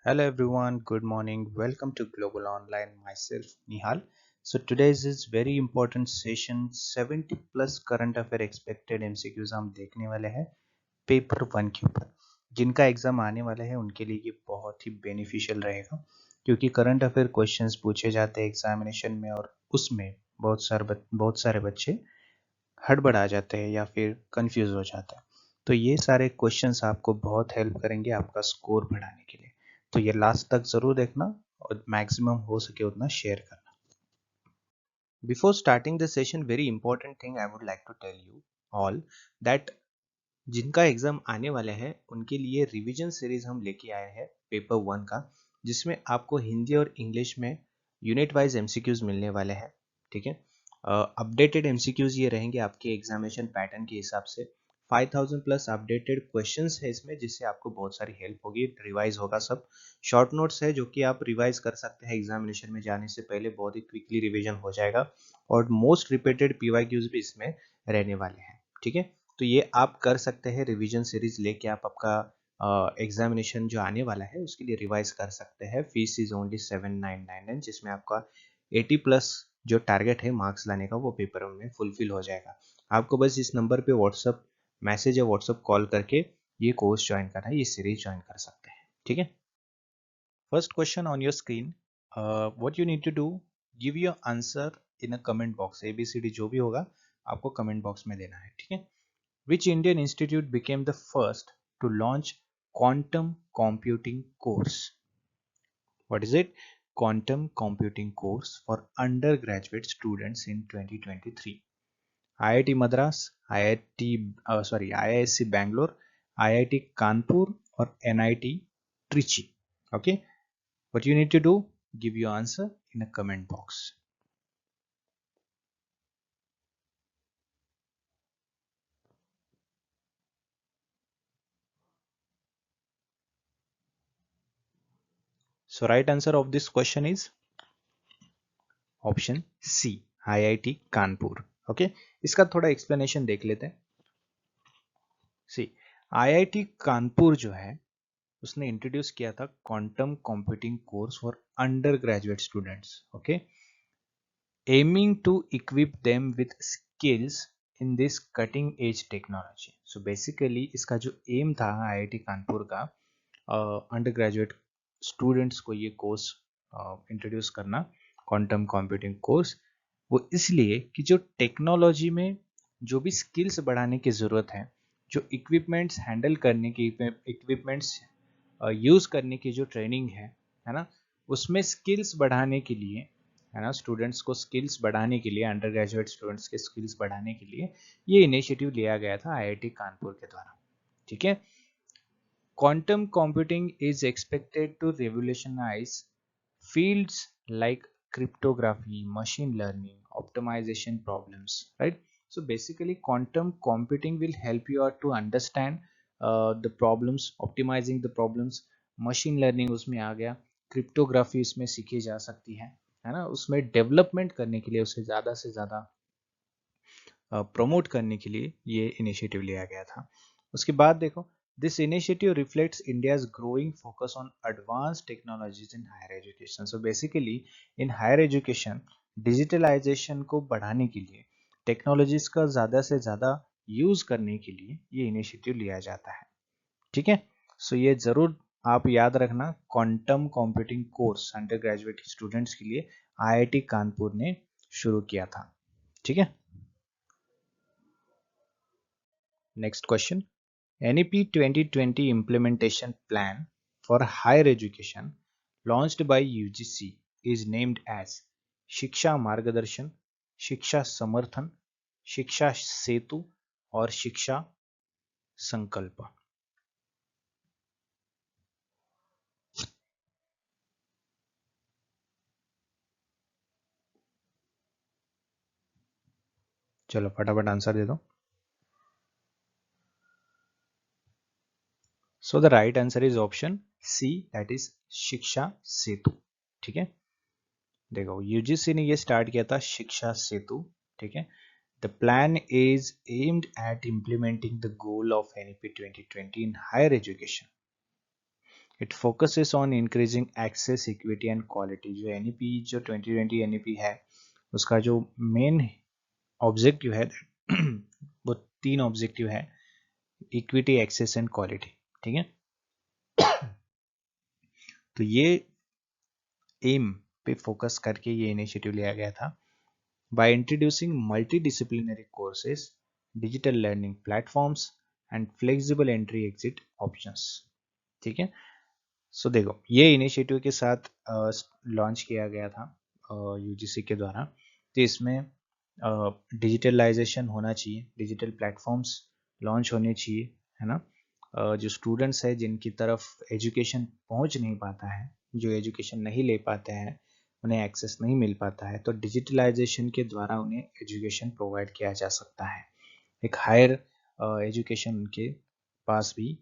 Hello everyone, good morning. Welcome to Global Online. Myself Nihal. So today's is very important session 70 plus current affair expected MCQs हम देखने वाले हैं paper 1 के ऊपर। जिनका exam आने वाला है उनके लिए ये बहुत ही बेनिफिशियल रहेगा क्योंकि करंट अफेयर क्वेश्चंस पूछे जाते हैं एग्जामिनेशन में और उसमें बहुत सारे बच्चे हड़बड़ा जाते हैं या फिर कंफ्यूज हो जाते हैं। तो ये सारे क्वेश्चंस आपको बहुत हेल्प करेंगे आपका स्कोर बढ़ाने के लिए। तो ये लास्ट तक जरूर देखना और मैक्सिमम हो सके उतना शेयर करना। Before starting the session, very important thing I would like to tell you all that जिनका एग्जाम आने वाले हैं उनके लिए रिवीजन सीरीज हम लेके आए हैं पेपर 1 का, जिसमें आपको हिंदी और इंग्लिश में यूनिट वाइज एमसीक्यूज मिलने वाले हैं। ठीक है, अपडेटेड एमसीक्यूज ये रहेंगे आपके एग्जामिनेशन पैटर्न के हिसाब से। 5000 प्लस अपडेटेड क्वेश्चंस है इसमें, जिससे आपको बहुत सारी हेल्प होगी, रिवाइज होगा सब। शॉर्ट नोट्स है जो कि आप रिवाइज कर सकते हैं एग्जामिनेशन में जाने से पहले, बहुत ही क्विकली रिवीजन हो जाएगा। और मोस्ट रिपीटेड पीवाईक्यूज भी इसमें रहने वाले हैं। ठीक है, तो ये आप कर सकते हैं रिवीजन सीरीज लेके। आप आपका एग्जामिनेशन जो आने वाला है उसके लिए रिवाइज कर सकते हैं। फीस इज ओनली 7999, जिसमें आपका 80 प्लस जो टारगेट है मार्क्स लाने का वो पेपर में फुलफिल हो जाएगा। आपको बस इस नंबर पे व्हाट्सअप मैसेज या व्हाट्सअप कॉल करके ये कोर्स ज्वाइन करना है, ये सीरीज ज्वाइन कर सकते हैं। ठीक है, first question on your screen, what you need to do, give your answer in a comment box. ABCD जो भी होगा आपको कमेंट बॉक्स में देना है। ठीक है, which Indian institute became the first to launch quantum computing course? What is it? Quantum computing course for undergraduate students in 2023. IIT Madras, IISc Bangalore, IIT Kanpur, or NIT Trichy. Okay, what you need to do? Give your answer in a comment box. So right answer of this question is option C, IIT Kanpur. Okay, इसका थोड़ा explanation देख लेते हैं। सी, IIT Kanpur जो है उसने introduce किया था quantum computing course for undergraduate students. Okay, aiming to equip them with skills in this cutting edge technology. So basically इसका जो एम था IIT कानपुर का, अंडर ग्रेजुएट स्टूडेंट्स को ये कोर्स इंट्रोड्यूस करना, क्वांटम कंप्यूटिंग कोर्स, वो इसलिए कि जो टेक्नोलॉजी में जो भी स्किल्स बढ़ाने की ज़रूरत है, जो इक्विपमेंट्स हैंडल करने की, इक्विपमेंट्स यूज़ करने की जो ट्रेनिंग है ना, उसमें स्किल्स बढ़ाने के लिए, है ना, स्टूडेंट्स को स्किल्स बढ़ाने के लिए, अंडर ग्रेजुएट स्टूडेंट्स के स्किल्स बढ़ाने के लिए ये इनिशिएटिव लिया गया था IIT कानपुर के द्वारा। ठीक है, quantum computing is expected to revolutionize fields like cryptography, machine learning, optimization problems, right? So basically quantum computing will help you out to understand the problems, optimizing the problems। machine learning उसमें आ गया, cryptography उसमें सीखी जा सकती है ना, उसमें development करने के लिए, उसे ज़्यादा से ज़्यादा प्रमोट करने के लिए ये इनिशिएटिव लिया गया था। उसके बाद देखो, this initiative reflects India's growing focus on advance technologies in higher education. So basically in higher education digitalization को बढ़ाने के लिए, टेक्नोलॉजीज का ज़्यादा से ज़्यादा यूज करने के लिए ये इनिशिएटिव लिया जाता है। ठीक है, सो ये ज़रूर आप याद रखना, quantum computing course under graduate students के लिए IIT कानपुर ने शुरू किया था। ठीक है, next question, NEP 2020 implementation plan for higher education launched by UGC is named as शिक्षा मार्गदर्शन, शिक्षा समर्थन, शिक्षा सेतु और शिक्षा संकल्प। चलो फटाफट आंसर दे दो। So the right answer is option C, that is Shiksha Setu. ठीक है, देखो यूजीसी ने ये स्टार्ट किया था शिक्षा सेतु। ठीक है, the plan is aimed at implementing the goal of NEP 2020 in higher education, it focuses on increasing access, equity and quality. जो NEP, जो 2020 NEP है, उसका जो मेन ऑब्जेक्टिव है वो 3 ऑब्जेक्टिव है, इक्विटी, एक्सेस एंड क्वालिटी। ठीक है, तो ये एम पे फोकस करके ये इनिशिएटिव लिया गया था। By introducing multi disciplinary courses, digital learning platforms and flexible entry exit options. ठीक है, सो देखो ये इनिशिएटिव के साथ लॉन्च किया गया था UGC के द्वारा। तो इसमें डिजिटलाइजेशन होना चाहिए, डिजिटल प्लेटफॉर्म्स लॉन्च होने चाहिए, है ना। जो स्टूडेंट्स है जिनकी तरफ एजुकेशन पहुंच नहीं पाता है, जो एजुकेशन नहीं ले पाते हैं, उन्हें एक्सेस नहीं मिल पाता है, तो डिजिटलाइजेशन के द्वारा उन्हें एजुकेशन प्रोवाइड किया जा सकता है। एक हायर एजुकेशन उनके पास भी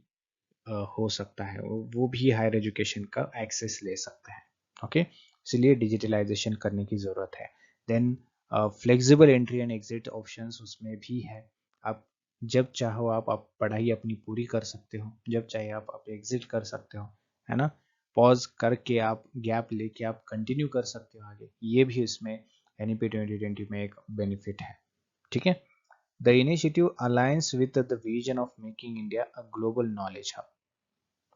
हो सकता है, वो भी हायर एजुकेशन का एक्सेस ले सकते हैं। ओके, इसलिए डिजिटलाइजेशन करने की ज़रूरत है। Then flexible entry and exit options उसमें भी है। आप जब चाहो आप पढ़ाई अपनी पूरी कर सकते हो, जब चाहे आप एग्जिट कर सकते हो, है ना। पॉज करके आप गैप लेके आप कंटिन्यू कर सकते हो आगे, ये भी इसमें NEP 2020 में एक बेनिफिट है। ठीक है, the initiative alliance with the vision of making India a global knowledge hub.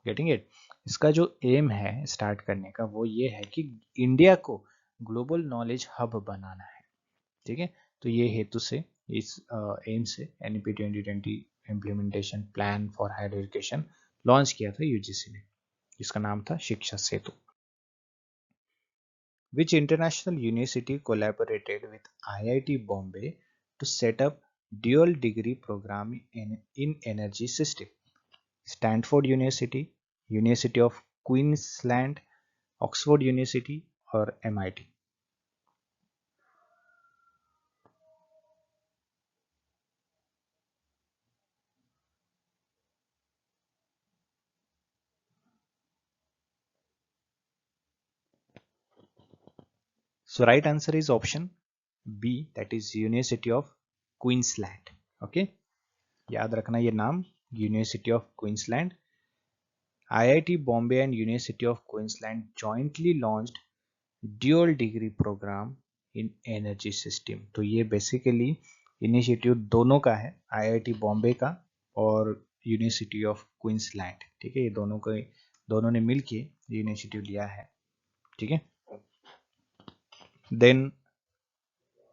Getting it, इसका जो एम है स्टार्ट करने का वो ये है कि इंडिया को ग्लोबल नॉलेज हब बनाना है। ठीक है, तो ये हेतु से इस एम से NEP 2020 implementation plan for higher education launch किया था UGC ने, जिसका नाम था शिक्षा सेतु। Which international university collaborated with IIT Bombay to set up dual degree program in energy system? Stanford University, University of Queensland, Oxford University or MIT? So right answer is option B, that is University of Queensland. Okay, याद रखना ये नाम, University of Queensland. IIT Bombay and University of Queensland jointly launched dual degree programme in energy system. तो ये basically initiative दोनों का है, IIT Bombay का और यूनिवर्सिटी ऑफ क्वींसलैंड। ठीक है, ये दोनों ने मिलके ये इनिशिएटिव लिया है। ठीक है, then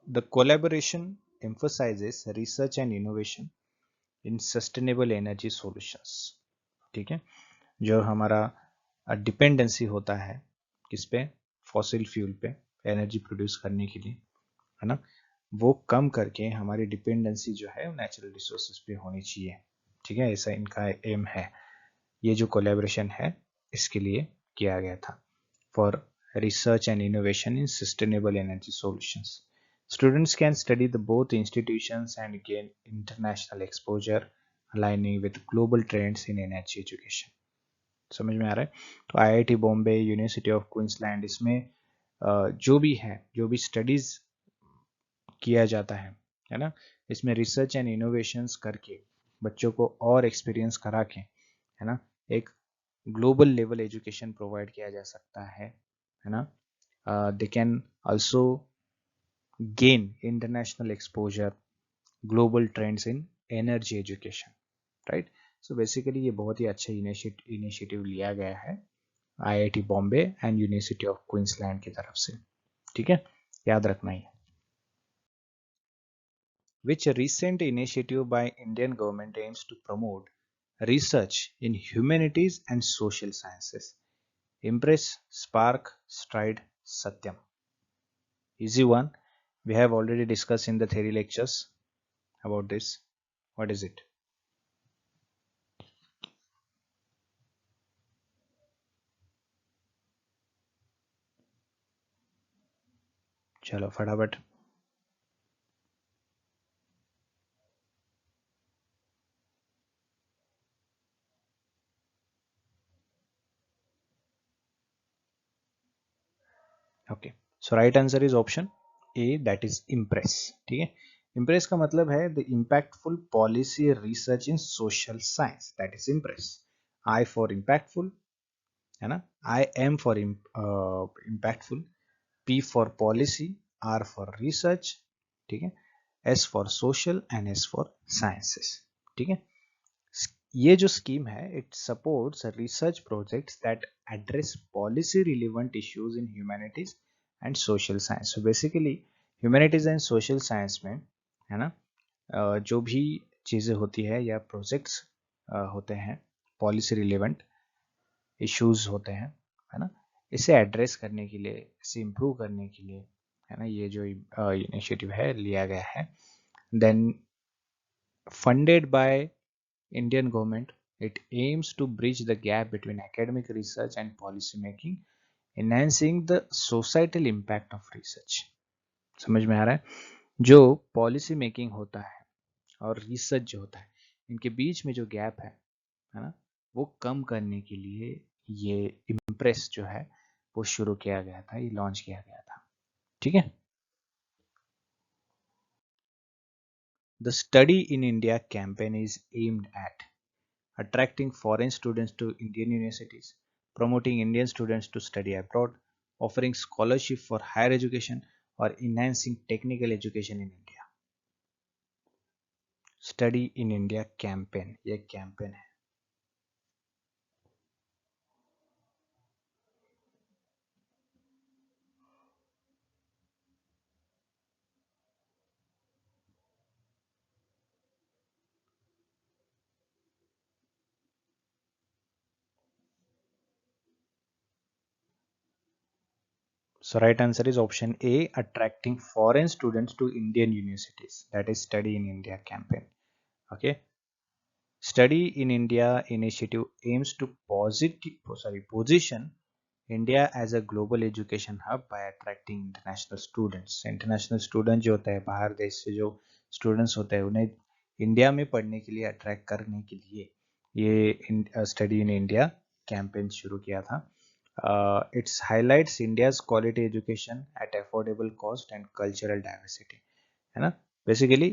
the collaboration emphasises research and innovation in sustainable energy solutions. ठीक है, जो हमारा डिपेंडेंसी होता है किस पे, फॉसिल फ्यूल पे एनर्जी प्रोड्यूस करने के लिए, है ना, वो कम करके हमारी डिपेंडेंसी जो है नेचुरल रिसोर्सेज पे होनी चाहिए। ठीक है, ऐसा इनका एम है। ये जो कोलैबोरेशन है इसके लिए किया गया था, for research and innovation in sustainable energy solutions. Students can study the both institutions and gain international exposure aligning with global trends in energy education. समझ में आ रहा है? तो IIT Bombay, university of Queensland, इसमें जो भी है, जो भी स्टडीज किया जाता है ना, इसमें रिसर्च एंड इनोवेशंस करके बच्चों को और एक्सपीरियंस करा के, है ना, एक ग्लोबल लेवल एजुकेशन प्रोवाइड किया जा सकता है ना। They can also gain international exposure, global trends in energy education, right. So basically ये बहुत ही अच्छा इनिशिएटिव लिया गया है IIT Bombay and university of Queensland की तरफ से। ठीक है, याद रखना ही। Which recent initiative by Indian government aims to promote research in humanities and social sciences? Impress, Spark, Stride, Satyam. Easy one. We have already discussed in the theory lectures about this. What is it? चलो फटाफट। Okay, so right answer is option A, that is impress. ठीक है, impress का मतलब है the impactful policy research in social science, that is impress. I for impactful, है ना। I M for impactful, P for policy, R for research, ठीक है, S for social and S for sciences, ठीक है। ये जो स्कीम है, it supports research projects that address policy relevant issues in humanities and social science. So basically humanities and social science में, है ना, जो भी चीज़ें होती है या प्रोजेक्ट्स होते हैं, पॉलिसी रिलेवेंट इश्यूज होते हैं, है ना, इसे एड्रेस करने के लिए, इसे इम्प्रूव करने के लिए, है ना, ये जो इनिशिएटिव है लिया गया है। Then funded by Indian government, it aims to bridge the gap between academic research and policy making, enhancing the societal impact of research। समझ में आ रहा है? जो पॉलिसी मेकिंग होता है और रिसर्च जो होता है, इनके बीच में जो गैप है ना, वो कम करने के लिए ये इम्प्रेस जो है वो शुरू किया गया था, ये लॉन्च किया गया था, ठीक है। The Study in India campaign is aimed at attracting foreign students to Indian universities, promoting Indian students to study abroad, offering scholarship for higher education, or enhancing technical education in India। Study in India campaign, ये campaign है। So right answer is option A, attracting foreign students to Indian universities. That is Study in India campaign. Okay. Study in India initiative aims to position India as a global education hub by attracting international students। International students जो होते हैं, बाहर देश से जो students होते हैं, उन्हें इंडिया में पढ़ने के लिए अट्रैक्ट करने के लिए ये स्टडी इन इंडिया कैंपेन शुरू किया था। It's highlights India's quality education at affordable cost and cultural diversity, है ना। बेसिकली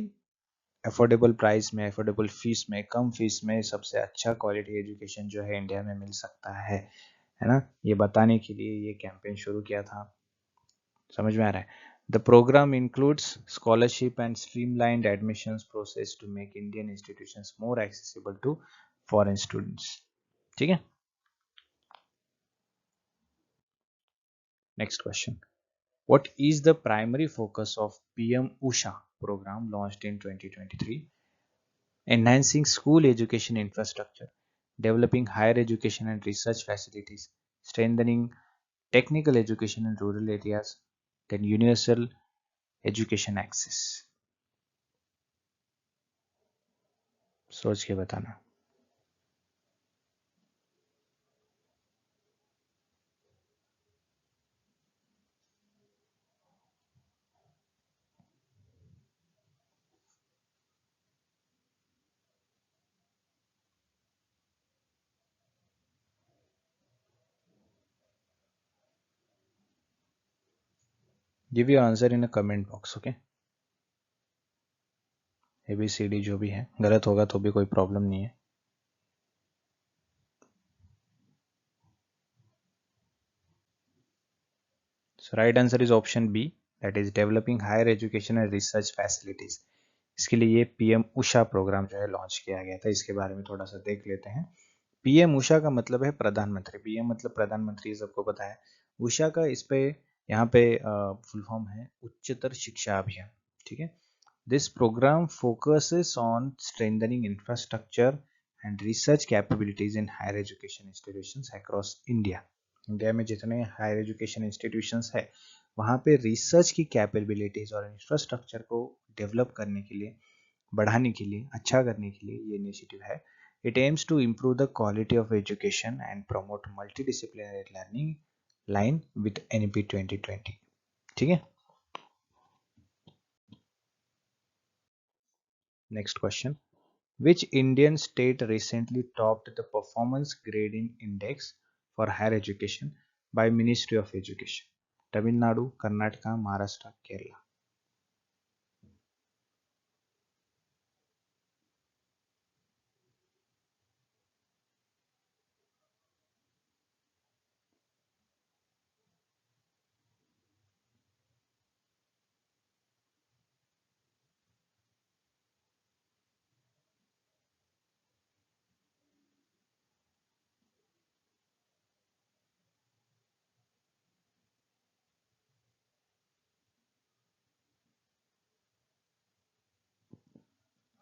अफोर्डेबल प्राइस में, अफोर्डेबल फीस में, कम फीस में सबसे अच्छा क्वालिटी एजुकेशन जो है इंडिया में मिल सकता है ना, ये बताने के लिए ये कैंपेन शुरू किया था। समझ में आ रहा है? The programme includes scholarship and streamlined admissions process to make Indian institutions more accessible to foreign students, ठीक है। Next question, what is the primary focus of PM Usha program launched in 2023? Enhancing school education infrastructure, developing higher education and research facilities, strengthening technical education in rural areas, then universal education access। सोच के बताना। Give your answer in a comment box, okay. ABCD जो भी है, गलत होगा तो भी कोई प्रॉब्लम नहीं है। So right answer is option B, that is developing higher education and research facilities। इसके लिए ये PM उषा प्रोग्राम जो है लॉन्च किया गया था, इसके बारे में थोड़ा सा देख लेते हैं। PM उषा का मतलब है प्रधानमंत्री, PM मतलब प्रधानमंत्री, सबको पता है। उषा का इस पे यहाँ पे फुल फॉर्म है उच्चतर शिक्षा अभियान, ठीक है। This programme focuses on strengthening infrastructure and research capabilities in higher education institutions across India. India में जितने हायर एजुकेशन इंस्टीट्यूशंस है, वहाँ पे रिसर्च की कैपेबिलिटीज और इंफ्रास्ट्रक्चर को डेवलप करने के लिए, बढ़ाने के लिए, अच्छा करने के लिए ये इनिशिएटिव है। It aims to improve the quality of education and promote multidisciplinary learning line with NEP 2020, ठीक है। Next question, which Indian state recently topped the performance grading index for higher education by Ministry of Education? Tamil Nadu, Karnataka, Maharashtra, Kerala।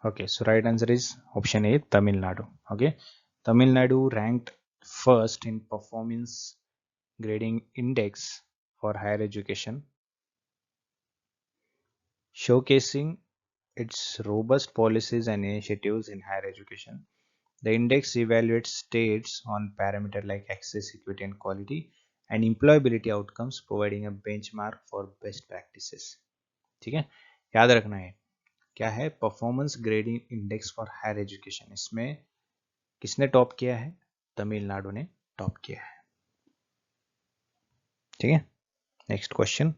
Okay, so right answer is option A, Tamil Nadu. Okay, Tamil Nadu ranked first in performance grading index for higher education, showcasing its robust policies and initiatives in higher education. The index evaluates states on parameters like access, equity, and quality, and employability outcomes, providing a benchmark for best practices. ठीक है, याद रखना है क्या है performance grading index for higher education. इसमें किसने top किया है? तमिलनाडु ने टॉप किया है। ठीक है, next question.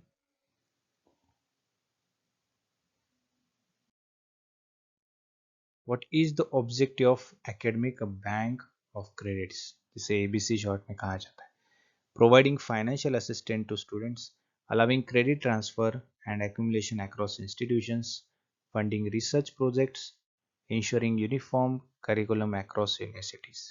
What is the objective of academic bank of credits, जिसे एबीसी शॉर्ट में कहा जाता है? Providing financial assistant to students, allowing credit transfer and accumulation across institutions, funding research projects, ensuring uniform curriculum across universities.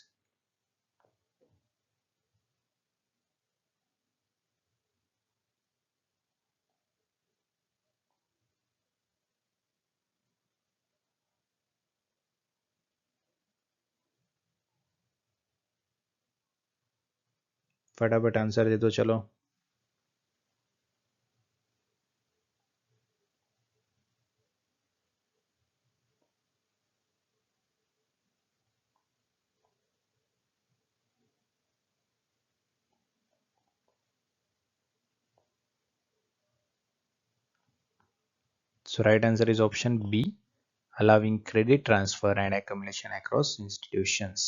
फटाफट answer दे दो चलो। So right answer is option B, allowing credit transfer and accumulation across institutions.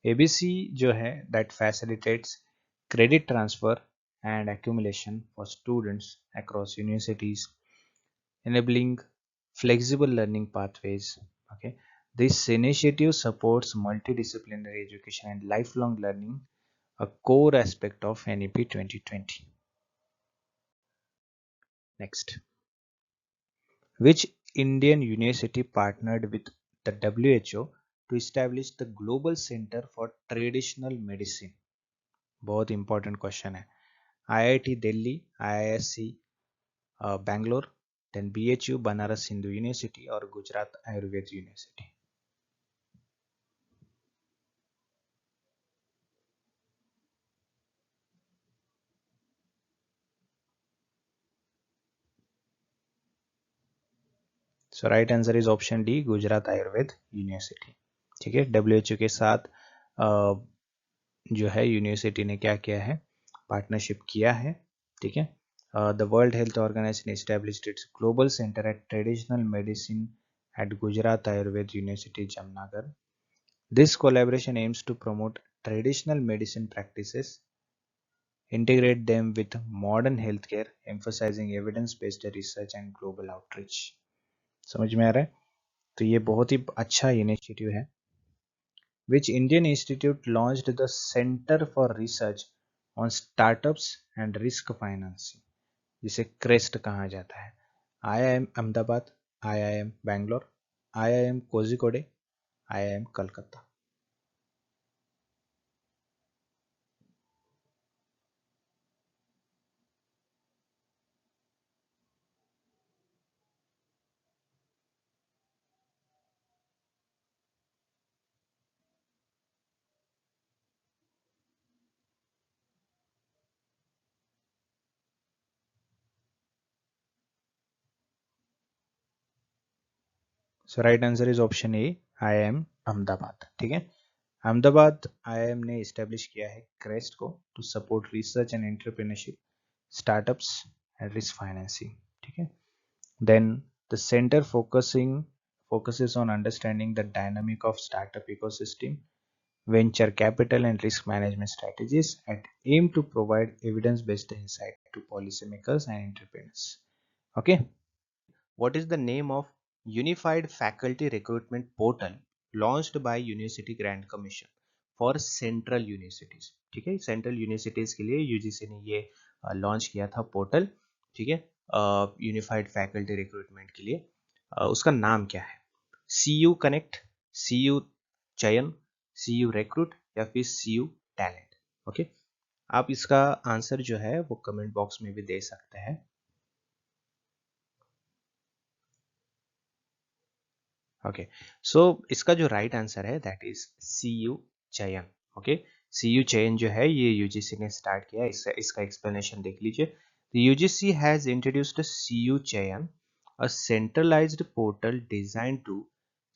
ABC जो है that facilitates credit transfer and accumulation for students across universities, enabling flexible learning pathways. Okay, this initiative supports multidisciplinary education and lifelong learning, a core aspect of NEP 2020. Next, which Indian university partnered with the WHO to establish the Global Center for Traditional Medicine? बहुत important question है। IIT Delhi, IISc Bangalore, then BHU Banaras Hindu university और Gujarat Ayurveda university. So right answer is option D, Gujarat Ayurveda university. ठीक है, WHO के साथ जो है university ने क्या किया है, पार्टनरशिप किया है। ठीक है, the World Health Organization established its global centre at traditional medicine at Gujarat Ayurved University, Jamnagar. This collaboration aims to promote traditional medicine practices, integrate them with modern healthcare, emphasizing evidence-based research and global outreach. समझ में आ रहा है? तो ये बहुत ही अच्छा initiative है। Which Indian institute launched the Center for Research on Startups and Risk Financing, जिसे क्रेस्ट कहा जाता है? IIM Ahmedabad, IIM Bangalore, IIM Kozhikode, IIM Calcutta. So right answer is option A, IIM Ahmedabad. ठीक है, अहमदाबाद IIM ने इस्टेब्लिश किया है क्रेस्ट को to support research and entrepreneurship, startups and risk financing. ठीक है, then the centre focuses on understanding the dynamic of startup ecosystem, venture capital and risk management strategies, and aim to provide evidence-based insight to policymakers and entrepreneurs. Okay. What is the name of Unified Faculty Recruitment Portal launched by University Grant Commission for Central Universities? ठीक है, central universities के लिए UGC ने ये launch किया था portal. ठीक है, यूनिफाइड फैकल्टी रिक्रूटमेंट के लिए। उसका नाम क्या है? CU कनेक्ट, CU चयन, CU रिक्रूट या फिर CU टैलेंट? ओके, आप इसका आंसर जो है वो कमेंट बॉक्स में भी दे सकते हैं। ओके, सो इसका जो राइट आंसर है दैट इज सी यू चयन। ओके, सी यू चयन जो है ये यूजीसी ने स्टार्ट किया, इसका एक्सप्लेनेशन देख लीजिए। UGC has introduced C U Chayan, a centralized portal designed to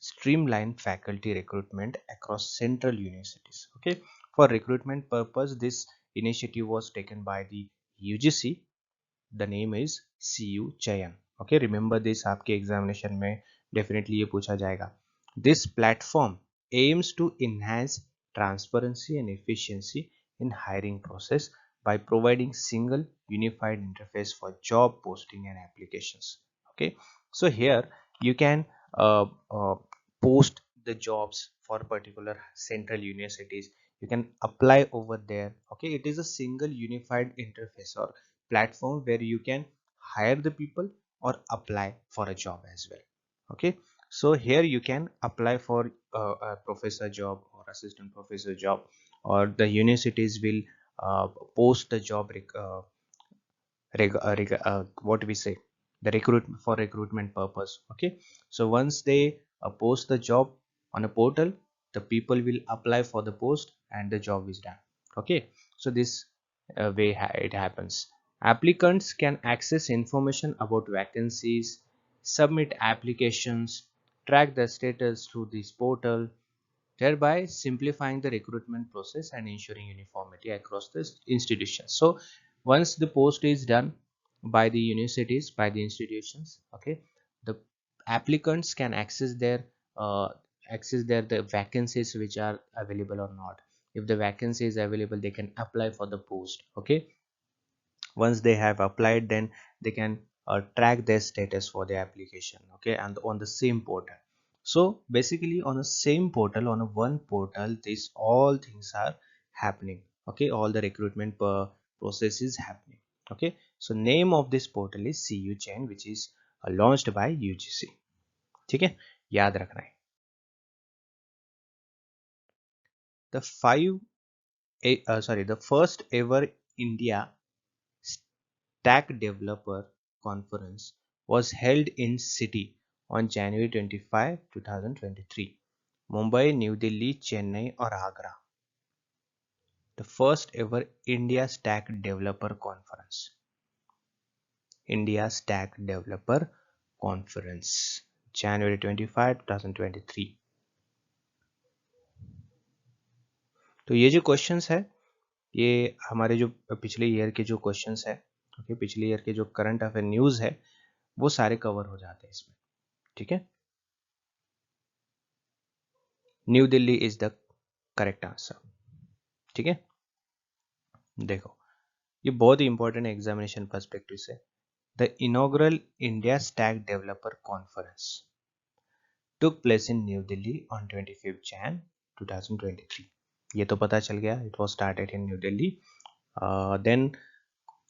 streamline faculty recruitment across central universities. Okay, for recruitment purpose this initiative was taken by the UGC. The name is CU Chayan. Okay, remember this, आपके examination में definitely ये पूछा जाएगा। This platform aims to enhance transparency and efficiency in hiring process by providing single unified interface for job posting and applications. Okay, so here you can post the jobs for particular central universities. You can apply over there. Okay, it is a single unified interface or platform where you can hire the people or apply for a job as well. Okay, so here you can apply for a professor job or assistant professor job, or the universities will post the job what we say, the recruitment purpose. Okay, so once they post the job on a portal, the people will apply for the post and the job is done. Okay, so this way it happens. Applicants can access information about vacancies, submit applications, track the status through this portal, thereby simplifying the recruitment process and ensuring uniformity across the institutions. So once the post is done by the universities, by the institutions, okay, the applicants can uh, access their the vacancies which are available or not. If the vacancy is available, they can apply for the post. Okay, once they have applied, then they can track their status for the application. Okay, and on the same portal. So basically on the same portal, on a one portal, these all things are happening. Okay, all the recruitment process is happening. Okay, so name of this portal is CU chain, which is launched by UGC. ठीक है, याद रखना है। The the first ever India Stack Developer Conference was held in city on January 25, 2023. Mumbai, New Delhi, Chennai or Agra. The first ever India Stack Developer Conference. India Stack Developer Conference. January 25, 2023. तो ये जो questions है ये हमारे जो पिछले year के जो क्वेश्चंस है, ओके, पिछले ईयर के जो करंट अफेयर न्यूज़ है वो सारे कवर हो जाते हैं इसमें। ठीक है, New Delhi is the correct answer. ठीक है, देखो ये बहुत ही इंपॉर्टेंट है एग्जामिनेशन पर्सपेक्टिव से। The inaugural India Stack developer conference took place in New Delhi on 25 Jan 2023। ये तो पता चल गया, it was started in New Delhi. Then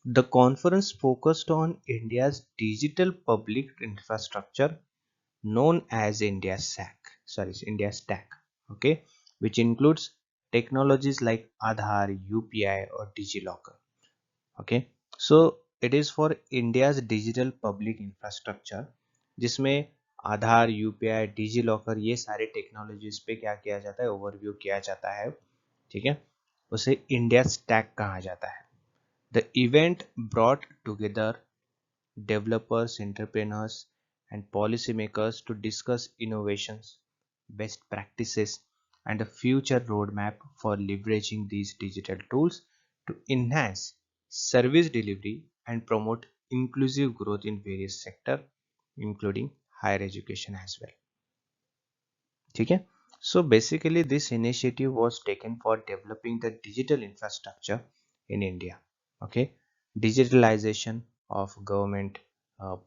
the conference focused on India's digital public infrastructure known as India Stack, okay, which includes technologies like Aadhaar, UPI or DigiLocker. Okay, so it is for India's digital public infrastructure, जिसमें आधार, UPI, digi locker ये सारे technologies पे क्या किया जाता है, overview किया जाता है। ठीक है, उसे इंडिया स्टैक कहा जाता है। The event brought together developers, entrepreneurs, and policymakers to discuss innovations, best practices, and a future roadmap for leveraging these digital tools to enhance service delivery and promote inclusive growth in various sectors, including higher education as well. ठीक है, so basically this initiative was taken for developing the digital infrastructure in India. Okay, digitalization of government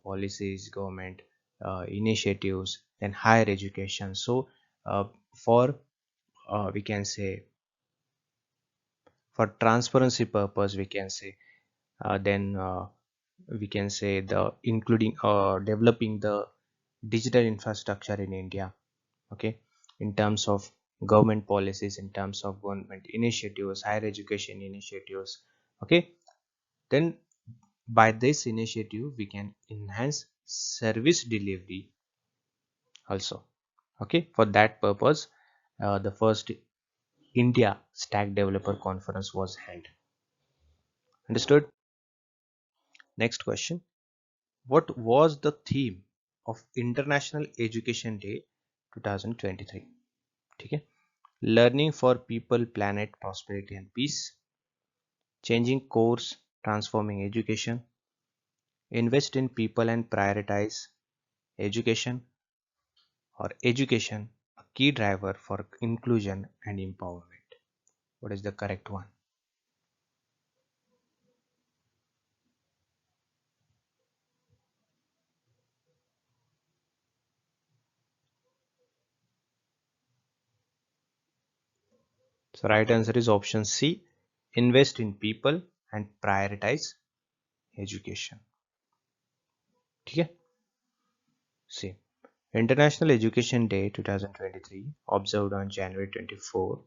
policies, government initiatives, and higher education. So for we can say for transparency purpose we can say, then we can say the including developing the digital infrastructure in India. Okay, in terms of government policies, in terms of government initiatives, higher education initiatives. Okay, then by this initiative we can enhance service delivery also. Okay, for that purpose, the first India Stack Developer Conference was held. Understood? Next question. What was the theme of International Education Day 2023? ठीक है, Learning for People, Planet, Prosperity and Peace, Changing Course, Transforming Education, Invest in People and Prioritize Education, or Education, a Key Driver for Inclusion and Empowerment. What is the correct one? So right answer is option C, invest in people and prioritize education. ठीक है? See, International Education Day 2023, observed on January 24,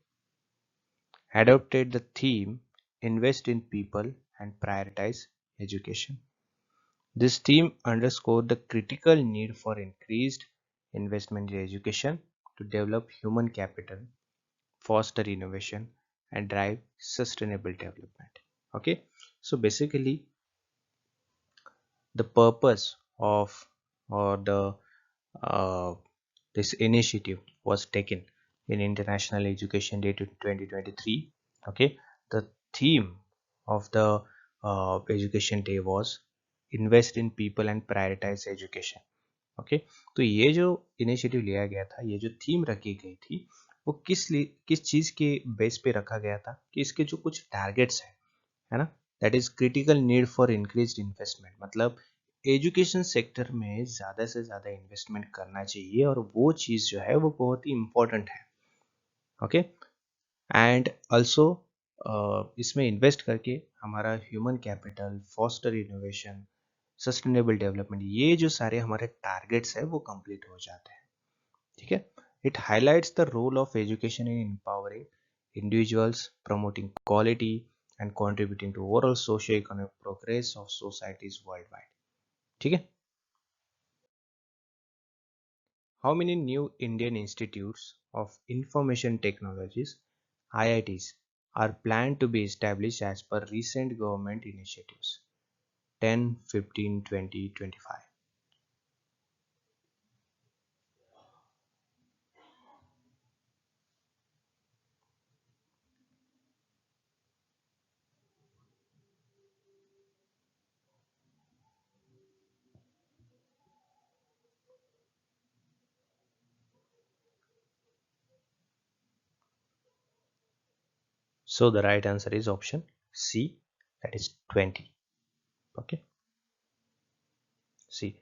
adopted the theme invest in people and prioritize education. This theme underscored the critical need for increased investment in education to develop human capital, foster innovation, and drive sustainable development. Okay, so basically, the purpose of or the uh, this initiative was taken in International Education Day 2023. Okay, the theme of the education day was invest in people and prioritize education. Okay, तो ये जो initiative लिया गया था, ये जो theme रखी गई थी, वो किस चीज के बेस पे रखा गया था कि इसके जो कुछ टारगेट्स है ना, that is critical need for increased investment, मतलब एजुकेशन सेक्टर में ज़्यादा से ज़्यादा इन्वेस्टमेंट करना चाहिए और वो चीज़ जो है वो बहुत ही इम्पोर्टेंट है. ओके, एंड ऑल्सो इसमें इन्वेस्ट करके हमारा human capital, foster innovation, sustainable development, ये जो सारे हमारे टारगेट्स है वो कंप्लीट हो जाते हैं. ठीक है, it highlights the role of education in empowering individuals, promoting quality and contributing to overall socio-economic progress of societies worldwide. ठीक है. How many new Indian institutes of information technologies, IITs, are planned to be established as per recent government initiatives? 10, 15, 20, 25. So the right answer is option C, that is 20. Okay. See,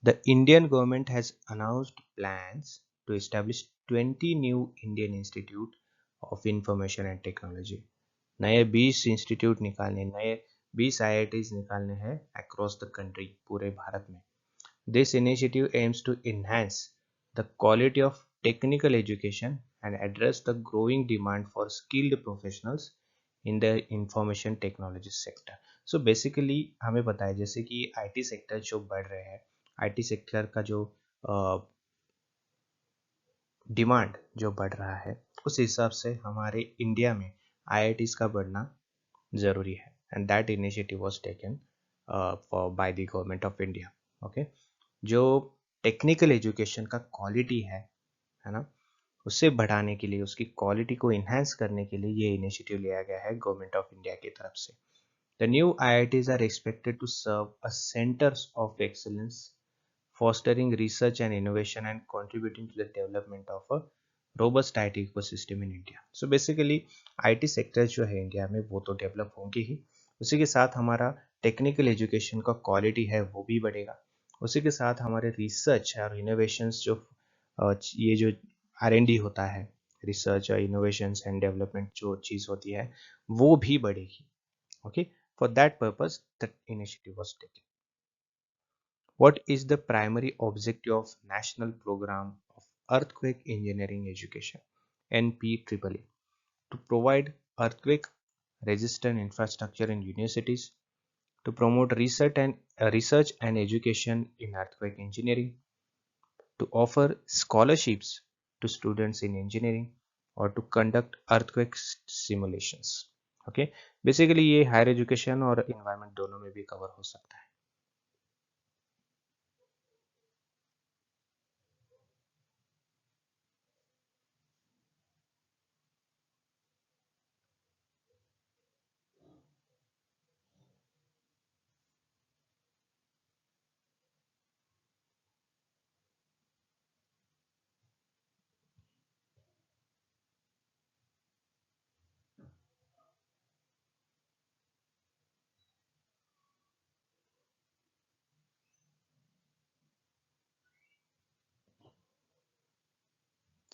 the Indian government has announced plans to establish 20 new Indian Institute of Information and Technology. नए 20 institute निकालने, नए 20 IITs निकालने हैं across the country, पूरे भारत में. This initiative aims to enhance the quality of technical education and address the growing demand for skilled professionals in the information technology sector. So basically हमें पता है जैसे कि IT सेक्टर जो बढ़ रहे हैं, IT सेक्टर का जो डिमांड जो बढ़ रहा है, उस हिसाब से हमारे इंडिया में IITs का बढ़ना ज़रूरी है, and that initiative was taken for by the government of India. Okay, जो टेक्निकल एजुकेशन का क्वालिटी है ना, उसे बढ़ाने के लिए, उसकी क्वालिटी को इन्हांस करने के लिए ये इनिशिएटिव लिया गया है गवर्नमेंट ऑफ इंडिया की तरफ से. The new IITs are expected to serve a centres of excellence, fostering research and innovation and contributing to the development of a robust IT ecosystem in India. So basically IT sector जो है India में वो तो develop होंगे ही, उसी के साथ हमारा टेक्निकल एजुकेशन का क्वालिटी है वो भी बढ़ेगा, उसी के साथ हमारे रिसर्च और इनोवेशंस जो ये जो R&D होता है, रिसर्च और इनोवेशंस एंड डेवलपमेंट जो चीज़ होती है वो भी बढ़ेगी. Okay, for that purpose that initiative was taken. What is the primary objective of National Program of Earthquake Engineering Education (NPEE)? To provide earthquake resistant infrastructure in universities, to promote research and education in earthquake engineering, to offer scholarships to students in engineering or to conduct earthquake simulations. Okay, basically ये higher education और environment दोनों में भी cover हो सकता है.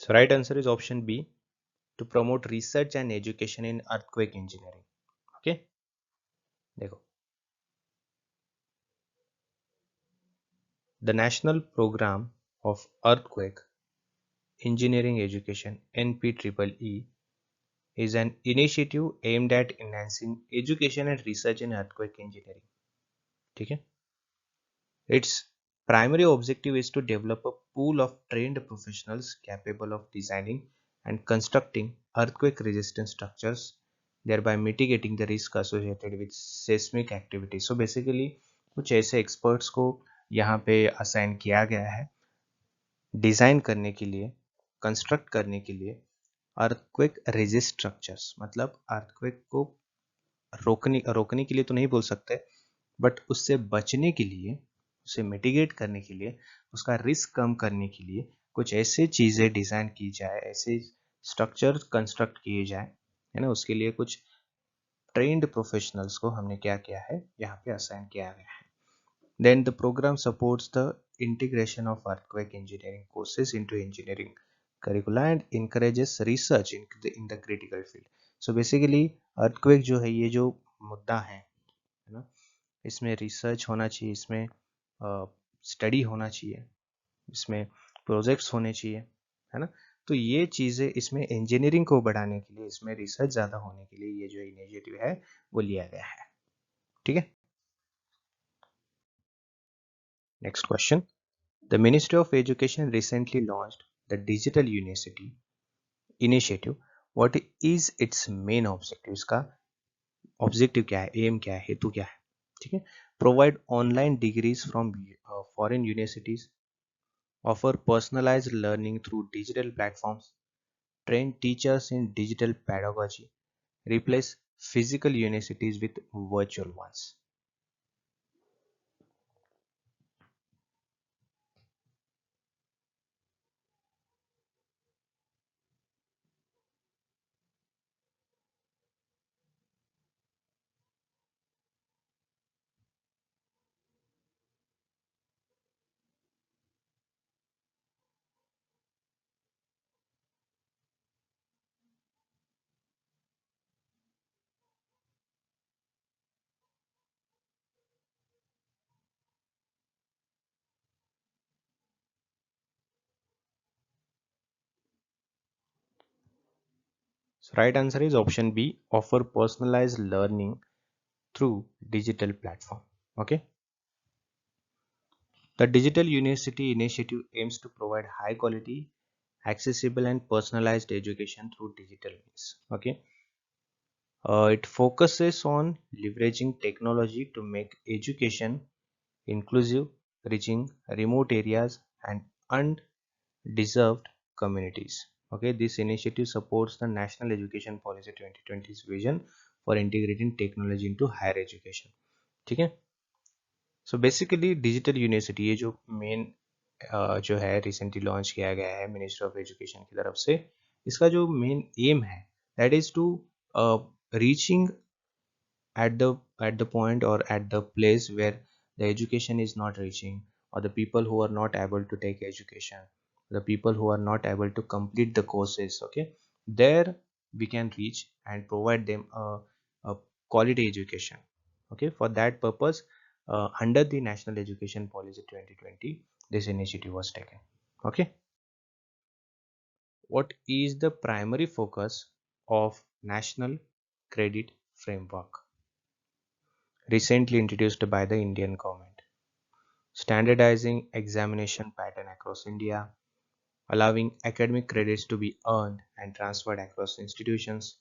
So right answer is option B, to promote research and education in earthquake engineering. Okay, देखो, the National Program of Earthquake Engineering Education NPEE is an initiative aimed at enhancing education and research in earthquake engineering. ठीक है, its primary objective is to develop a pool of trained professionals capable of designing and constructing earthquake resistant structures, thereby mitigating the risk associated with seismic activity. So basically कुछ ऐसे experts को यहाँ पे assign किया गया है design करने के लिए, कंस्ट्रक्ट करने के लिए अर्थक्वेक रेजिस्ट स्ट्रक्चर्स, मतलब अर्थक्वेक को रोकने के लिए तो नहीं बोल सकते, बट उससे बचने के लिए, उसे मिटिगेट करने के लिए, उसका रिस्क कम करने के लिए कुछ ऐसे चीज़ें डिज़ाइन की जाए, ऐसे स्ट्रक्चर कंस्ट्रक्ट किए जाए, है ना. उसके लिए कुछ ट्रेंड प्रोफेशनल्स को हमने क्या किया है, यहाँ पे असाइन किया गया है. Then the program supports the integration of earthquake engineering courses into engineering curricula and encourages research in the critical field. So basically earthquake जो है, ये जो मुद्दा है ना, इसमें रिसर्च होना चाहिए, इसमें स्टडी होना चाहिए, इसमें प्रोजेक्ट्स होने चाहिए, है ना. तो ये चीज़ें इसमें इंजीनियरिंग को बढ़ाने के लिए, इसमें रिसर्च ज़्यादा होने के लिए ये जो इनिशिएटिव है वो लिया गया है. ठीक है. Next question. The Ministry of Education recently launched the Digital University Initiative. What is its main objective? इसका ऑब्जेक्टिव क्या है, एम क्या है, हेतु क्या है? ठीक है. Provide online degrees from foreign universities, offer personalized learning through digital platforms, train teachers in digital pedagogy, replace physical universities with virtual ones. So right answer is option B, offer personalized learning through digital platform. Okay. The Digital University Initiative aims to provide high quality, accessible and personalized education through digital means. Okay. It focuses on leveraging technology to make education inclusive, reaching remote areas and undeserved communities. Okay, this initiative supports the National Education Policy 2020's vision for integrating technology into higher education. ठीक है. So basically digital university, ये जो main जो है recently launch किया गया है ministry of education की तरफ से, इसका जो मेन एम है that is to reaching at the point or at the place where the education is not reaching, or the people who are not able to take education, the people who are not able to complete the courses. Okay, there we can reach and provide them a quality education. Okay, for that purpose, under the National Education Policy 2020, this initiative was taken. Okay, what is the primary focus of National Credit Framework recently introduced by the Indian government? standardizing examination pattern across India, allowing academic credits to be earned and transferred across institutions,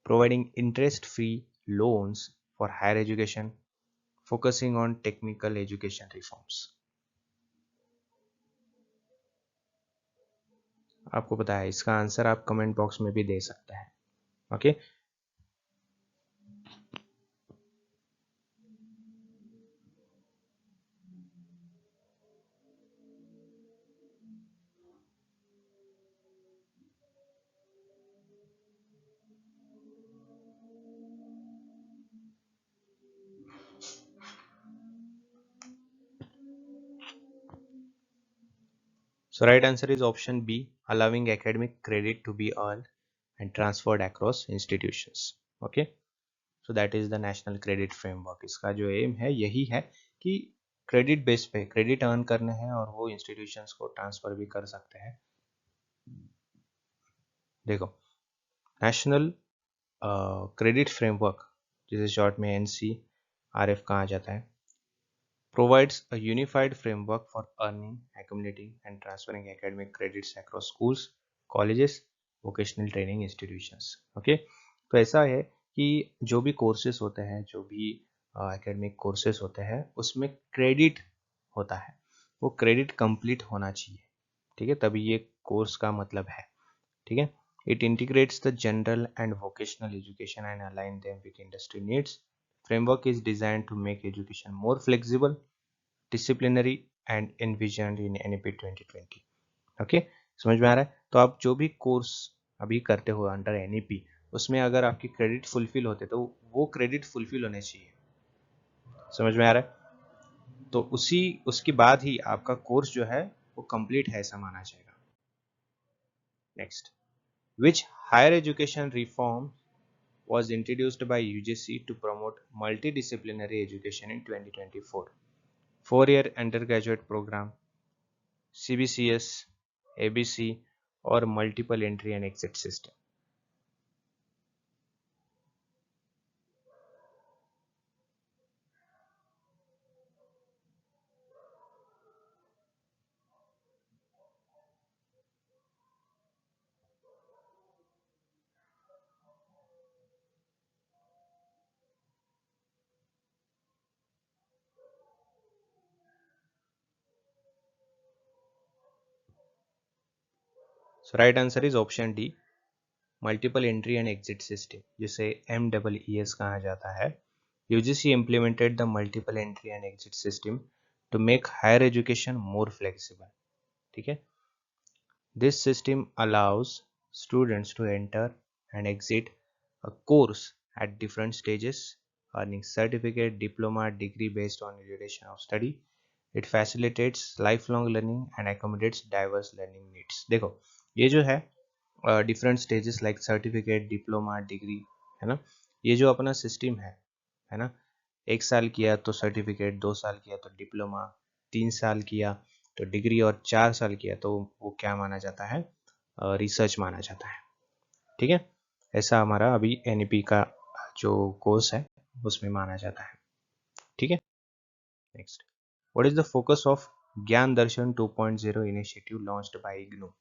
providing interest-free loans for higher education, focusing on technical education reforms. आपको पता है इसका answer आप comment box में भी दे सकते हैं. Okay. So right answer is option B, allowing academic credit to be earned and transferred across institutions. Okay. So that is the national credit framework. इसका जो एम है यही है कि क्रेडिट बेस पे क्रेडिट अर्न करने हैं और वो इंस्टीट्यूशंस को ट्रांसफर भी कर सकते हैं. देखो, नेशनल क्रेडिट फ्रेमवर्क जिसे शॉर्ट में NCRF कहा जाता है, provides a unified framework for earning, accumulating and transferring academic credits across schools, colleges, vocational training institutions. Okay, तो ऐसा है कि जो भी कोर्सेज होते हैं, जो भी एकेडमिक कोर्सेज होते हैं, उसमें क्रेडिट होता है, वो क्रेडिट कंप्लीट होना चाहिए. ठीक है, तभी ये कोर्स का मतलब है. ठीक है. It integrates the general and vocational education and align them with industry needs. Framework is designed to make education more flexible, disciplinary and envisioned in NEP 2020. Okay, समझ में आ रहा है? तो आप जो भी कोर्स अभी करते हो अंडर NEP, उसमें अगर आपकी क्रेडिट फुलफिल होते तो वो क्रेडिट फुलफिल होने चाहिए. समझ में आ रहा है? तो उसके बाद ही आपका कोर्स जो है वो कंप्लीट है ऐसा माना जाएगा. Next, which higher education reform was introduced by UGC to promote multidisciplinary education in 2024? 4-year undergraduate program, CBCS, ABC or multiple entry and exit system. So right answer is option D, multiple entry and exit system, जिसे MEES कहा जाता है. UGC implemented the multiple entry and exit system to make higher education more flexible. ठीक है. This system allows students to enter and exit a course at different stages, earning certificate, diploma, degree based on duration of study. It facilitates lifelong learning and accommodates diverse learning needs. देखो, ये जो है different stages like certificate, diploma, degree, है ना, ये जो अपना system है ना, 1 साल किया तो सर्टिफिकेट, 2 साल किया तो डिप्लोमा, 3 साल किया तो डिग्री और 4 साल किया तो वो क्या माना जाता है, रिसर्च माना जाता है. ठीक है, ऐसा हमारा अभी NEP का जो कोर्स है उसमें माना जाता है. ठीक है. Next, what is the focus of ज्ञान दर्शन 2.0 initiative launched by IGNOU?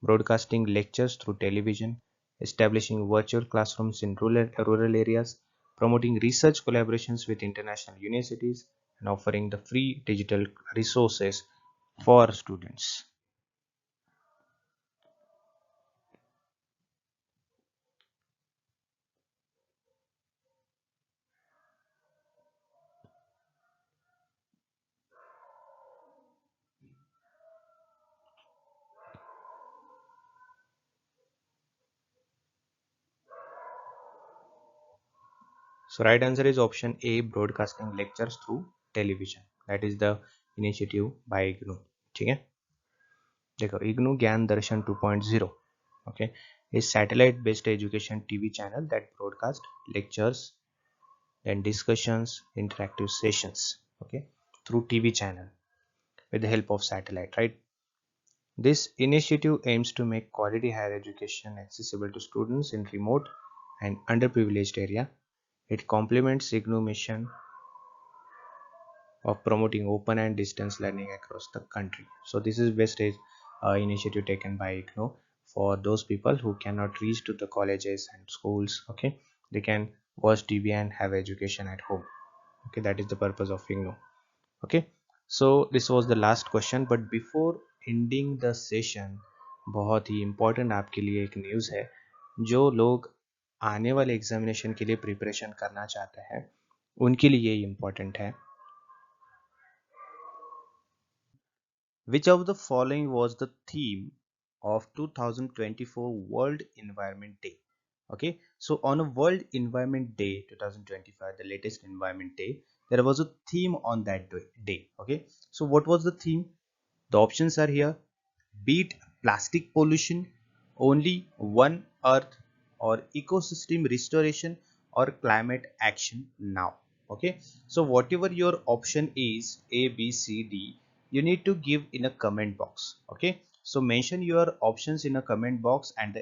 Broadcasting lectures through television, establishing virtual classrooms in rural areas, promoting research collaborations with international universities, and offering the free digital resources for students. So right answer is option A, broadcasting lectures through television. That is the initiative by IGNOU. ठीक है. देखो, IGNOU ज्ञान दर्शन 2.0, okay, is satellite based education TV channel that broadcast lectures and discussions, interactive sessions, okay, through TV channel with the help of satellite, right? This initiative aims to make quality higher education accessible to students in remote and underprivileged area. It complements IGNOU mission of promoting open and distance learning across the country. So this is best initiative taken by IGNO for those people who cannot reach to the colleges and schools. Okay, they can watch TV and have education at home. Okay, that is the purpose of IGNO. Okay, so this was the last question, but before ending the session, बहुत ही important आपके लिए एक news है. जो लोग आने वाले examination के लिए प्रिपरेशन करना चाहते हैं उनके लिए ये इम्पोर्टेंट है. Which of the following was the theme of 2024 World Environment Day? Okay, so on a World Environment Day 2025, the latest Environment Day, there was a theme on that day. Okay, so what was the theme? The options are here: beat plastic pollution, only one earth, or ecosystem restoration, or climate action now. Okay, so whatever your option is, A, B, C, D, you need to give in a comment box. Okay, so mention your options in a comment box, and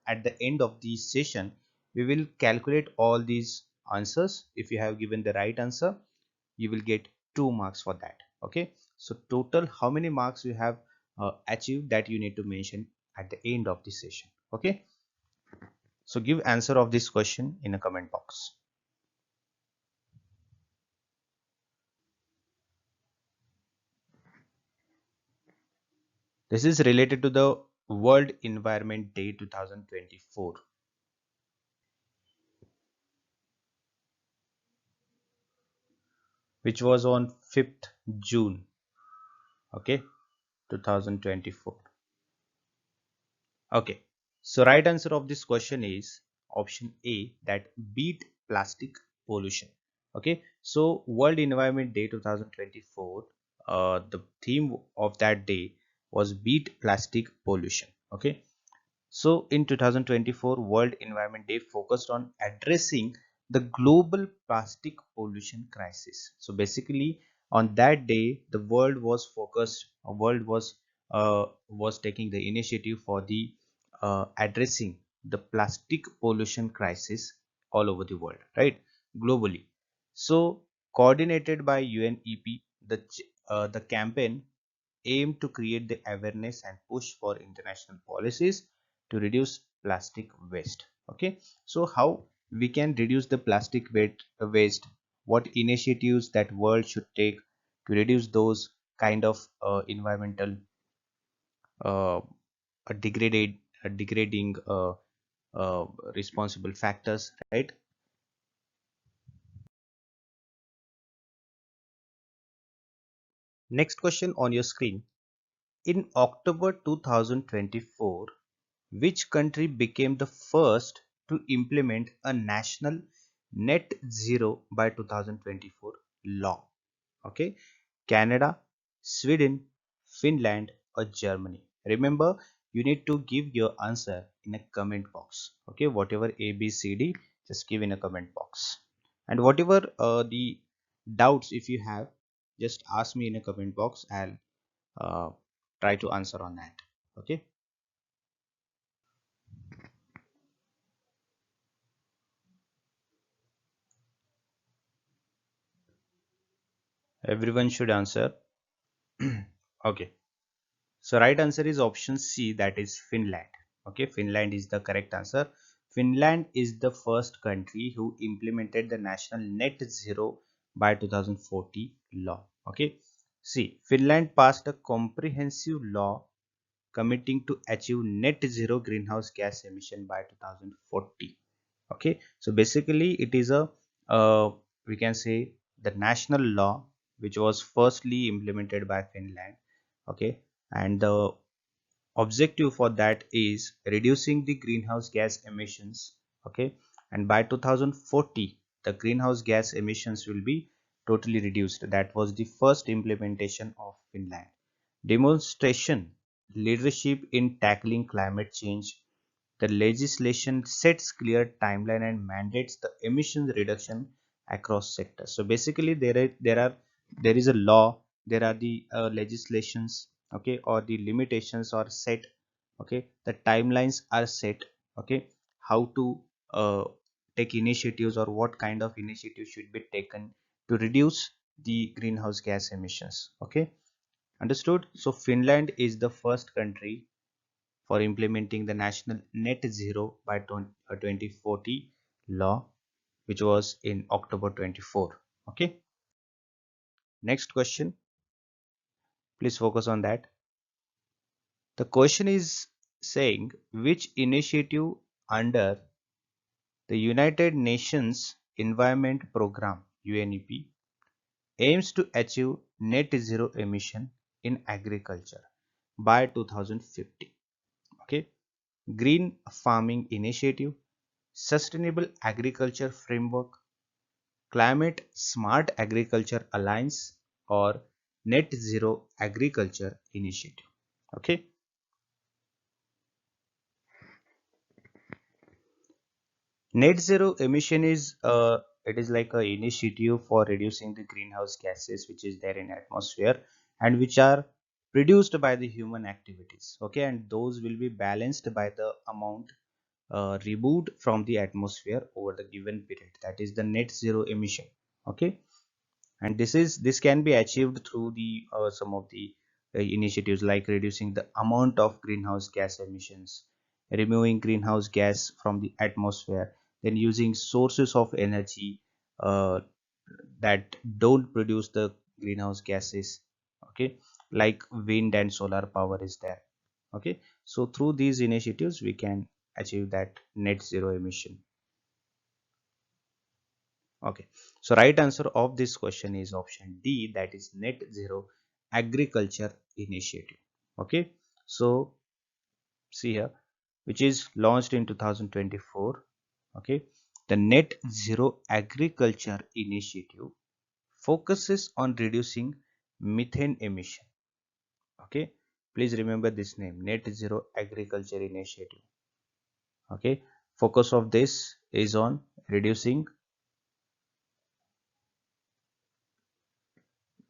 at the end of the session we will calculate all these answers. If you have given the right answer, you will get 2 marks for that. Okay, so total how many marks you have achieved, that you need to mention at the end of the session. Okay, so give answer of this question in a comment box. This is related to the World Environment Day 2024, which was on 5th June. Okay, 2024. Okay, so right answer of this question is option A, that beat plastic pollution. Okay, so World Environment Day 2024, the theme of that day was beat plastic pollution. Okay, so in 2024, World Environment Day focused on addressing the global plastic pollution crisis. So basically, on that day, the world was taking the initiative for the addressing the plastic pollution crisis all over the world, right? Globally. So coordinated by UNEP, the campaign aim to create the awareness and push for international policies to reduce plastic waste. Okay, so how we can reduce the plastic waste, what initiatives that world should take to reduce those kind of environmental uh, degrading uh, responsible factors, right? Next question on your screen: in October 2024, which country became the first to implement a national net zero by 2024 law? Okay, Canada, Sweden, Finland, or Germany? Remember, you need to give your answer in a comment box. Okay, whatever A, B, C, D, just give in a comment box. And whatever the doubts if you have, just ask me in a comment box. I'll uh, try to answer on that. Okay. Everyone should answer. Okay, so right answer is option C, that is Finland. Okay, Finland is the correct answer. Finland is the first country who implemented the national net zero by 2040 law. Okay, see, Finland passed a comprehensive law committing to achieve net zero greenhouse gas emission by 2040. Okay, so basically it is a we can say the national law which was firstly implemented by Finland. Okay, and the objective for that is reducing the greenhouse gas emissions. Okay, and by 2040 the greenhouse gas emissions will be totally reduced. That was the first implementation of Finland. Demonstration leadership in tackling climate change. The legislation sets clear timeline and mandates the emissions reduction across sectors. So basically there is a law, there are the legislations, okay, or the limitations are set. Okay, the timelines are set. Okay, how to take initiatives, or what kind of initiatives should be taken to reduce the greenhouse gas emissions. Okay, understood? So Finland is the first country for implementing the national net zero by 2040 law, which was in October 24. Okay, next question, please focus on that. The question is saying which initiative under the United Nations Environment Program UNEP aims to achieve net zero emission in agriculture by 2050. Okay, green farming initiative, sustainable agriculture framework, climate smart agriculture alliance, or net zero agriculture initiative. Okay, net zero emission is it is like a initiative for reducing the greenhouse gases which is there in atmosphere and which are produced by the human activities. Okay, and those will be balanced by the amount removed from the atmosphere over the given period. That is the net zero emission. Okay, and this can be achieved through the some of the initiatives like reducing the amount of greenhouse gas emissions, removing greenhouse gas from the atmosphere, then using sources of energy uh, that don't produce the greenhouse gases. Okay, like wind and solar power is there. Okay, so through these initiatives we can achieve that net zero emission. Okay, so right answer of this question is option D, that is net zero agriculture initiative. Okay, so see here, which is launched in 2024. Okay, the net zero agriculture initiative focuses on reducing methane emission. Okay, please remember this name, net zero agriculture initiative. Okay, focus of this is on reducing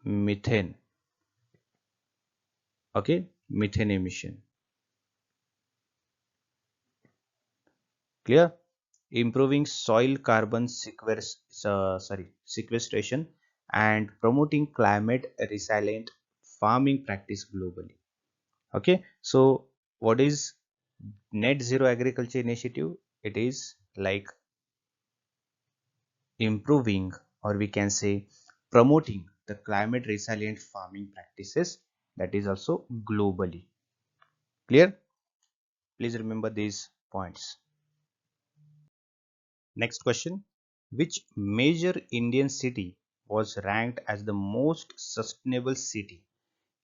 methane. Okay, methane emission. Clear? Improving soil carbon sequestration and promoting climate resilient farming practice globally. Okay, so what is net zero agriculture initiative? It is like improving, or we can say promoting, the climate resilient farming practices, that is also globally. Clear? Please remember these points. Next question. Which major Indian city was ranked as the most sustainable city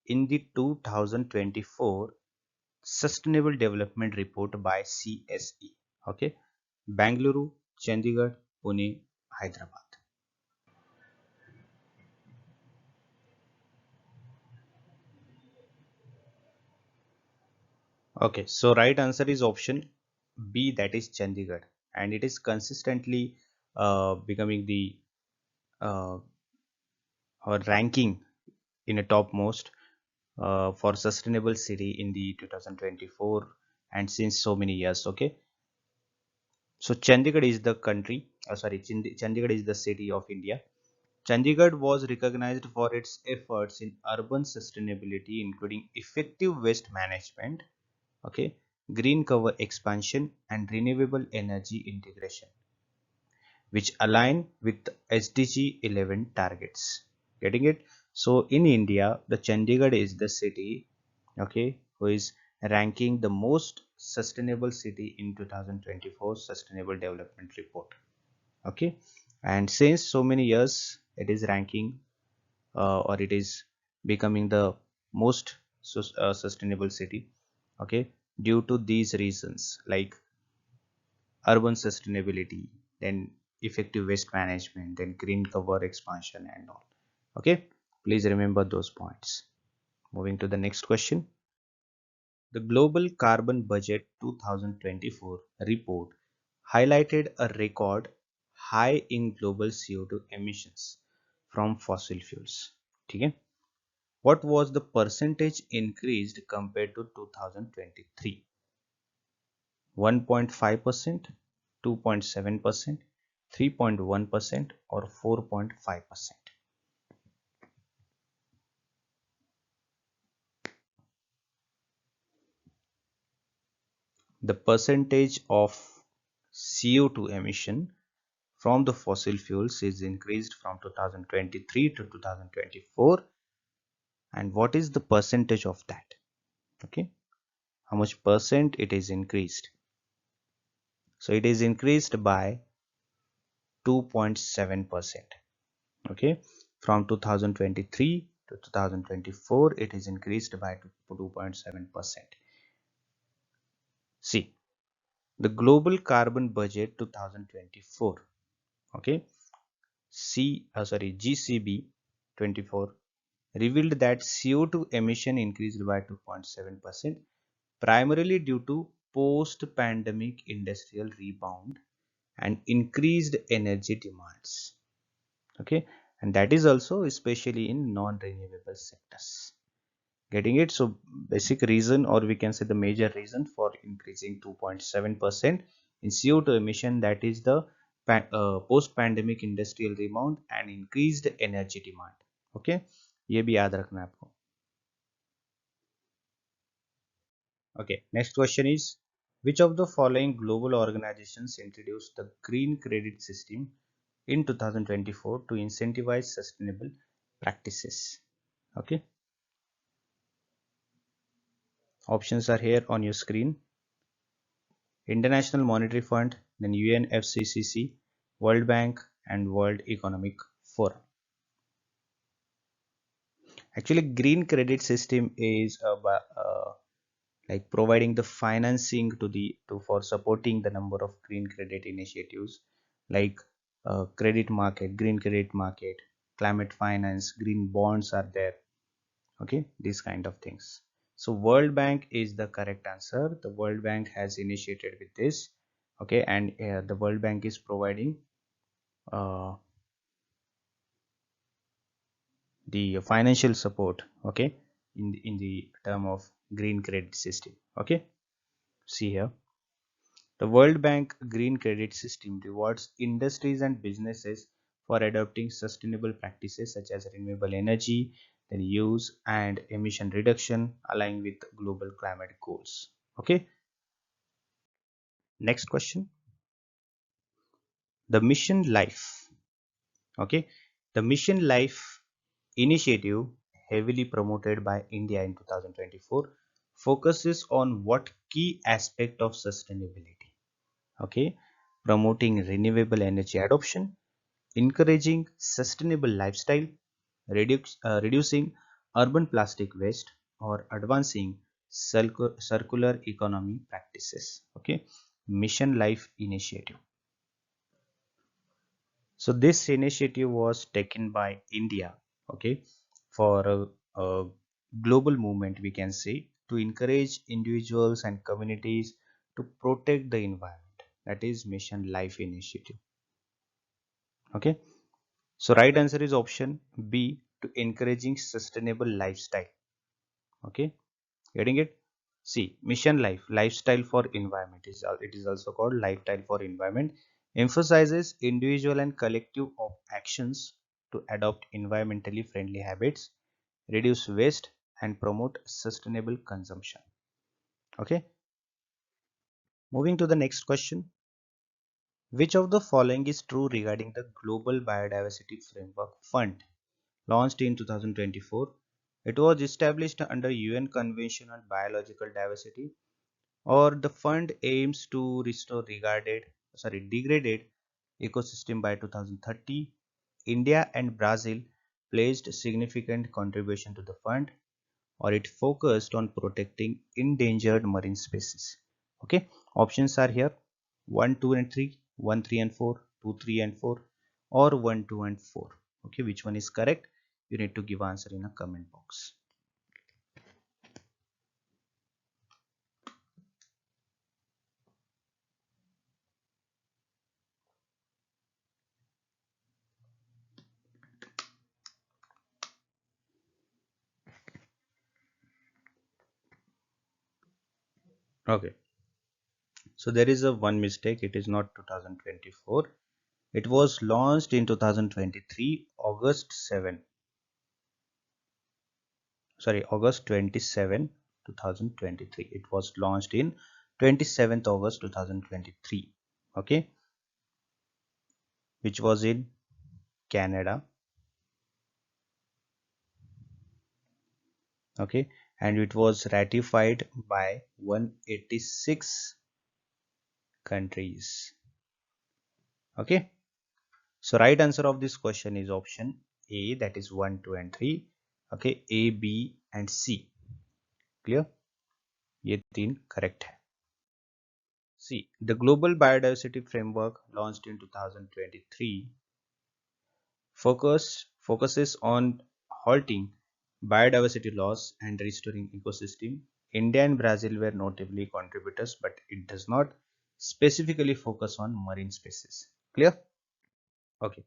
in the 2024 Sustainable Development Report by CSE? Okay, Bangalore, Chandigarh, Pune, Hyderabad. Okay, so right answer is option B, that is Chandigarh, and it is consistently becoming the uh, or ranking in a topmost for sustainable city in the 2024 and since so many years. Okay, so Chandigarh is the country, Chandigarh is the city of India. Chandigarh was recognized for its efforts in urban sustainability, including effective waste management, okay, green cover expansion, and renewable energy integration, which align with SDG 11 targets. Getting it? So in India, the Chandigarh is the city, okay, who is ranking the most sustainable city in 2024 Sustainable Development Report. Okay, and since so many years, it is ranking or it is becoming the most sustainable city. Okay, due to these reasons like urban sustainability, then effective waste management, then green cover expansion and all. Okay, please remember those points. Moving to the next question. The Global Carbon Budget 2024 report highlighted a record high in global CO2 emissions from fossil fuels. Okay, what was the percentage increased compared to 2023? 1.5%, 2.7%, 3.1%, or 4.5%? the percentage of CO2 emission from the fossil fuels is increased from 2023 to 2024, and what is the percentage of that? Okay, how much percent it is increased? So it is increased by 2.7%. Okay, from 2023 to 2024 it is increased by 2.7%. See, the global carbon budget 2024, okay, GCB 24 revealed that CO2 emission increased by 2.7%, primarily due to post-pandemic industrial rebound and increased energy demands. Okay, and that is also especially in non-renewable sectors. Getting it? So basic reason, or we can say the major reason for increasing 2.7% in CO2 emission, that is the post-pandemic industrial rebound and increased energy demand. Okay, ये भी याद रखना है आपको. Okay, next question is, which of the following global organizations introduced the green credit system in 2024 to incentivize sustainable practices? Okay, options are here on your screen. International Monetary Fund, then UNFCCC, World Bank, and World Economic Forum. Actually, green credit system is like providing the financing for supporting the number of green credit initiatives, like credit market, green credit market, climate finance, green bonds are there. Okay, these kind of things. So World Bank is the correct answer. The World Bank has initiated with this. Okay, and the World Bank is providing the financial support, okay, in the term of green credit system. Okay, see here, the World Bank green credit system rewards industries and businesses for adopting sustainable practices such as renewable energy, then use and emission reduction aligning with global climate goals. Okay, next question, the mission life. Okay, the mission life initiative, heavily promoted by India in 2024, focuses on what key aspect of sustainability? Okay, promoting renewable energy adoption, encouraging sustainable lifestyle, reducing urban plastic waste, or advancing circular economy practices. Okay, mission life initiative. So this initiative was taken by India, okay, for a global movement, we can say, to encourage individuals and communities to protect the environment. That is Mission Life Initiative. Okay, so right answer is option B, to encouraging sustainable lifestyle. Okay, getting it? See, Mission Life, lifestyle for environment, it is also called lifestyle for environment, emphasizes individual and collective actions to adopt environmentally friendly habits, reduce waste, and promote sustainable consumption. Okay, moving to the next question. Which of the following is true regarding the Global Biodiversity Framework Fund launched in 2024? It was established under UN Convention on Biological Diversity, or the fund aims to restore degraded ecosystem by 2030. India and Brazil placed significant contribution to the fund, or it focused on protecting endangered marine species. Okay, options are here: 1, 2 and 3, 1, 3 and 4, 2, 3 and 4, or 1, 2 and 4. Okay, which one is correct? You need to give answer in a comment box. Okay, so there is a one mistake. It is not 2024. It was launched in 2023, August 7. Sorry, August 27, 2023. It was launched in 27th August 2023. Okay, which was in Canada. Okay, and it was ratified by 186 countries. Okay, so right answer of this question is option A, that is 1, 2 and 3. Okay, A, B and C. Clear? ये तीन correct है. See, the Global Biodiversity Framework launched in 2023 focuses on halting biodiversity loss and restoring ecosystem. India and Brazil were notably contributors, but it does not specifically focus on marine species. Clear? Okay.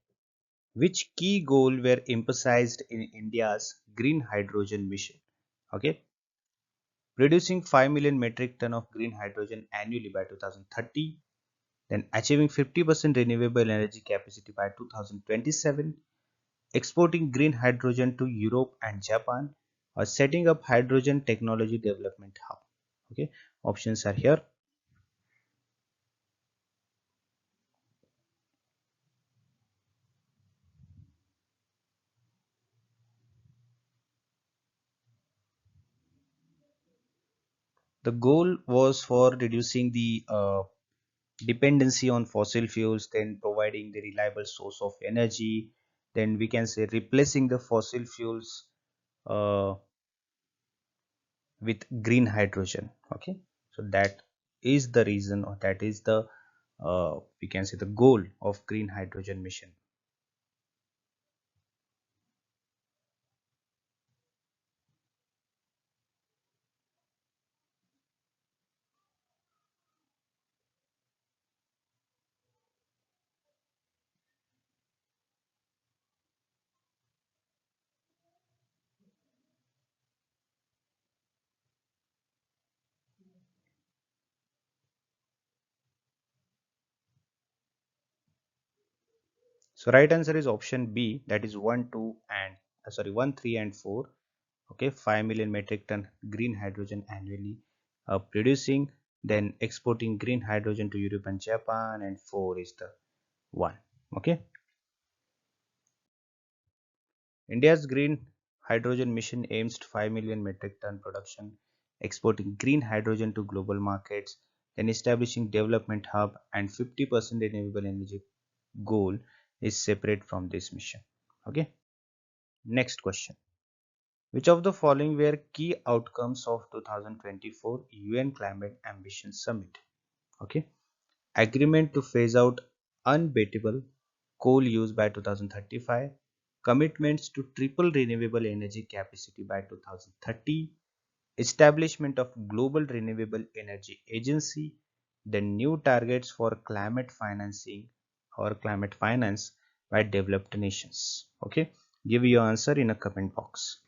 Which key goal were emphasized in India's green hydrogen mission? Okay. Producing 5 million metric ton of green hydrogen annually by 2030, then achieving 50% renewable energy capacity by 2027, exporting green hydrogen to Europe and Japan, or setting up hydrogen technology development hub. Okay, options are here. The goal was for reducing the dependency on fossil fuels, then providing the reliable source of energy, then we can say replacing the fossil fuels uh, with green hydrogen. Okay, so that is the reason, or that is the we can say the goal of green hydrogen mission. So right answer is option B, that is 1, 2 and 1, 3 and 4. Okay, 5 million metric ton green hydrogen annually producing, then exporting green hydrogen to Europe and Japan, and 4 is the one. Okay, India's green hydrogen mission aims to 5 million metric ton production, exporting green hydrogen to global markets, then establishing development hub, and 50% renewable energy goal is separate from this mission. Okay, next question. Which of the following were key outcomes of 2024 UN Climate Ambition Summit? Okay, agreement to phase out unbeatable coal use by 2035, commitments to triple renewable energy capacity by 2030, establishment of global renewable energy agency, then new targets for climate financing or climate finance by developed nations. Okay, give your answer in a comment box.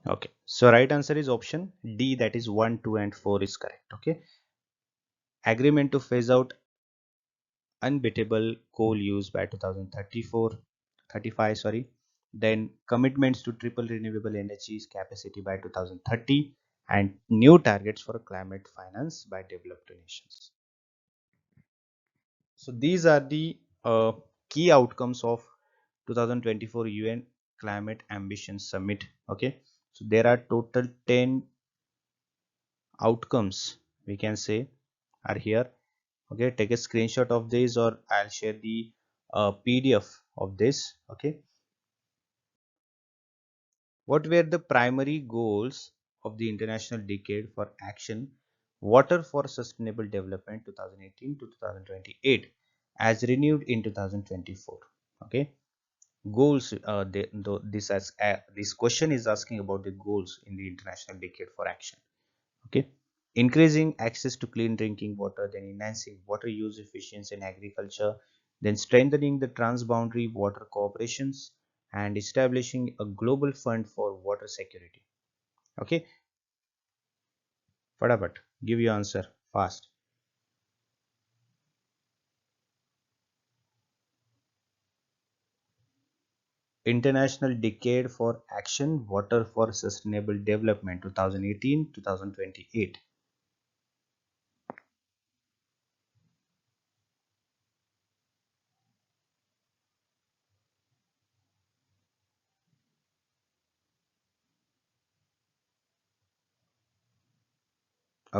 Okay, so right answer is option D, that is 1, 2 and 4 is correct. Okay, agreement to phase out unbeatable coal use by 2034-35, sorry, then commitments to triple renewable energies capacity by 2030, and new targets for climate finance by developed nations. So these are the key outcomes of 2024 UN Climate Ambition Summit. Okay, so there are total 10 outcomes, we can say, are here. Okay, take a screenshot of this, or I'll share the PDF of this. Okay, what were the primary goals of the International Decade for Action Water for Sustainable Development 2018 to 2028 as renewed in 2024? Okay, goals, this question is asking about the goals in the International Decade for Action. Okay, increasing access to clean drinking water, then enhancing water use efficiency in agriculture, then strengthening the transboundary water cooperations, and establishing a global fund for water security. Okay, fatapat, give your answer fast. International Decade for Action Water for Sustainable Development 2018-2028.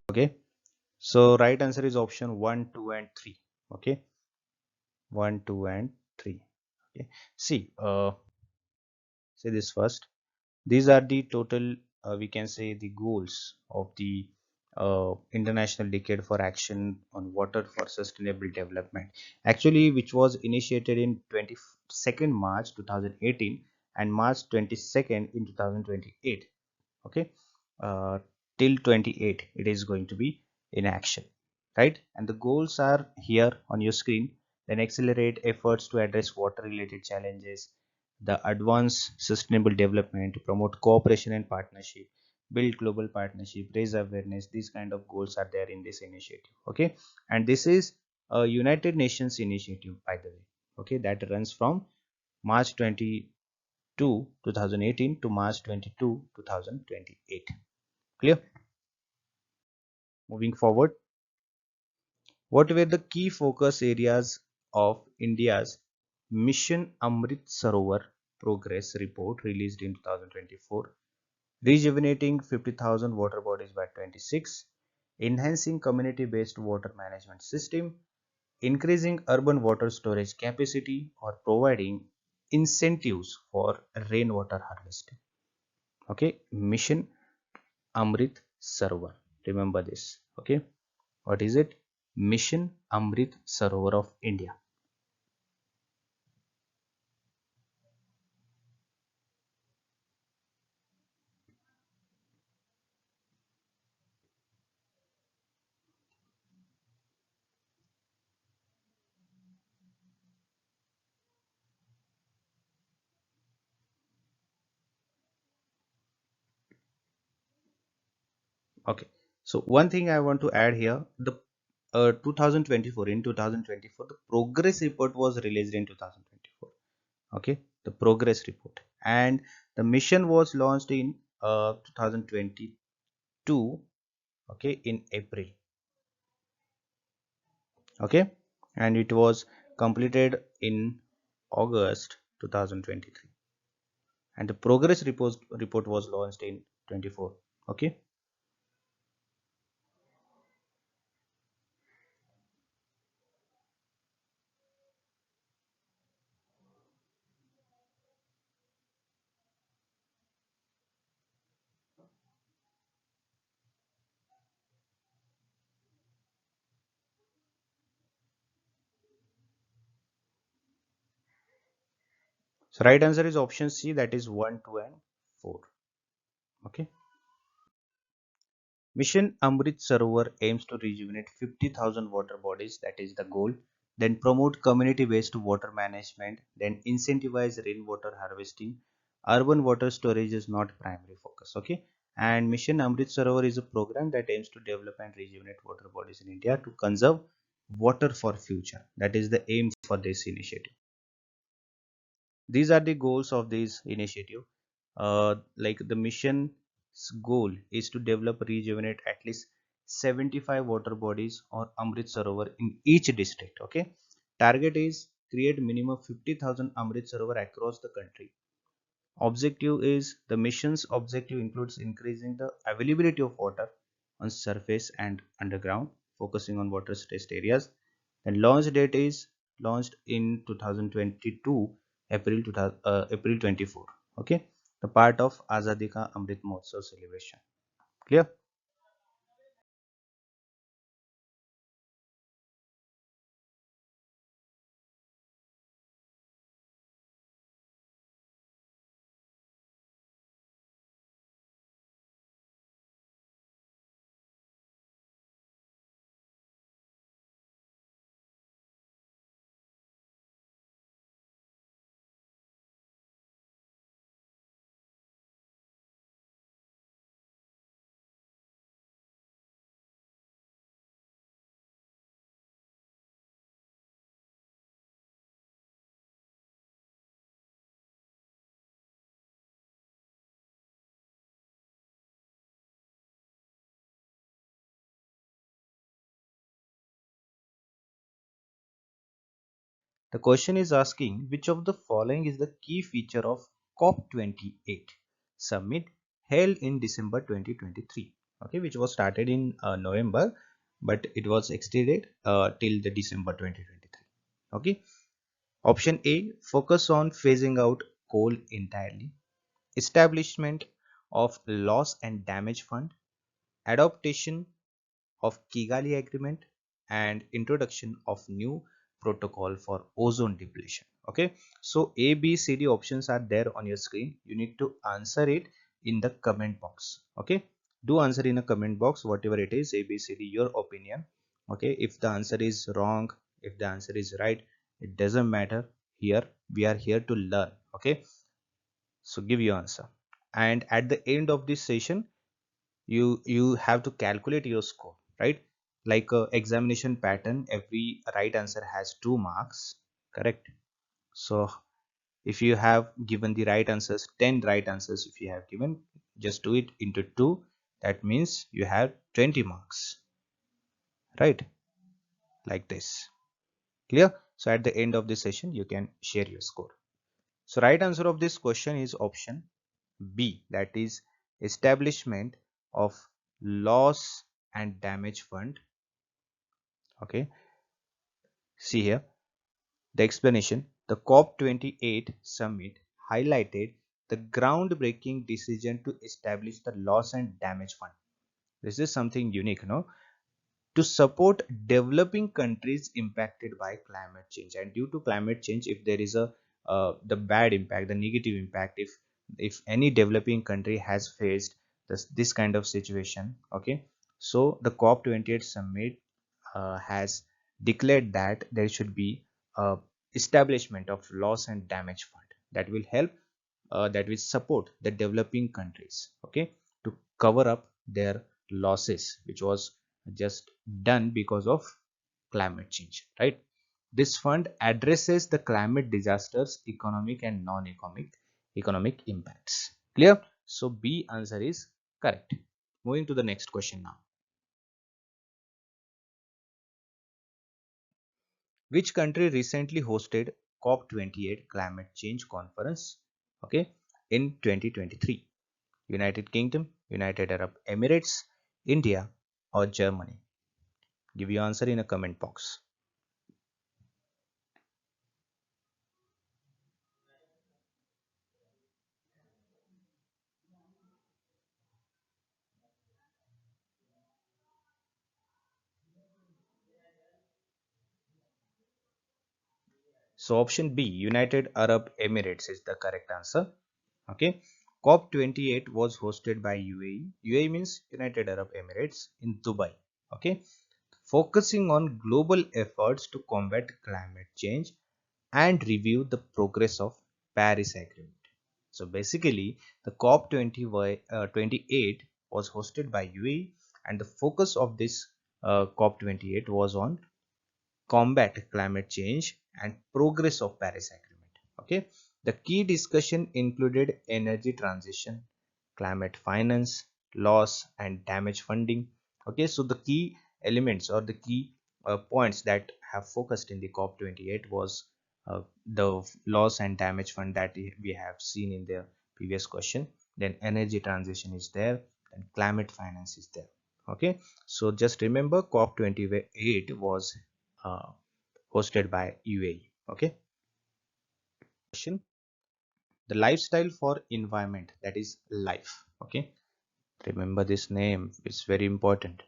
Okay, so right answer is option 1, 2 and 3. Okay, 1, 2 and 3. Okay, see, say this first. These are the total, we can say, the goals of the International Decade for Action on Water for Sustainable Development, actually, which was initiated in 22nd March 2018 and March 22nd in 2028. Okay, uh, till 28 it is going to be in action, right? And the goals are here on your screen. Then accelerate efforts to address water related challenges, the advance sustainable development, promote cooperation and partnership, build global partnership, raise awareness. These kind of goals are there in this initiative. Okay, and this is a United Nations initiative, by the way. Okay, that runs from March 22 2018 to March 22 2028. Clear? Moving forward, what were the key focus areas of India's Mission Amrit Sarovar Progress Report released in 2024? Rejuvenating 50,000 water bodies by 26, enhancing community-based water management system, increasing urban water storage capacity, or providing incentives for rainwater harvesting. Okay, Mission Amrit Sarovar. Remember this. Okay. What is it? Mission Amrit Sarovar of India. Okay. So one thing I want to add here, the 2024 in 2024, the progress report was released in 2024. Okay, the progress report, and the mission was launched in 2022. Okay, in April. Okay, and it was completed in August 2023, and the progress report was launched in 24. Okay. So right answer is option C, that is 1, 2 and 4. Okay. Mission Amrit Sarovar aims to rejuvenate 50,000 water bodies, that is the goal. Then promote community-based water management. Then incentivize rainwater harvesting. Urban water storage is not primary focus. Okay. And Mission Amrit Sarovar is a program that aims to develop and rejuvenate water bodies in India to conserve water for future. That is the aim for this initiative. These are the goals of this initiative. Like the mission's goal is to develop, rejuvenate at least 75 water bodies or Amrit Sarovar in each district. Okay, target is create minimum 50,000 Amrit Sarovar across the country. Objective is, the mission's objective includes increasing the availability of water on surface and underground, focusing on water stressed areas. And launch date is launched in 2022 April 2000, April 24. Okay, the part of Azadi Ka Amrit Mahotsav celebration. Clear? The question is asking which of the following is the key feature of COP28 summit held in December 2023, okay, which was started in November, but it was extended till the December 2023. Okay. Option A, focus on phasing out coal entirely. Establishment of loss and damage fund, adaptation of Kigali Agreement, and introduction of new protocol for ozone depletion. Okay, so A, B, C, D options are there on your screen. You need to answer it in the comment box. Okay, do answer in a comment box whatever it is, A, B, C, D, your opinion. Okay, if the answer is wrong, if the answer is right, it doesn't matter. Here we are here to learn. Okay, so give your answer, and at the end of this session you have to calculate your score, right? Like a examination pattern, every right answer has 2 marks, correct? So if you have given the right answers, 10 right answers if you have given, just do it into 2, that means you have 20 marks, right? Like this. Clear? So at the end of this session you can share your score. So right answer of this question is option B, that is establishment of loss and damage fund. Okay, see here the explanation. The COP28 summit highlighted the groundbreaking decision to establish the loss and damage fund. This is something unique, no? To support developing countries impacted by climate change. And due to climate change, if there is a the bad impact, the negative impact, if any developing country has faced this kind of situation, okay, so the COP28 summit has declared that there should be a establishment of loss and damage fund that will help, that will support the developing countries, okay, to cover up their losses which was just done because of climate change, right? This fund addresses the climate disasters economic and non-economic impacts. Clear? So B answer is correct. Moving to the next question now. Which country recently hosted COP28 climate change conference, okay, in 2023? United Kingdom, United Arab Emirates, India, or Germany? Give your answer in a comment box. So option B, United Arab Emirates is the correct answer. Okay. COP28 was hosted by UAE. UAE means United Arab Emirates in Dubai. Okay. Focusing on global efforts to combat climate change and review the progress of Paris Agreement. So basically, the COP28 was hosted by UAE, and the focus of this COP28 was on combat climate change and progress of Paris Agreement. Okay, the key discussion included energy transition, climate finance, loss and damage funding. Okay, so the key elements or the key points that have focused in the COP28 was the loss and damage fund that we have seen in the previous question. Then energy transition is there, and climate finance is there. Okay, so just remember COP28 was uh, hosted by UAE. Okay, question, the lifestyle for environment, that is life. Okay, remember this name, it's very important.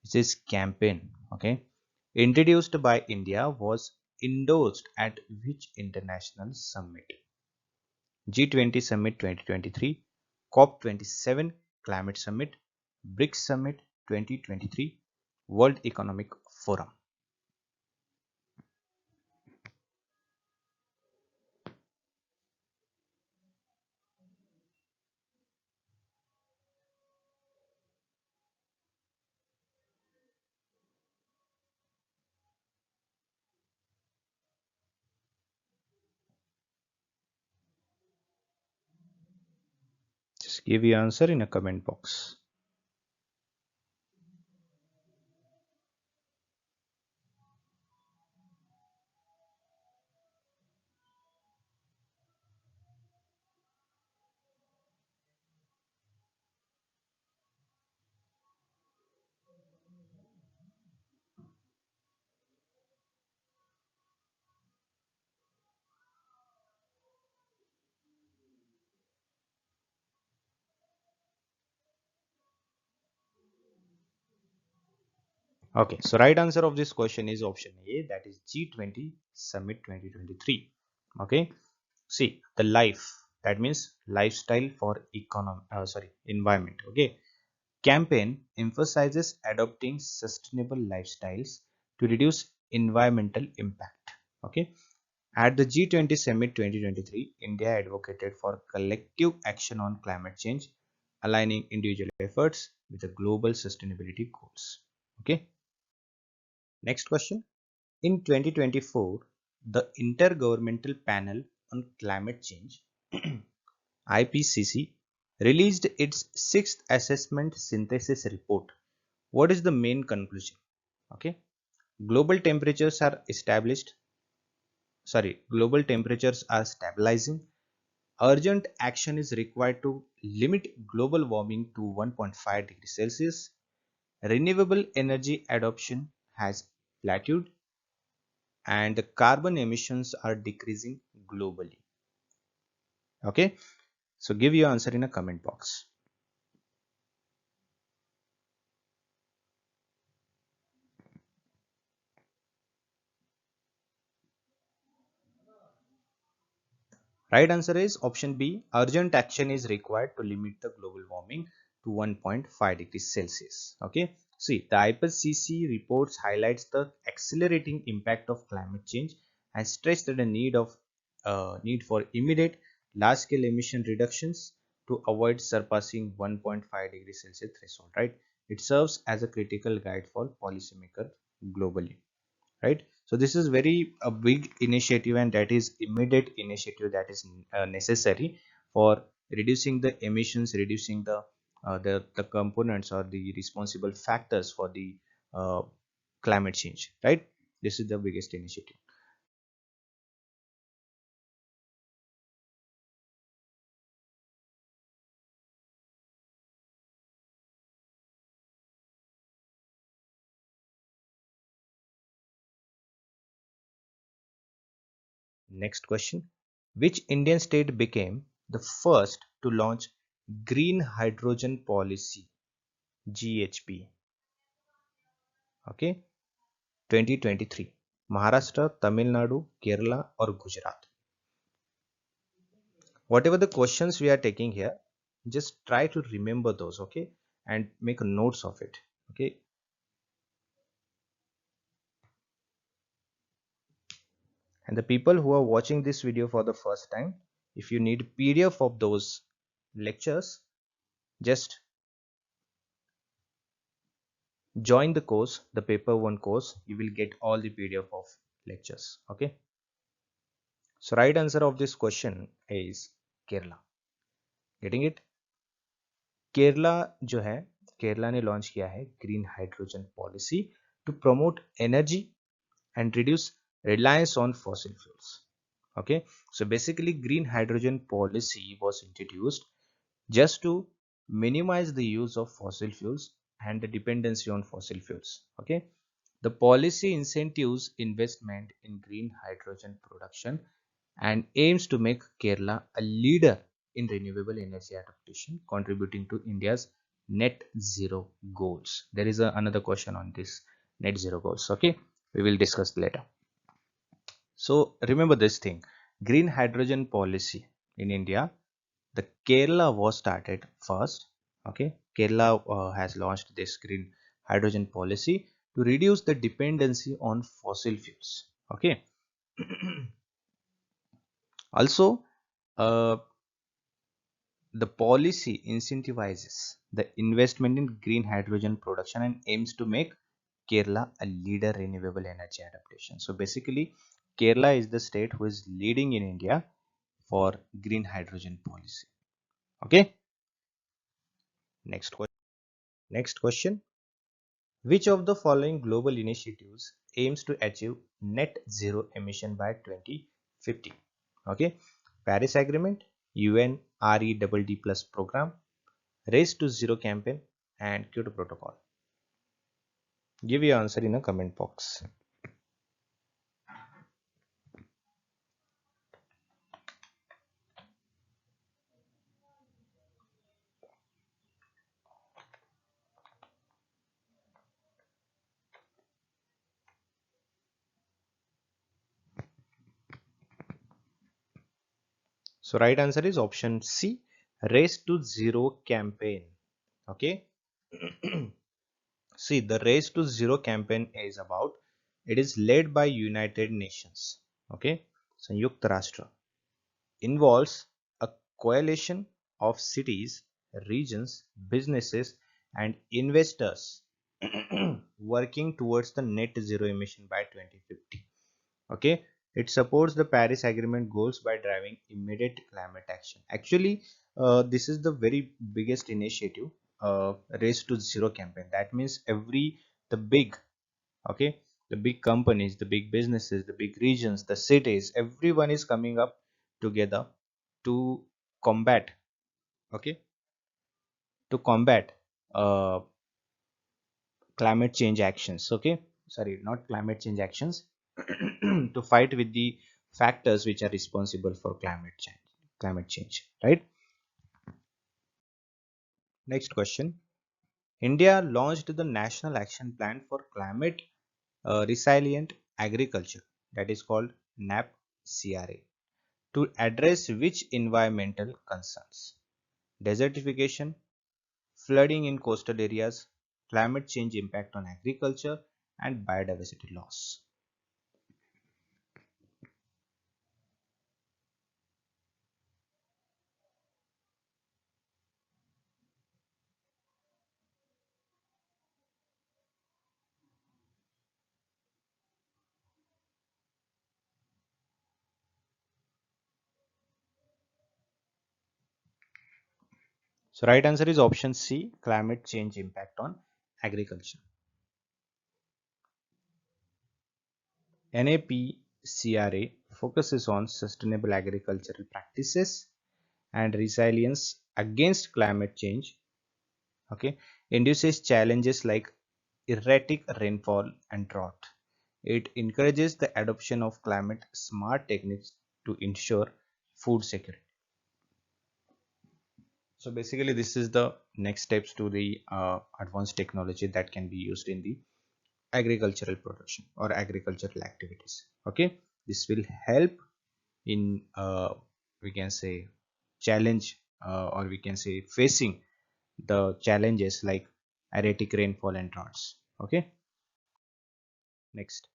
This is campaign. Okay, introduced by India, was endorsed at which international summit? G20 Summit 2023, COP27 Climate Summit, BRICS Summit 2023, World Economic Forum. Just give your answer in a comment box. Okay, so right answer of this question is option A, that is G20 Summit 2023. Okay, see the life, that means lifestyle for environment. Okay, campaign emphasizes adopting sustainable lifestyles to reduce environmental impact. Okay, at the G20 Summit 2023, India advocated for collective action on climate change, aligning individual efforts with the global sustainability goals. Okay, next question. In 2024, the Intergovernmental Panel on Climate Change IPCC released its sixth assessment synthesis report. What is the main conclusion? Okay, global temperatures are global temperatures are stabilizing. Urgent action is required to limit global warming to 1.5 degrees Celsius. Renewable energy adoption has plateaued and the carbon emissions are decreasing globally. Okay, so give your answer in a comment box. Right answer is option B. Urgent action is required to limit the global warming to 1.5 degrees Celsius. Okay. See, the IPCC reports highlights the accelerating impact of climate change and stress that the need for immediate large-scale emission reductions to avoid surpassing 1.5 degrees Celsius threshold. Right. It serves as a critical guide for policymakers globally. Right, so this is very a big initiative and that is immediate initiative that is necessary for reducing the emissions, reducing the components or the responsible factors for the uh, climate change. Right, this is the biggest initiative. Next question. Which Indian state became the first to launch green hydrogen policy, GHP? Okay, 2023. Maharashtra, Tamil Nadu, Kerala or Gujarat? Whatever the questions we are taking here, just try to remember those. Okay, and make notes of it. Okay, and the people who are watching this video for the first time, if you need PDF of those lectures, just join the course, the paper 1 course. You will get all the PDF of lectures. Okay, so right answer of this question is Kerala. Getting it? Kerala जो है, केरला ने launch किया है green hydrogen policy to promote energy and reduce reliance on fossil fuels. Okay, so basically green hydrogen policy was introduced just to minimize the use of fossil fuels and the dependency on fossil fuels. Okay, the policy incentives investment in green hydrogen production and aims to make Kerala a leader in renewable energy adaptation, contributing to India's net zero goals. There is another question on this net zero goals. Okay, we will discuss later. So remember this thing, green hydrogen policy in India, the Kerala was started first. Okay, Kerala has launched this green hydrogen policy to reduce the dependency on fossil fuels. Okay, also the policy incentivizes the investment in green hydrogen production and aims to make Kerala a leader in renewable energy adaptation. So basically, Kerala is the state who is leading in India for green hydrogen policy. Okay. Next question. Next question. Which of the following global initiatives aims to achieve net zero emission by 2050? Okay. Paris Agreement, UN REDD plus program, Race to Zero campaign, and Kyoto Protocol. Give your answer in a comment box. So right answer is option C, Race to Zero campaign. Okay. See, the Race to Zero campaign is about, it is led by United Nations. Okay. Sanyukta Rashtra. Involves a coalition of cities, regions, businesses, and investors working towards the net zero emission by 2050. Okay, it supports the Paris Agreement goals by driving immediate climate action. Actually, this is the very biggest initiative, Race to Zero campaign. That means the big, okay, the big companies, the big businesses, the big regions, the cities, everyone is coming up together to combat, okay, to combat uh, climate change actions. Okay, sorry, not climate change actions, to fight with the factors which are responsible for climate change, right? Next question. India launched the national action plan for climate resilient agriculture, that is called NAP-CRA, to address which environmental concerns? Desertification, flooding in coastal areas, climate change impact on agriculture, and biodiversity loss. So right answer is option C, climate change impact on agriculture. NAP-CRA focuses on sustainable agricultural practices and resilience against climate change. Okay, induces challenges like erratic rainfall and drought. It encourages the adoption of climate smart techniques to ensure food security. So basically, this is the next steps to the advanced technology that can be used in the agricultural production or agricultural activities. Okay, this will help in we can say challenge, or we can say facing the challenges like erratic rainfall and droughts. Okay, next,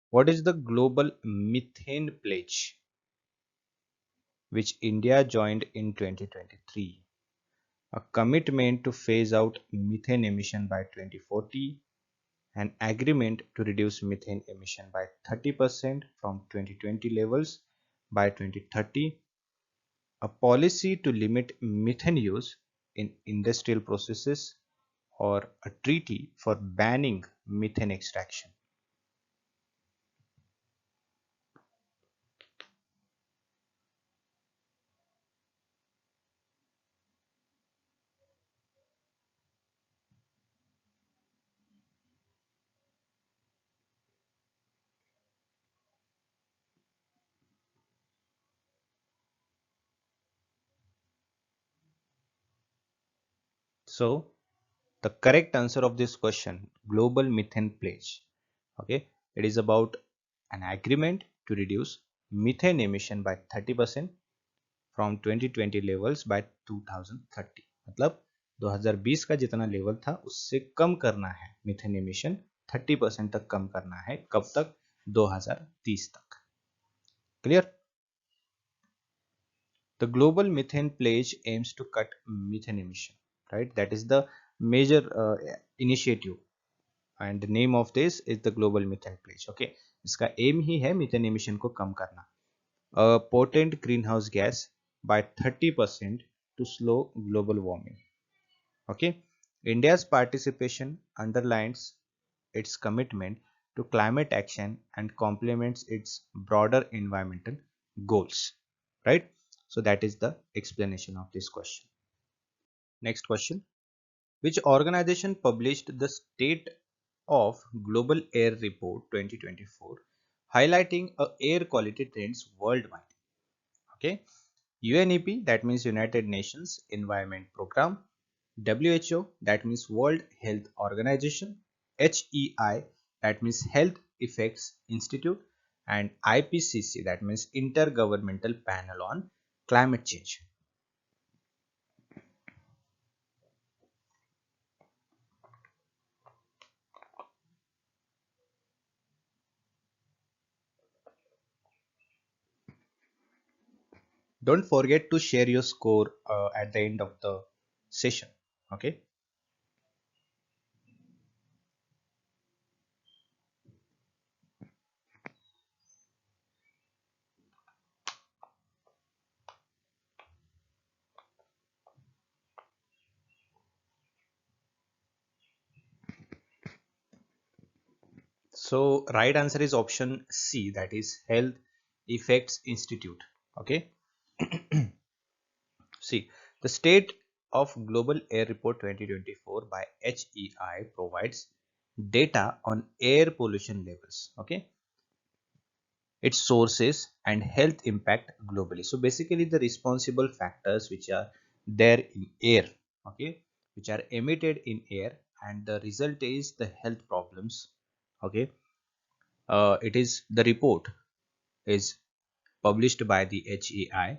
what is the global methane pledge which India joined in 2023? A commitment to phase out methane emission by 2040, an agreement to reduce methane emission by 30% from 2020 levels by 2030, a policy to limit methane use in industrial processes, or a treaty for banning methane extraction. So the correct answer of this question, global methane pledge, okay, it is about an agreement to reduce methane emission by 30% from 2020 levels by 2030. मतलब 2020 का जितना level था उससे कम करना है methane emission, 30% तक कम करना है, कब तक? 2030 तक. Clear? The global methane pledge aims to cut methane emission, right? That is the major initiative, and the name of this is the global methane pledge. Okay, इसका aim ही है methane emission को कम करना, a potent greenhouse gas, by 30% to slow global warming. Okay, India's participation underlines its commitment to climate action and complements its broader environmental goals, right? So that is the explanation of this question. Next question. Which organization published the State of Global Air Report 2024 highlighting air quality trends worldwide? Okay, UNEP, that means United Nations Environment Program, WHO, that means World Health Organization, HEI, that means Health Effects Institute, and IPCC, that means Intergovernmental Panel on climate change. Don't forget to share your score at the end of the session. Okay. So right answer is option C, that is Health Effects Institute. Okay. See, the State of Global Air Report 2024 by HEI provides data on air pollution levels, okay, its sources and health impact globally. So basically the responsible factors which are there in air, okay, which are emitted in air, and the result is the health problems, okay. It is the report is published by the HEI,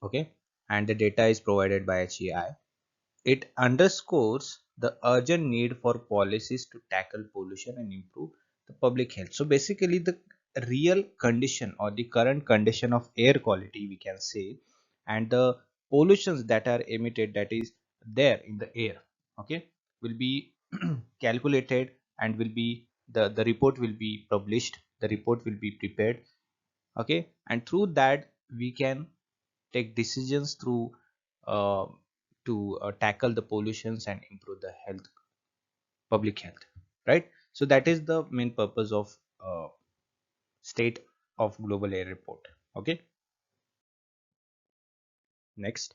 okay, and the data is provided by HEI. It underscores the urgent need for policies to tackle pollution and improve the public health. So basically the real condition or the current condition of air quality, we can say, and the pollutions that are emitted, that is there in the air, okay, will be calculated, and will be the report will be published, the report will be prepared, okay, and through that we can take decisions through uh, to tackle the pollutions and improve the health, public health, right? So that is the main purpose of State of Global Air Report. Okay. Next,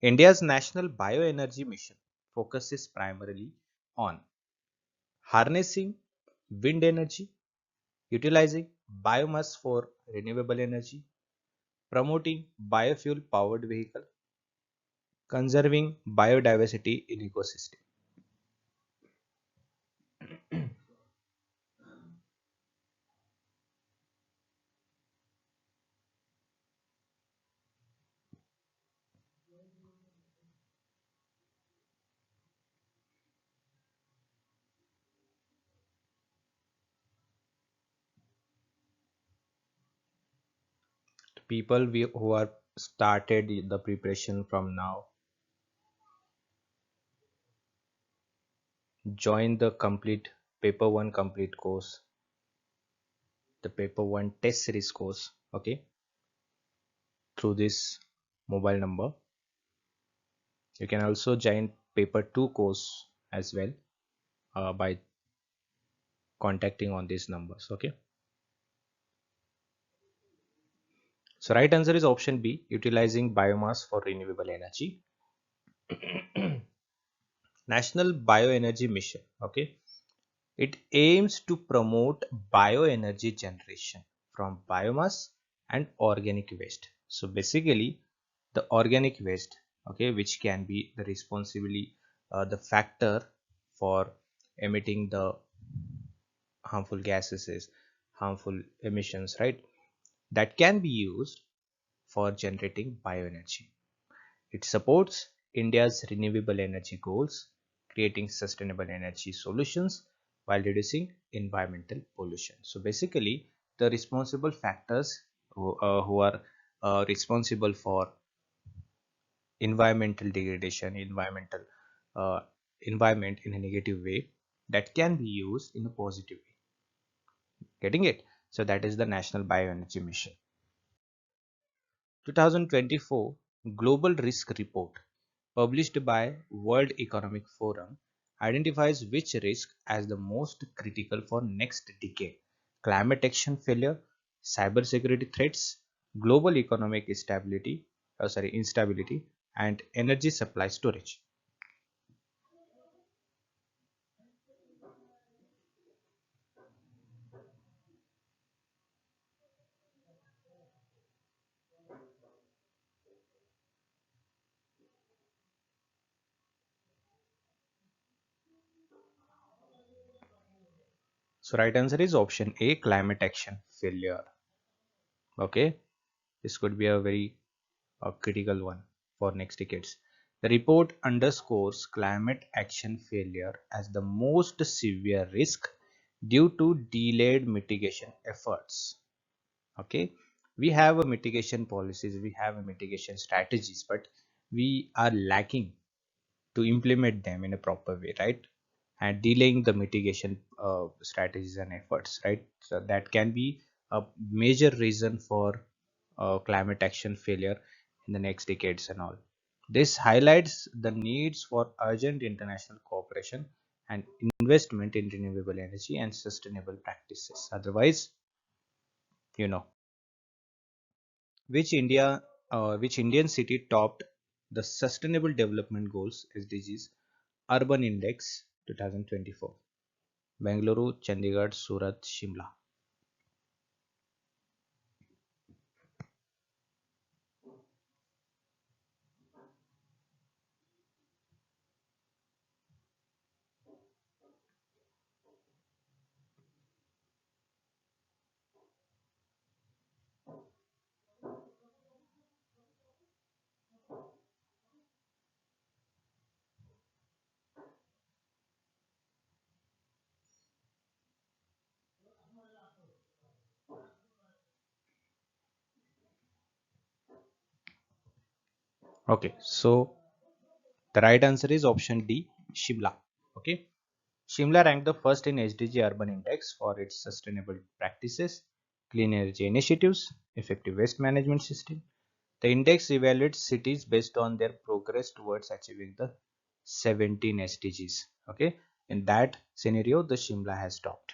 India's national bioenergy mission focuses primarily on harnessing wind energy, utilizing biomass for renewable energy, promoting biofuel powered vehicle, conserving biodiversity in ecosystem. People who are started the preparation from now, join the complete paper 1 complete course, the paper 1 test series course, okay, through this mobile number. You can also join paper 2 course as well by contacting on these numbers, okay. So right answer is option B, utilizing biomass for renewable energy. National Bioenergy Mission, okay, it aims to promote bioenergy generation from biomass and organic waste. So basically, the organic waste, okay, which can be the responsibly the factor for emitting the harmful gases, is harmful emissions, right? That can be used for generating bioenergy. It supports India's renewable energy goals, creating sustainable energy solutions while reducing environmental pollution. So basically, the responsible factors who are responsible for environmental degradation, uh, environment in a negative way, that can be used in a positive way. Getting it? So that is the National Bioenergy Mission. 2024 Global Risk Report, published by World Economic Forum, identifies which risk as the most critical for next decade: climate action failure, cybersecurity threats, global economic instability, and energy supply storage. So right answer is option A, climate action failure. Okay, this could be a very a critical one for next decades. The report underscores climate action failure as the most severe risk due to delayed mitigation efforts. Okay, we have a mitigation policies, we have a mitigation strategies, but we are lacking to implement them in a proper way, right? And delaying the mitigation strategies and efforts, right? So that can be a major reason for climate action failure in the next decades and all. This highlights the needs for urgent international cooperation and investment in renewable energy and sustainable practices. Otherwise, you know, which which Indian city topped the Sustainable Development Goals (SDGs) Urban Index 2024? Bengaluru, Chandigarh, Surat, Shimla. Okay, so the right answer is option D, Shimla. Okay, Shimla ranked the first in SDG Urban Index for its sustainable practices, clean energy initiatives, effective waste management system. The index evaluates cities based on their progress towards achieving the 17 SDGs. Okay, in that scenario, the Shimla has topped.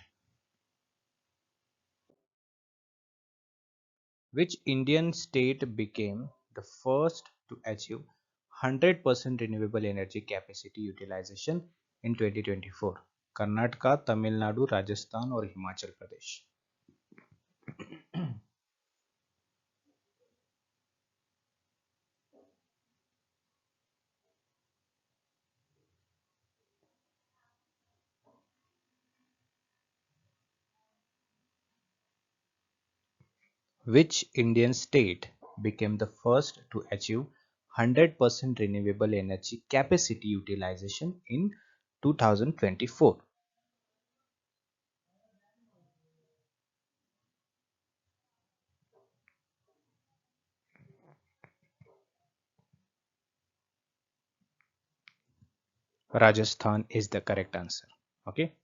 Which Indian state became the first to achieve 100% renewable energy capacity utilization in 2024? Karnataka, Tamil Nadu, Rajasthan, or Himachal Pradesh? Which Indian state became the first to achieve 100% renewable energy capacity utilization in 2024? Rajasthan is the correct answer. Okay.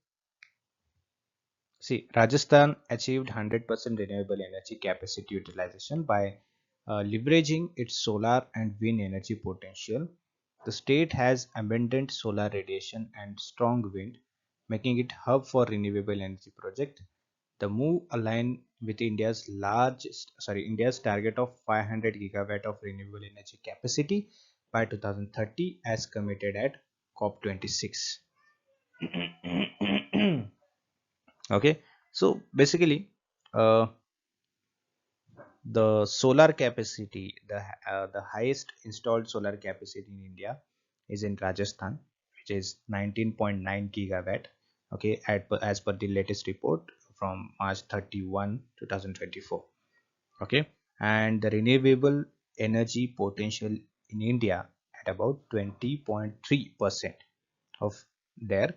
See, Rajasthan achieved 100% renewable energy capacity utilization by leveraging its solar and wind energy potential. The state has abundant solar radiation and strong wind, making it hub for renewable energy project. The move align with India's target of 500 gigawatt of renewable energy capacity by 2030 as committed at COP26. Okay, so basically, uh, the solar capacity, the highest installed solar capacity in India is in Rajasthan, which is 19.9 gigawatt. Okay, as per the latest report from March 31, 2024. Okay, and the renewable energy potential in India at about 20.3% of their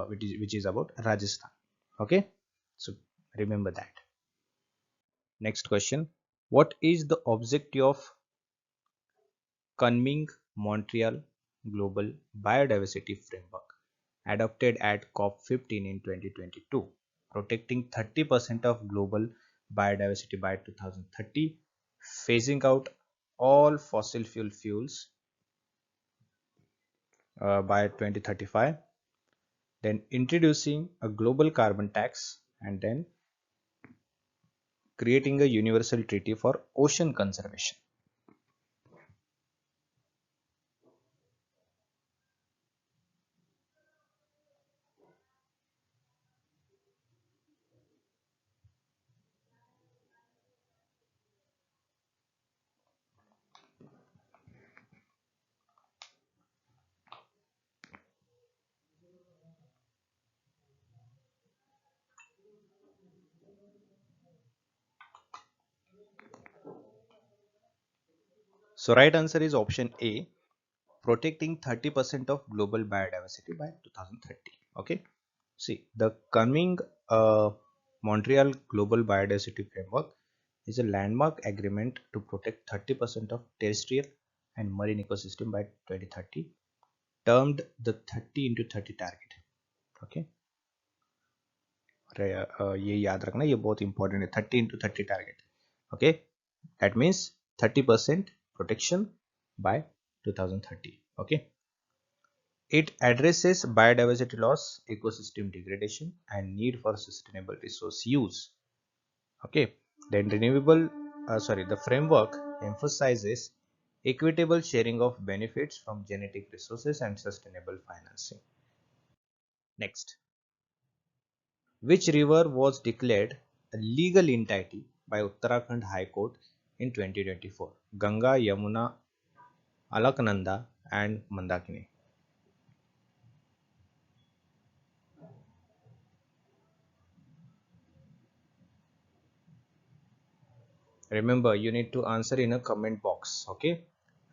which is about Rajasthan. Okay, so remember that. Next question: what is the objective of Kunming Montreal Global Biodiversity Framework adopted at COP15 in 2022? Protecting 30% of global biodiversity by 2030, phasing out all fossil fuels by 2035, then introducing a global carbon tax, and then creating a universal treaty for ocean conservation. So right answer is option A, protecting 30% of global biodiversity by 2030. Okay, see, the coming Montreal Global Biodiversity Framework is a landmark agreement to protect 30% of terrestrial and marine ecosystem by 2030, termed the 30 into 30 target. Okay, ये याद रखना, ये बहुत important है, 30 into 30 target. Okay, that means 30% protection by 2030. Okay, it addresses biodiversity loss, ecosystem degradation, and need for sustainable resource use. Okay, then the framework emphasizes equitable sharing of benefits from genetic resources and sustainable financing. Next, which river was declared a legal entity by Uttarakhand High Court in 2024? Ganga, Yamuna, Alaknanda, and Mandakini. Remember, you need to answer in a comment box. Okay,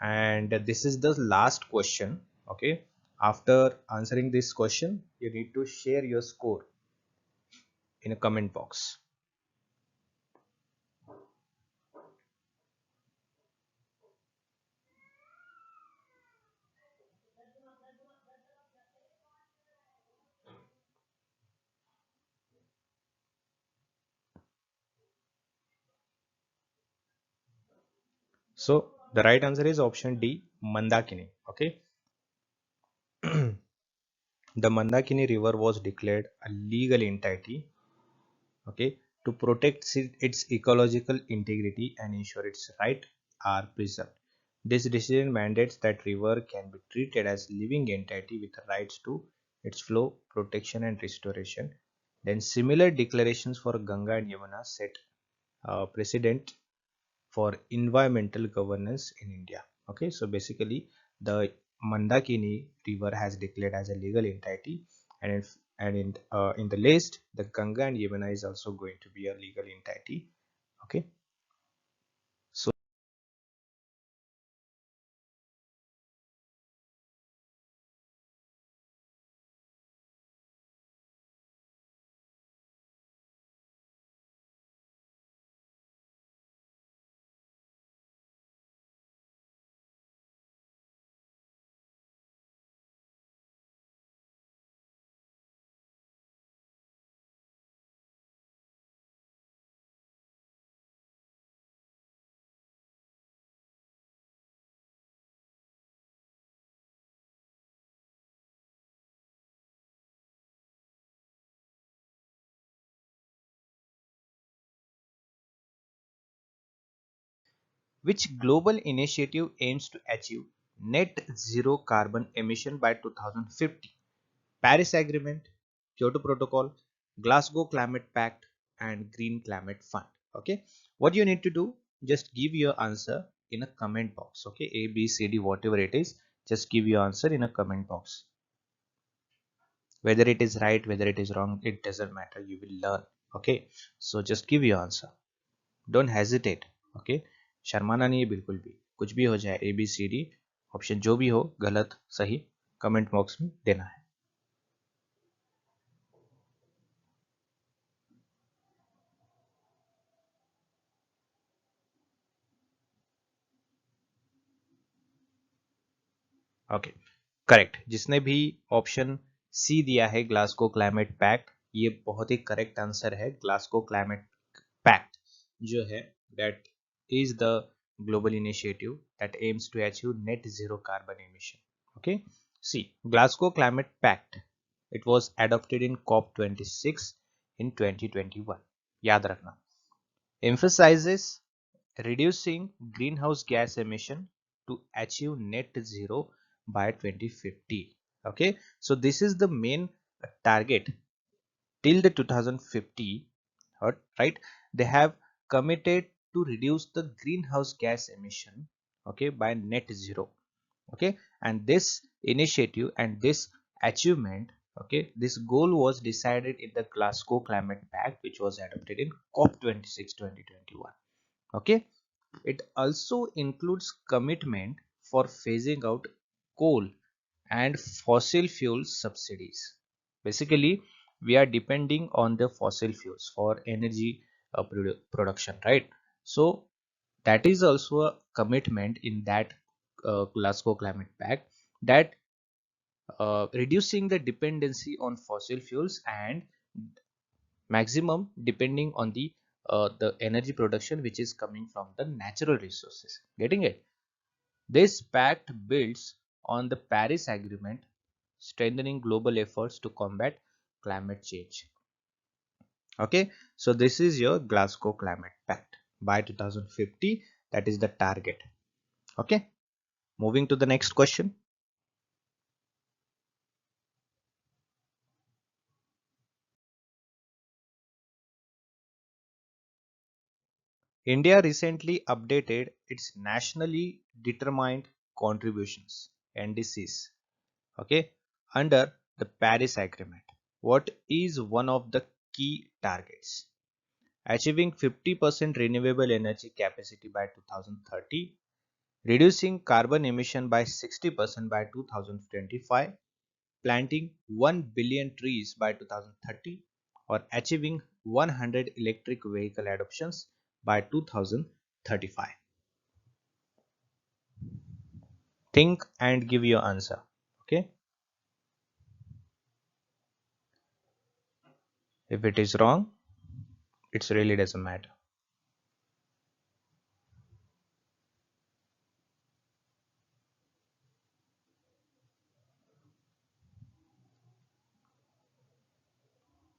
and this is the last question. Okay, after answering this question, you need to share your score in a comment box. So the right answer is option D, Mandakini. Okay, the Mandakini river was declared a legal entity, okay, to protect its ecological integrity and ensure its rights are preserved. This decision mandates that river can be treated as living entity with rights to its flow, protection, and restoration. Then similar declarations for Ganga and Yamuna set precedent for environmental governance in India. Okay, so basically the Mandakini river has declared as a legal entity, and in the list, the Ganga and Yamuna is also going to be a legal entity. Okay, so which global initiative aims to achieve net zero carbon emission by 2050? Paris Agreement, Kyoto Protocol, Glasgow Climate Pact, and Green Climate Fund. Okay, what you need to do, just give your answer in a comment box. Okay, A, B, C, D, whatever it is, just give your answer in a comment box. Whether it is right, whether it is wrong, it doesn't matter. You will learn. Okay, so just give your answer. Don't hesitate. Okay, शर्माना नहीं है बिल्कुल भी, कुछ भी हो जाए, A, B, C, D option जो भी हो, गलत सही कमेंट बॉक्स में देना है. Okay, correct. जिसने भी ऑप्शन सी दिया है, ग्लासगो क्लाइमेट पैक्ट, ये बहुत ही करेक्ट आंसर है. ग्लासगो क्लाइमेट पैक्ट जो है, that is the global initiative that aims to achieve net zero carbon emission. Okay, see, Glasgow Climate Pact, it was adopted in COP26 in 2021. याद रखना, emphasizes reducing greenhouse gas emission to achieve net zero by 2050. Okay, so this is the main target till the 2050, right? They have committed to reduce the greenhouse gas emission, okay, by net zero. Okay, and this initiative and this achievement, okay, this goal was decided in the Glasgow Climate Pact, which was adopted in COP26 2021. Okay, It also includes commitment for phasing out coal and fossil fuel subsidies. Basically, we are depending on the fossil fuels for energy production, right? So that is also a commitment in that Glasgow Climate Pact, that reducing the dependency on fossil fuels and maximum depending on the energy production which is coming from the natural resources. Getting it? This pact builds on the Paris Agreement, strengthening global efforts to combat climate change. Okay, so this is your Glasgow Climate Pact by 2050. That is the target. Okay, moving to the next question. India recently updated its nationally determined contributions NDCs, okay, under the Paris Agreement. What is one of the key targets? Achieving 50% renewable energy capacity by 2030, reducing carbon emission by 60% by 2025, planting 1 billion trees by 2030, or achieving 100 electric vehicle adoptions by 2035. Think and give your answer. Okay, if it is wrong, it really doesn't matter.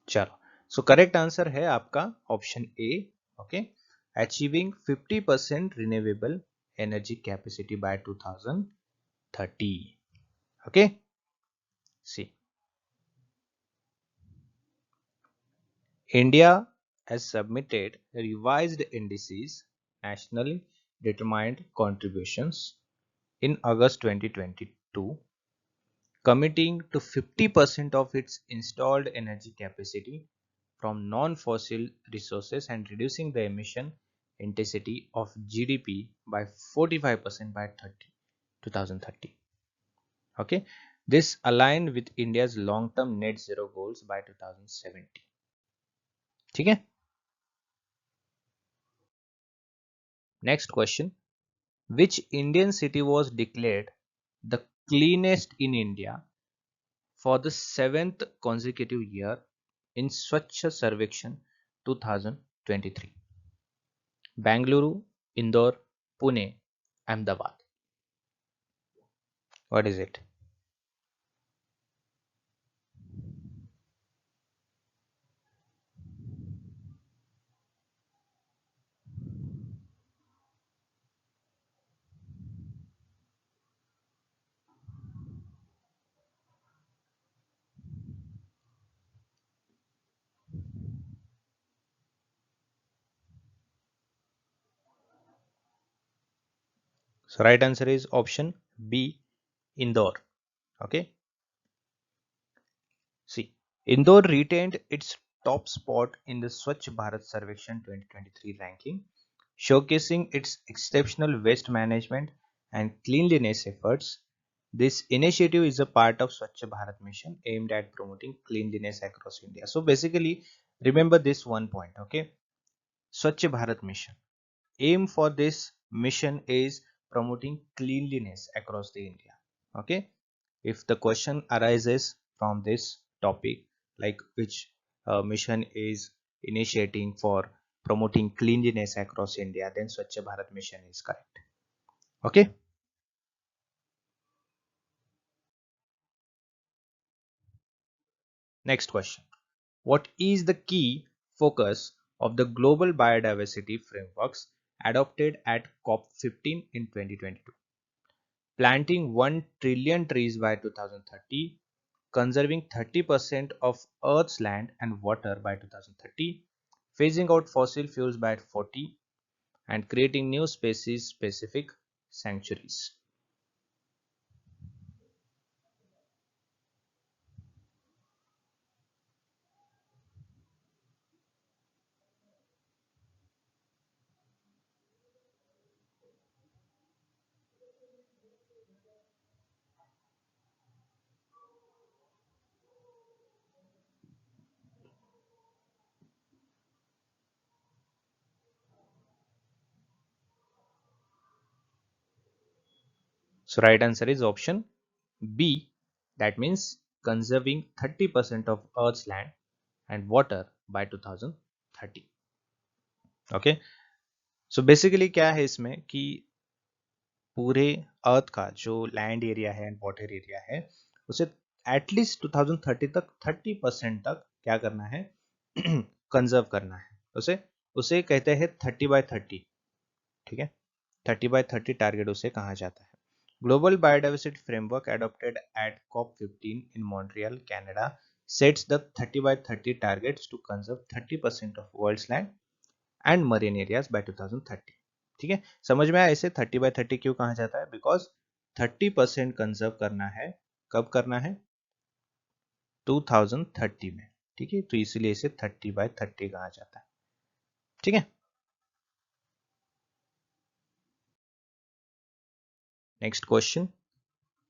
चलो, so correct answer है आपका option A. Okay, achieving 50% renewable energy capacity by 2030. Okay, see, India has submitted revised NDCs, nationally determined contributions, in August 2022, committing to 50% of its installed energy capacity from non-fossil resources and reducing the emission intensity of GDP by 45% by 2030. Okay, this aligned with India's long-term net zero goals by 2070. ठीक है? Next question. Which Indian city was declared the cleanest in India for the 7th consecutive year in Swachh Sarvekshan 2023? Bangalore, Indore, Pune, Ahmedabad. What is it? So right answer is option B, Indore. Okay. See, Indore retained its top spot in the Swachh Bharat Sarvekshan 2023 ranking, showcasing its exceptional waste management and cleanliness efforts. This initiative is a part of Swachh Bharat mission aimed at promoting cleanliness across India. So basically, remember this one point, okay? Swachh Bharat mission. Aim for this mission is promoting cleanliness across the India. Okay, if the question arises from this topic, like which mission is initiating for promoting cleanliness across India, then Swachh Bharat mission is correct. Okay, next question. What is the key focus of the global biodiversity frameworks adopted at COP15 in 2022? Planting 1 trillion trees by 2030, conserving 30% of Earth's land and water by 2030, phasing out fossil fuels by 40, and creating new species specific sanctuaries. So right answer is option B. That means conserving 30% of Earth's land and water by 2030. Okay. So basically क्या है इसमें कि पूरे अर्थ का जो land area है and water area है उसे एटलीस्ट 2030 तक 30% तक क्या करना है कंजर्व करना है उसे उसे कहते हैं 30/30. ठीक है, 30/30 टारगेट उसे कहा जाता है. Global biodiversity framework adopted at COP15 in Montreal Canada sets the 30/30 targets to conserve 30% of world's land and marine areas by 2030. ठीक है, समझ में आया इसे 30/30 क्यों कहा जाता है? बिकॉज 30% कंजर्व करना है. कब करना है? 2030 में. ठीक है, तो इसीलिए इसे 30/30 कहा जाता है. ठीक है, next question.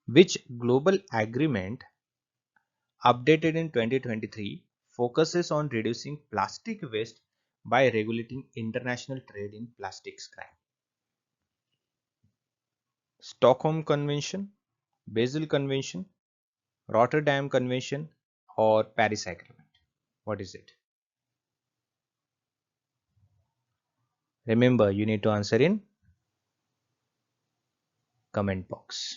Which global agreement updated in 2023 focuses on reducing plastic waste by regulating international trade in plastic scrap? Stockholm Convention, Basel Convention, Rotterdam Convention, or Paris Agreement? What is it? Remember, you need to answer in comment box.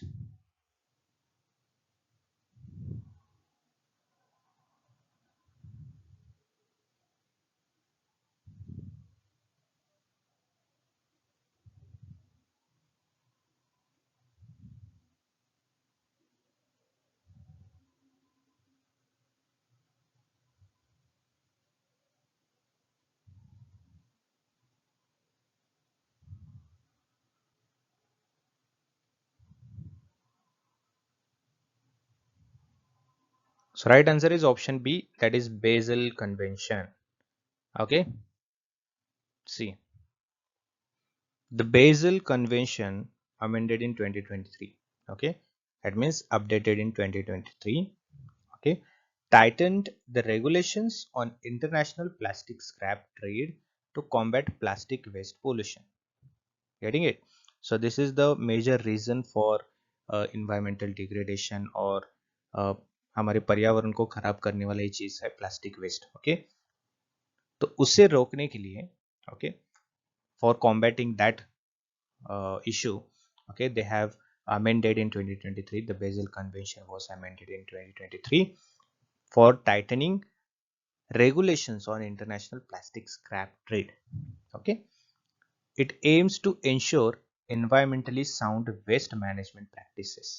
So right answer is option B, that is Basel Convention. Okay, see, the Basel Convention amended in 2023. Okay, that means updated in 2023. Okay, tightened the regulations on international plastic scrap trade to combat plastic waste pollution. Getting it? So this is the major reason for environmental degradation और हमारे पर्यावरण को खराब करने वाला ये चीज है प्लास्टिक वेस्ट. ओके, तो उसे रोकने के लिए, okay, for combating that issue, okay, they have amended in 2023. The Basel Convention was amended in 2023 for tightening regulations on international plastic scrap trade. Okay, it aims to ensure environmentally sound waste management practices.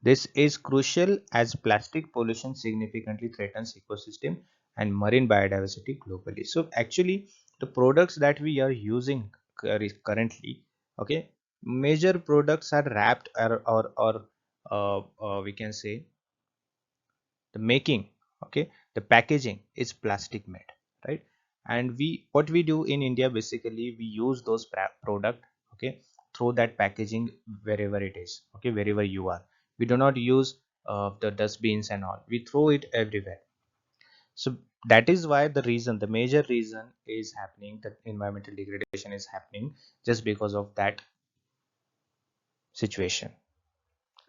This is crucial as plastic pollution significantly threatens ecosystem and marine biodiversity globally. So actually the products that we are using currently, okay, major products are wrapped or we can say the making, okay, the packaging is plastic made, right? And we, what we do in India, basically we use those product, okay, throw that packaging wherever it is, okay, wherever you are. We do not use the dustbins and all, we throw it everywhere. So that is why the major reason is happening, that environmental degradation is happening just because of that situation.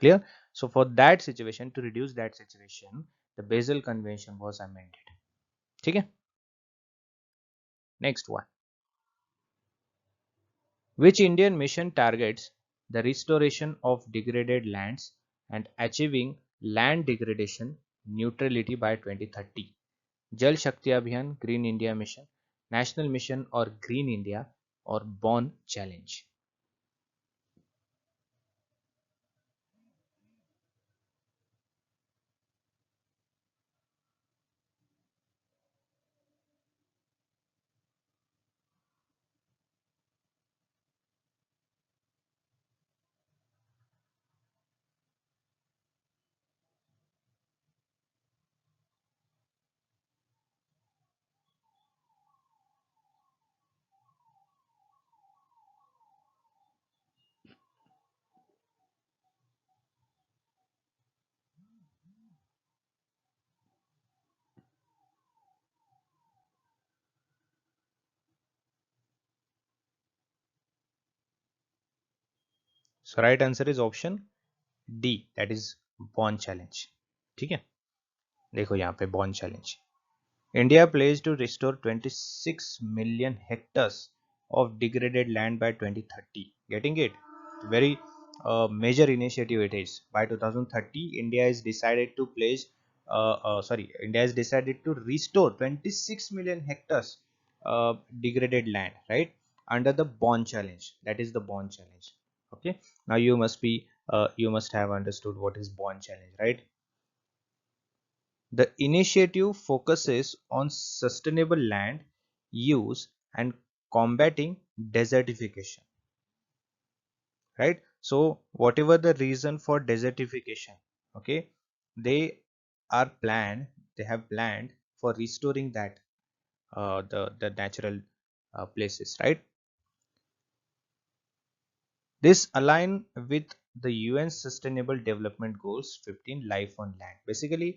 Clear? So for that situation, to reduce that situation, the Basel Convention was amended. ठीक है, next one. Which Indian mission targets the restoration of degraded lands and achieving land degradation neutrality by 2030? Jal Shakti Abhiyan, Green India Mission, National Mission or Green India, or Born Challenge? So right answer is option D, that is Bonn challenge. ठीक है, देखो यहाँ पे Bonn challenge. India pledged to restore 26 million hectares of degraded land by 2030. Getting it? Very major initiative it is. By 2030, India is decided to India has decided to restore 26 million hectares degraded land, right? Under the bond challenge. That is the bond challenge. Okay. Now you must have understood what is bond challenge, right? The initiative focuses on sustainable land use and combating desertification, right? So whatever the reason for desertification, okay, they are planned, they have planned for restoring that the natural places, right? This align with the UN Sustainable Development Goals 15, life on land. Basically,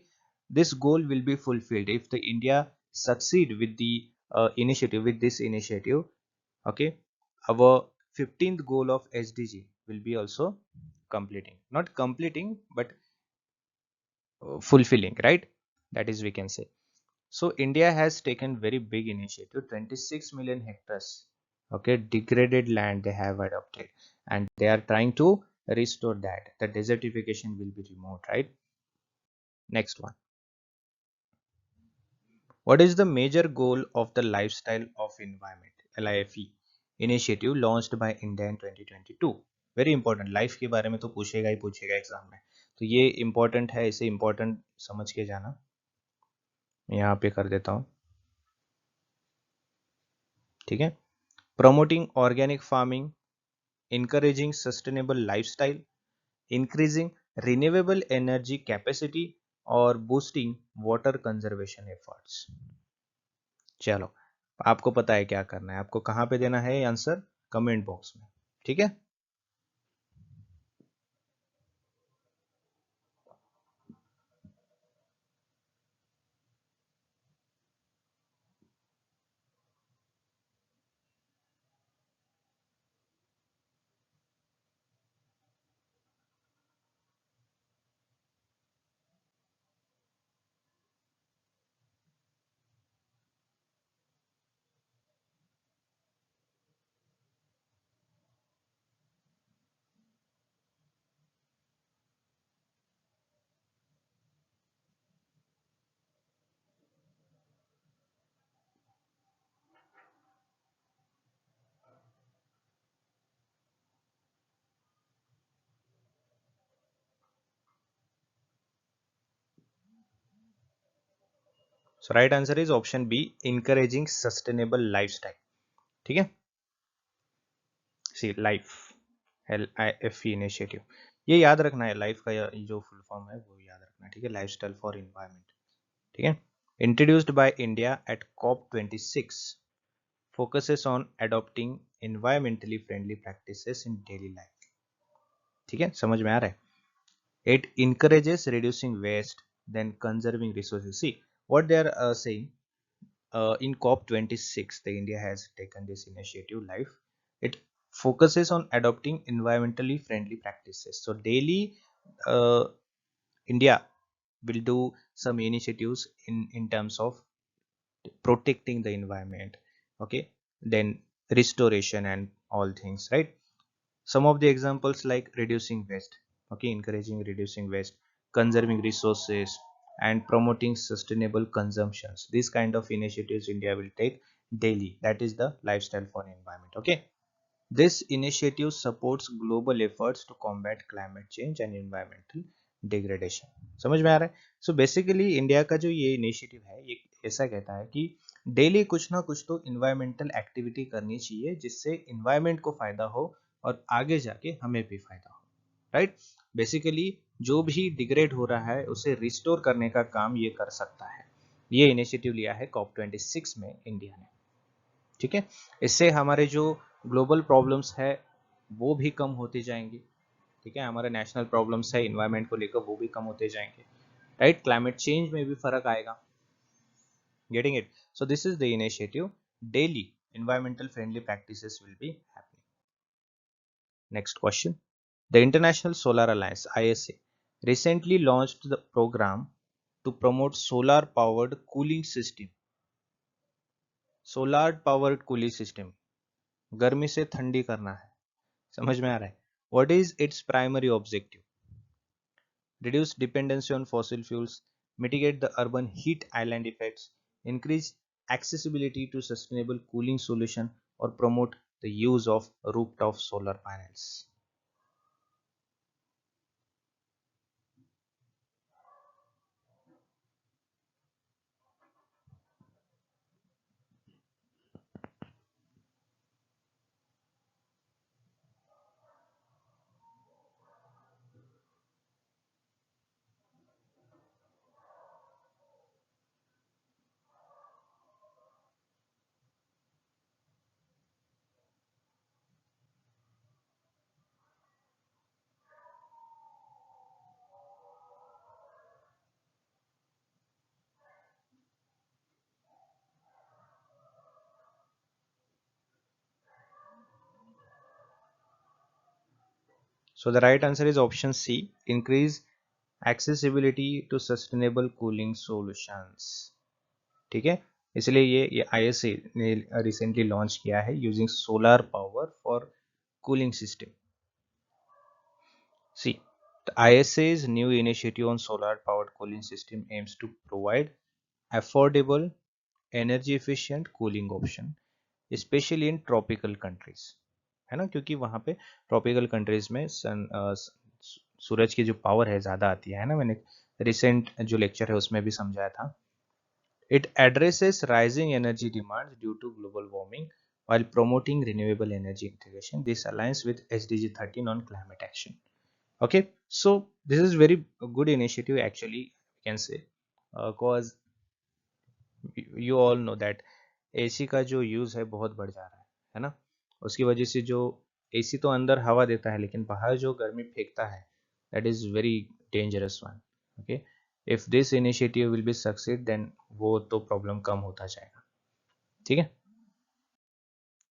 this goal will be fulfilled if the India succeed with the initiative, with this initiative. Okay, our 15th goal of SDG will be also completing, not completing, but fulfilling, right? That is we can say. So India has taken very big initiative, 26 million hectares, okay, degraded land they have adopted, and they are trying to restore that. The desertification will be removed, right? Next one. What is the major goal of the Lifestyle of Environment (LIFE) initiative launched by India in 2022? Very important. Life के बारे में तो पूछेगा ही पूछेगा exam में, तो ये important है, इसे important समझ के जाना। यहाँ पे कर देता हूँ, ठीक है। Promoting organic farming, encouraging sustainable lifestyle, increasing renewable energy capacity, और boosting water conservation efforts। चलो, आपको पता है क्या करना है, आपको कहाँ पे देना है आंसर, कमेंट बॉक्स में, ठीक है। So right answer is option B, encouraging sustainable lifestyle. ठीक है, सी लाइफ, LIFE इनिशिएटिव, ये याद रखना है, लाइफ का जो फुल फॉर्म है वो याद रखना है, ठीक है। लाइफस्टाइल फॉर इन्वायरमेंट, ठीक है। Introduced by India at COP26, focuses on adopting environmentally friendly practices in daily life। ठीक है, समझ में आ रहा है। It encourages reducing waste, then conserving resources. See what they are saying. In COP26, the India has taken this initiative live. It focuses on adopting environmentally friendly practices. So daily, uh, India will do some initiatives in terms of protecting the environment. Okay, then restoration and all things, right? Some of the examples like reducing waste, okay, encouraging reducing waste, conserving resources, and promoting sustainable consumptions. These kind of initiatives India will take daily. That is the lifestyle for environment, okay. This initiative supports global efforts to combat climate change and environmental degradation। समझ में आ रहा है। So basically India का जो ये initiative है, ये ऐसा कहता है कि डेली कुछ ना कुछ तो इन्वायरमेंटल एक्टिविटी करनी चाहिए जिससे इन्वायरमेंट को फायदा हो और आगे जाके हमें भी फायदा हो, राइट। बेसिकली जो भी डिग्रेड हो रहा है उसे रिस्टोर करने का काम ये कर सकता है। ये इनिशिएटिव लिया है COP26 में इंडिया ने, ठीक है। इससे हमारे जो ग्लोबल प्रॉब्लम्स है वो भी कम होते जाएंगे, ठीक है। हमारे नेशनल प्रॉब्लम्स है इन्वायरमेंट को लेकर वो भी कम होते जाएंगे, राइट। क्लाइमेट चेंज में भी फर्क आएगा। Getting it? So this is the initiative, daily environmental friendly practices will be happening। Next question, The International Solar Alliance ISA recently launched the program to promote solar powered cooling system. Solar powered cooling system, गर्मी से ठंडी करना है, समझ में आ रहा है? What is its primary objective? Reduce dependency on fossil fuels, mitigate the urban heat island effects, increase accessibility to sustainable cooling solution, or promote the use of rooftop solar panels. So the right answer is option C, increase accessibility to sustainable cooling solutions. ठीक है, इसलिए ये ISA ने recently launch किया है using solar power for cooling system. See, the ISA's new initiative on solar powered cooling system aims to provide affordable energy efficient cooling option, especially in tropical countries. है ना, क्योंकि वहां पे tropical countries में सूरज की जो पावर है ज़्यादा आती है ना, मैंने रिसेंट जो लेक्चर है उसमें भी समझाया था. It addresses rising energy demands due to global warming while promoting renewable energy integration. This aligns with SDG 13 on climate action. Okay, so this is very good initiative actually, you can say, cause you all know that AC का जो use है बहुत बढ़ जा रहा है ना. उसकी वजह से जो AC तो अंदर हवा देता है लेकिन बाहर जो गर्मी फेंकता है, that is very dangerous one. Okay, if this initiative will be succeed then वो तो प्रॉब्लम कम होता जाएगा. ठीक है,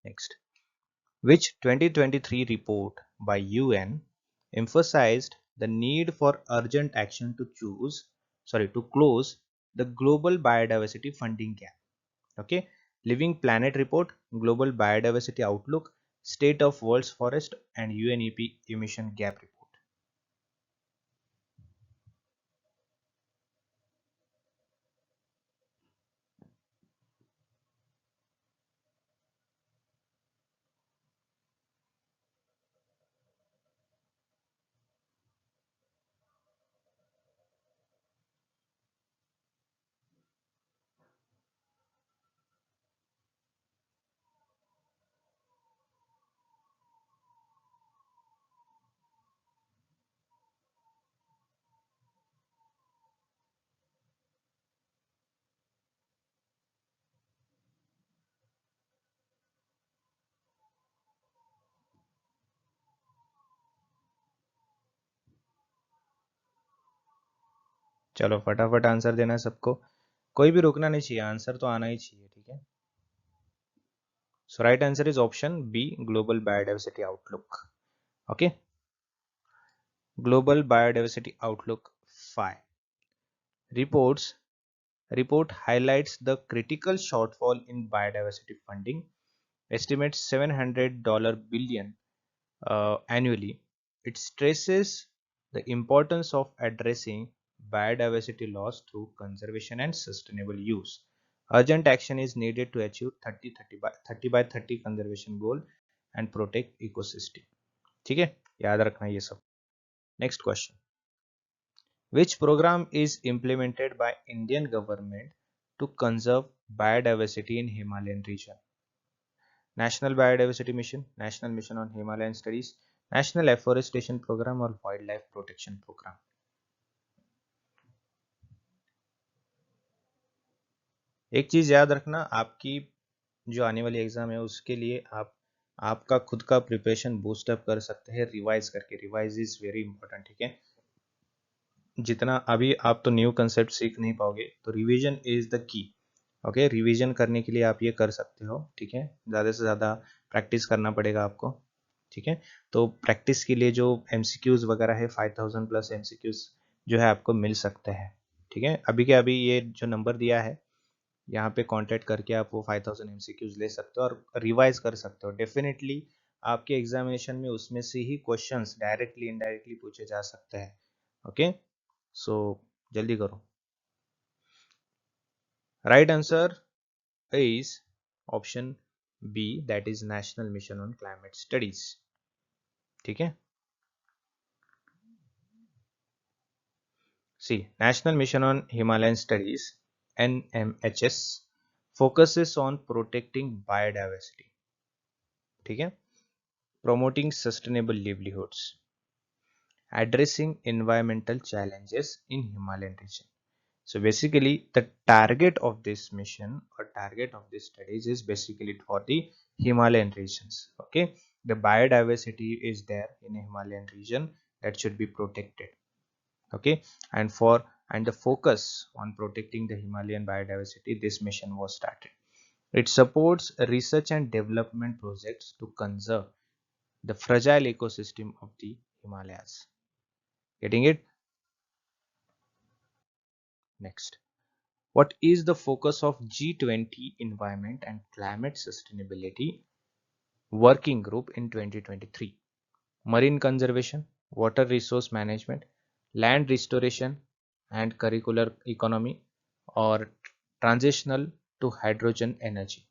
next. Which 2023 report by UN emphasized the need for urgent action to close the global biodiversity funding gap? Okay, Living Planet report, Global Biodiversity Outlook, State of World's Forest, and UNEP Emission Gap report. चलो फटाफट answer देना है सबको, कोई भी रुकना नहीं चाहिए, आंसर तो आना ही चाहिए. ठीक है, so right answer is option B, Global Biodiversity Outlook. Okay, Global Biodiversity Outlook 5 report highlights the critical shortfall in biodiversity funding, estimates $700 billion annually. It stresses the importance of addressing biodiversity loss through conservation and sustainable use. Urgent action is needed to achieve 30 by 30 conservation goal and protect ecosystem. ठीक है, याद रखना ये सब. Next question. Which program is implemented by Indian government to conserve biodiversity in Himalayan region? National Biodiversity Mission, National Mission on Himalayan Studies, National Afforestation Program और Wildlife Protection Program. एक चीज याद रखना, आपकी जो आने वाली एग्जाम है उसके लिए आपका खुद का प्रिपरेशन बूस्ट अप कर सकते हैं रिवाइज करके. Revise is very important. ठीक है, जितना अभी आप तो न्यू कंसेप्ट सीख नहीं पाओगे, तो revision is the key. Okay, revision करने के लिए आप ये कर सकते हो. ठीक है, ज़्यादा से ज़्यादा प्रैक्टिस करना पड़ेगा आपको. ठीक है। तो प्रैक्टिस के लिए जो MCQs वगैरह है 5000 प्लस MCQs जो है आपको मिल सकते हैं, ठीक है। अभी के अभी ये जो नंबर दिया है यहाँ पे कांटेक्ट करके आप वो 5000 MCQs ले सकते हो और रिवाइज कर सकते हो। डेफिनेटली आपके एग्जामिनेशन में उसमें से ही क्वेश्चंस डायरेक्टली इनडायरेक्टली पूछे जा सकते हैं। ओके, सो जल्दी करो। Right answer is option B, that is National Mission on Climate Studies, ठीक है। See, National Mission on Himalayan Studies NMHS focuses on protecting biodiversity, ठीक है, promoting sustainable livelihoods, addressing environmental challenges in Himalayan region. So basically the target of this mission or target of this studies is basically for the Himalayan regions. Okay, the biodiversity is there in a Himalayan region that should be protected. Okay, and the focus on protecting the Himalayan biodiversity, this mission was started. It supports research and development projects to conserve the fragile ecosystem of the Himalayas. Getting it? Next, what is the focus of G20 Environment and Climate Sustainability Working Group in 2023? Marine conservation, water resource management, land restoration and curricular economy, or transitional to hydrogen energy?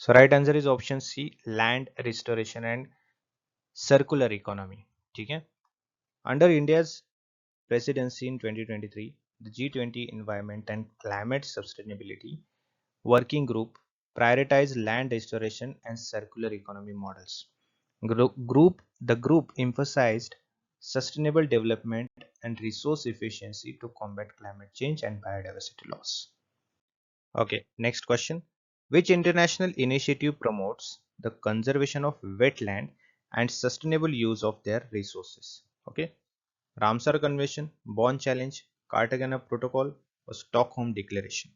So right answer is option C, land restoration and circular economy. ठीक है. Under India's presidency in 2023, the G20 Environment and Climate Sustainability Working Group prioritized land restoration and circular economy models. The group emphasized sustainable development and resource efficiency to combat climate change and biodiversity loss. Okay, next question. Which international initiative promotes the conservation of wetland and sustainable use of their resources? Okay, Ramsar Convention, Bonn Challenge, Cartagena Protocol, or Stockholm Declaration?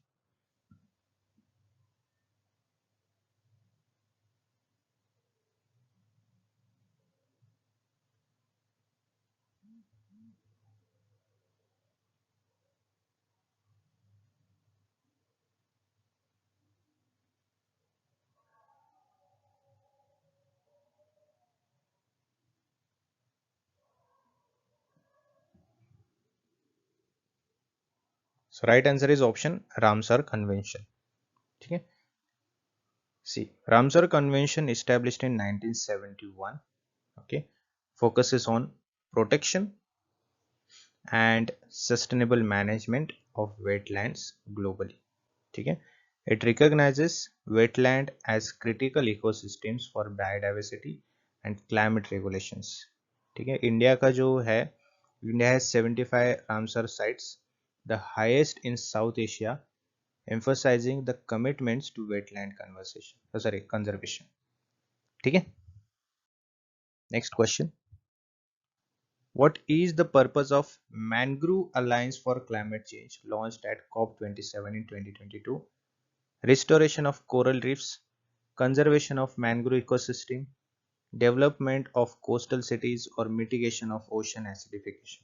So right answer is option Ramsar Convention. ठीक है. See, Ramsar Convention established in 1971. Okay, focuses on protection and sustainable management of wetlands globally. ठीक है. It recognizes wetland as critical ecosystems for biodiversity and climate regulations. ठीक है. India का जो है, India has 75 Ramsar sites, the highest in South Asia, emphasizing the commitments to wetland conservation. ठीक है. Next question. What is the purpose of Mangrove Alliance for Climate Change launched at COP27 in 2022? Restoration of coral reefs, conservation of mangrove ecosystem, development of coastal cities, or mitigation of ocean acidification?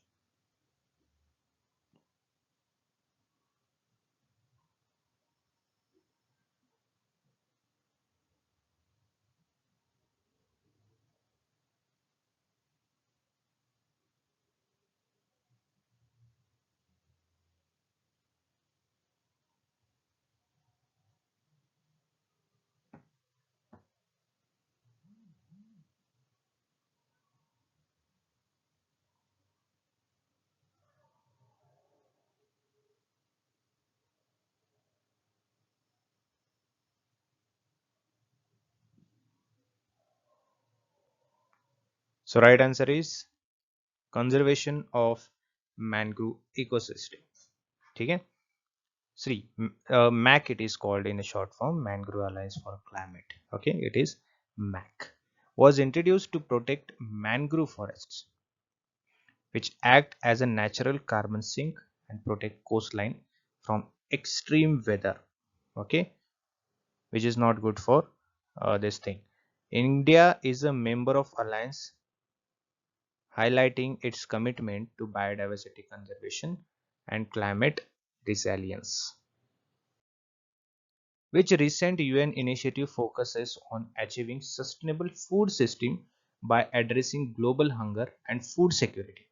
So right answer is conservation of mangrove ecosystem. ठीक है? See, MAC it is called in a short form, Mangrove Alliance for Climate. Okay, it is MAC. Was introduced to protect mangrove forests, which act as a natural carbon sink and protect coastline from extreme weather. Okay, which is not good for this thing. India is a member of Alliance, highlighting its commitment to biodiversity conservation and climate resilience. Which recent UN initiative focuses on achieving sustainable food system by addressing global hunger and food security?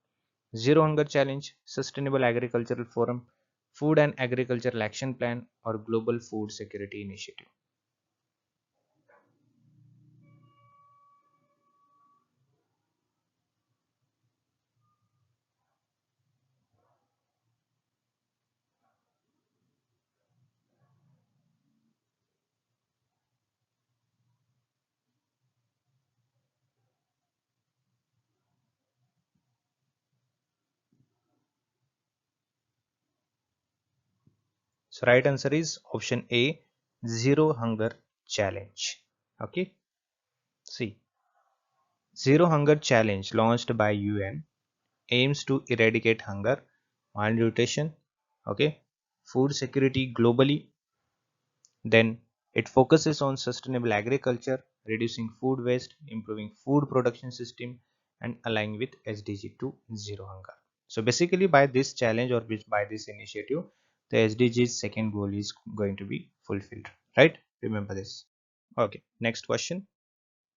Zero Hunger Challenge, Sustainable Agricultural Forum, Food and Agricultural Action Plan, or Global Food Security Initiative? So right answer is option A, Zero Hunger Challenge. Okay, see, Zero Hunger Challenge launched by UN aims to eradicate hunger, malnutrition, okay, food security globally. Then it focuses on sustainable agriculture, reducing food waste, improving food production system, and aligning with SDG to zero hunger. So basically, by this challenge or by this initiative, the SDG's second goal is going to be fulfilled. Right? Remember this. Okay. Next question.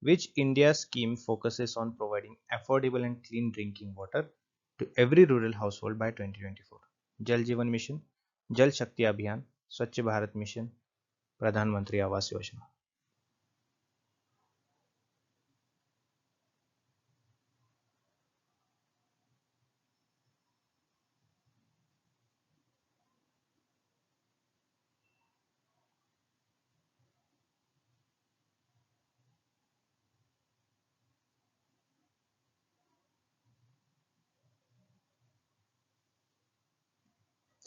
Which India scheme focuses on providing affordable and clean drinking water to every rural household by 2024? Jal Jeevan Mission, Jal Shakti Abhiyan, Swachh Bharat Mission, प्रधानमंत्री Awas Yojana.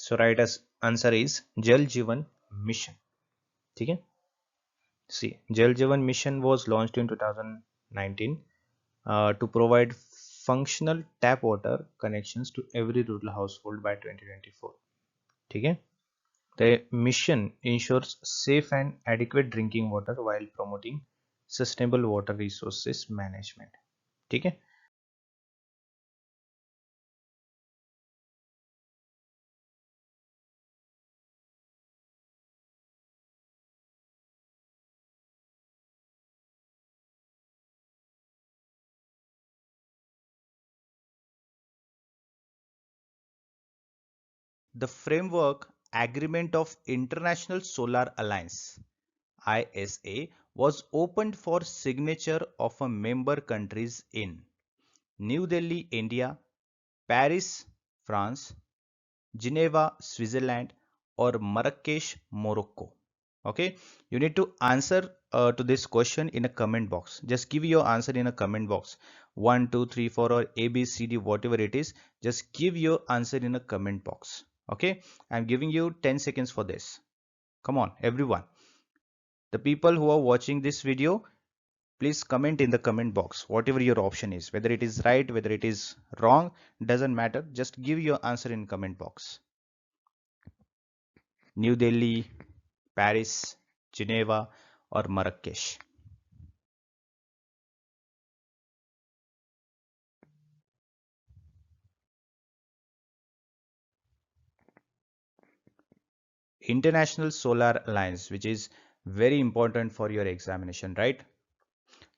So right as answer is Jal Jeevan Mission. ठीक है? See, Jal Jeevan Mission was launched in 2019 to provide functional tap water connections to every rural household by 2024. ठीक है? The mission ensures safe and adequate drinking water while promoting sustainable water resources management. ठीक है? The Framework Agreement of International Solar Alliance ISA was opened for signature of a member countries in New Delhi, India, Paris, France, Geneva, Switzerland, or Marrakesh, Morocco. Okay, you need to answer to this question in a comment box. Just give your answer in a comment box. 1, 2, 3, 4, or A, B, C, D, whatever it is. Just give your answer in a comment box. Okay, I'm giving you 10 seconds for this. Come on, everyone. The people who are watching this video, please comment in the comment box whatever your option is, whether it is right, whether it is wrong, doesn't matter. Just give your answer in comment box. New Delhi, Paris, Geneva, or Marrakesh. International Solar Alliance, which is very important for your examination, right?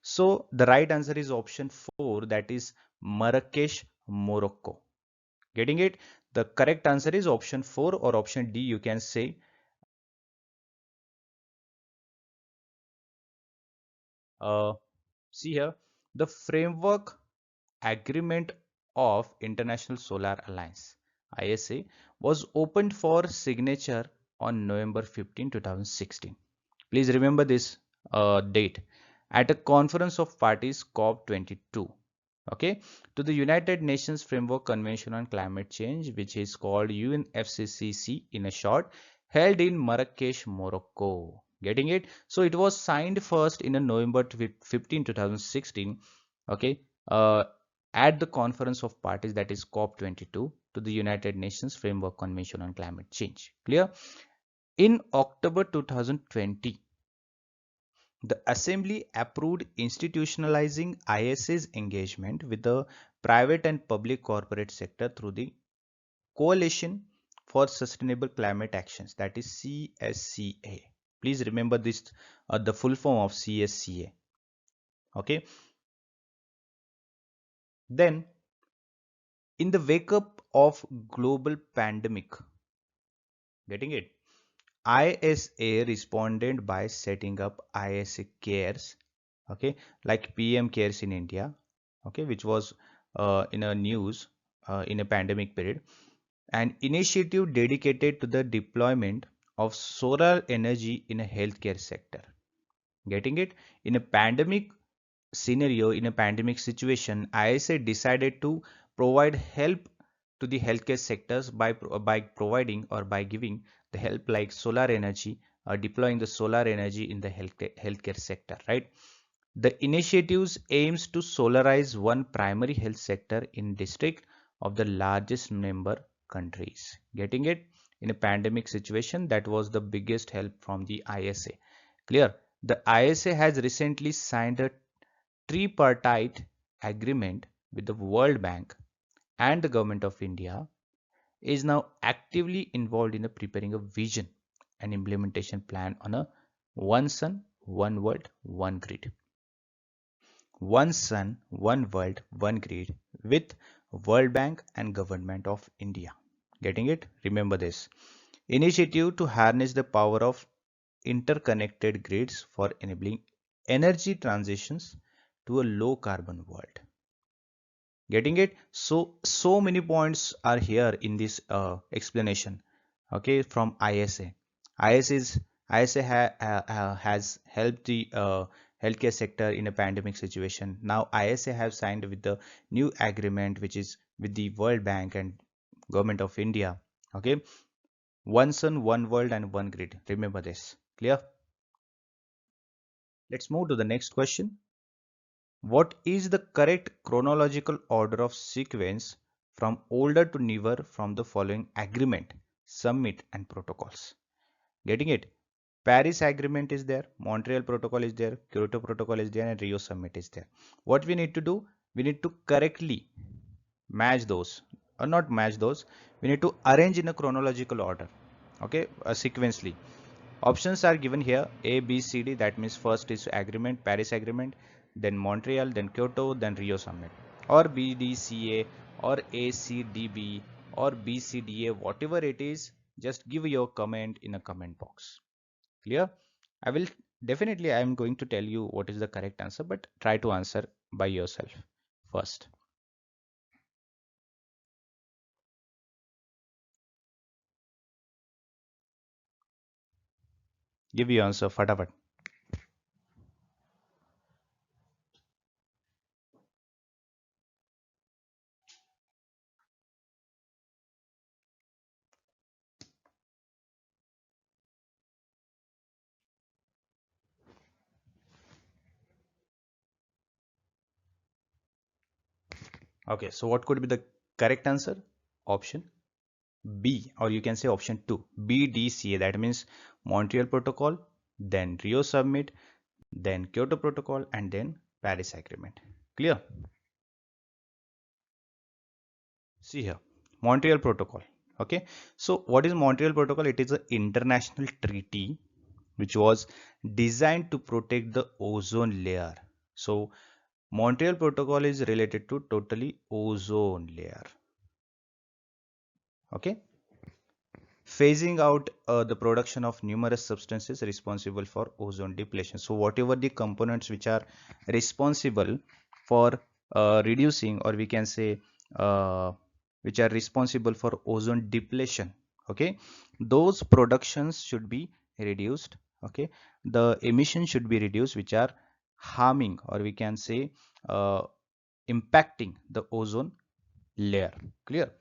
So the right answer is option 4, that is Marrakesh, Morocco. Getting it? The correct answer is option 4 or option D, you can say. Uh, See here, the Framework Agreement of International Solar Alliance ISA was opened for signature on November 15, 2016. Please remember this date at a conference of parties COP22. okay, to the United Nations Framework Convention on Climate Change, which is called UNFCCC in a short, held in Marrakesh, Morocco. Getting it? So it was signed first in a November 15, 2016, okay, at the Conference of Parties, that is COP22, to the United Nations Framework Convention on Climate Change. Clear? In October 2020, the Assembly approved institutionalizing ISA's engagement with the private and public corporate sector through the Coalition for Sustainable Climate Actions, that is CSCA. Please remember this, the full form of CSCA. Okay. Then, in the wake up of global pandemic, getting it? ISA responded by setting up ISA Cares, okay, like PM Cares in India, okay, which was in a news in a pandemic period, an initiative dedicated to the deployment of solar energy in a healthcare sector. Getting it? In a pandemic scenario, in a pandemic situation, ISA decided to provide help to the healthcare sectors by providing or by giving the help like solar energy, deploying the solar energy in the healthcare sector, right? The initiatives aims to solarize one primary health sector in district of the largest member countries. Getting it? In a pandemic situation, that was the biggest help from the ISA. Clear? The ISA has recently signed a tripartite agreement with the World Bank and the Government of India, is now actively involved in preparing a vision and implementation plan on a one sun, one world, one grid. One sun, one world, one grid with World Bank and Government of India. Getting it? Remember this. Initiative to harness the power of interconnected grids for enabling energy transitions to a low carbon world. Getting it? So many points are here in this explanation, okay, from ISA. ISA has helped the healthcare sector in a pandemic situation. Now ISA have signed with the new agreement, which is with the World Bank and Government of India. Okay, one sun, one world, and one grid. Remember this. Clear? Let's move to the next question. What is the correct chronological order of sequence from older to newer from the following agreement, summit, and protocols? Getting it? Paris Agreement is there, Montreal Protocol is there, Kyoto Protocol is there, and Rio Summit is there. What we need to do? We need to correctly match those, or not match those. We need to arrange in a chronological order, okay, sequentially. Options are given here: A, B, C, D. That means first is agreement, Paris Agreement, then Montreal, then Kyoto, then Rio Summit, or B, D, C, A, or A, C, D, B, or B, C, D, A. Whatever it is, just give your comment in a comment box. Clear? I am going to tell you what is the correct answer, but try to answer by yourself first. Give your answer, fatapat. Okay, so what could be the correct answer? Option B, or you can say option 2, BDCA. That means Montreal Protocol, then Rio Summit, then Kyoto Protocol, and then Paris Agreement. Clear? See here, Montreal Protocol. Okay, so what is Montreal Protocol? It is an international treaty which was designed to protect the ozone layer. So Montreal Protocol is related to totally ozone layer. Okay, phasing out the production of numerous substances responsible for ozone depletion. So whatever the components which are responsible for reducing, or we can say which are responsible for ozone depletion, okay, those productions should be reduced. Okay, the emissions should be reduced which are harming, or we can say impacting the ozone layer. Clear?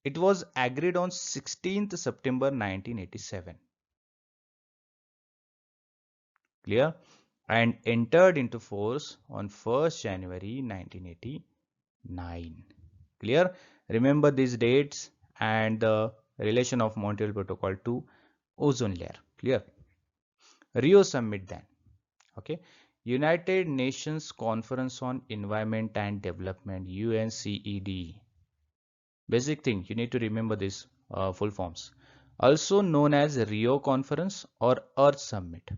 It was agreed on 16th September 1987. Clear? And entered into force on 1st January 1989. Clear? Remember these dates and the relation of Montreal Protocol to ozone layer. Clear? Rio Summit then. Okay. United Nations Conference on Environment and Development, UNCED. Basic thing, you need to remember this full forms. Also known as Rio Conference or Earth Summit.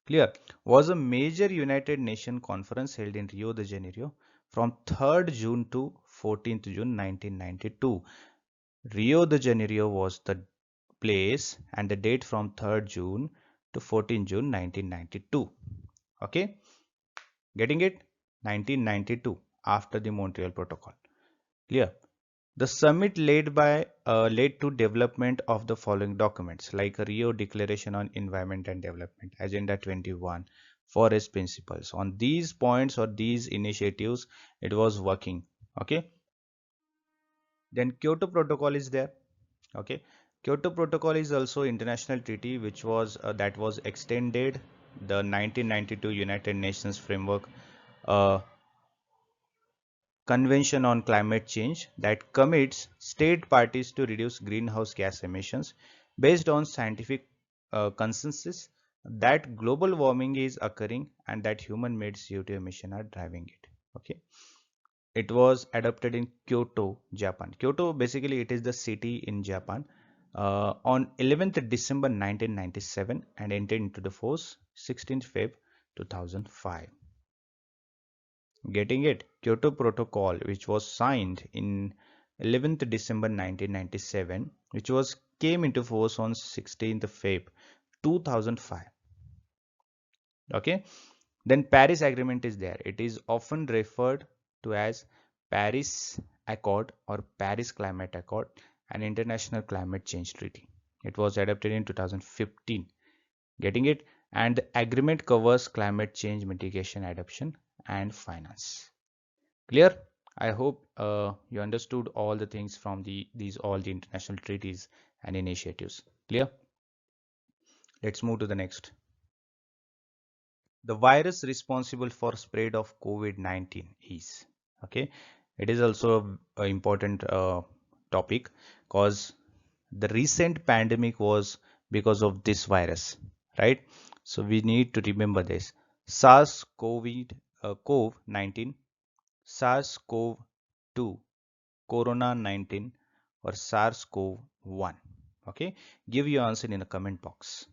Clear? Was a major United Nations conference held in Rio de Janeiro from 3rd June to 14th June 1992. Rio de Janeiro was the place and the date from 3rd June to 14th June 1992. Okay, getting it? 1992 after the Montreal Protocol. Clear? The summit led to development of the following documents like a Rio Declaration on Environment and Development, Agenda 21, Forest Principles. On these points or these initiatives, it was working. Okay. Then Kyoto Protocol is there. Okay. Kyoto Protocol is also international treaty which was that was extended the 1992 United Nations Framework uh, Convention on Climate Change that commits state parties to reduce greenhouse gas emissions based on scientific consensus that global warming is occurring and that human-made CO2 emissions are driving it. Okay, it was adopted in Kyoto, Japan. Kyoto basically it is the city in Japan on 11th December 1997 and entered into the force 16th Feb 2005. Getting it? Kyoto Protocol, which was signed in 11th December 1997, which was came into force on 16th Feb 2005. Okay. Then Paris Agreement is there. It is often referred to as Paris Accord or Paris Climate Accord, an international climate change treaty. It was adopted in 2015. Getting it? And the agreement covers climate change mitigation, adoption, and finance. Clear? I hope you understood all the things from these all the international treaties and initiatives. Clear? Let's move to the next. The virus responsible for spread of COVID-19 is, okay. It is also an important topic because the recent pandemic was because of this virus, right? So we need to remember this. SARS-CoV-19, SARS-CoV-2, Corona 19 or SARS-CoV-1. Okay, give your answer in the comment box.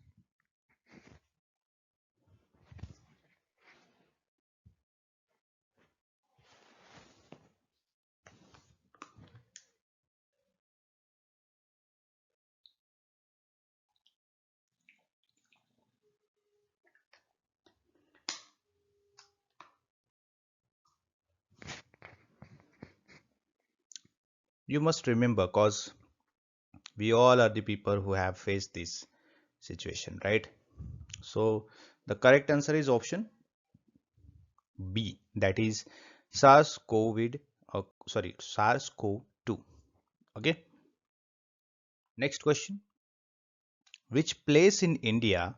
You must remember because we all are the people who have faced this situation, right? So the correct answer is option B, that is SARS-CoV, SARS-CoV-2. Okay. Next question. Which place in India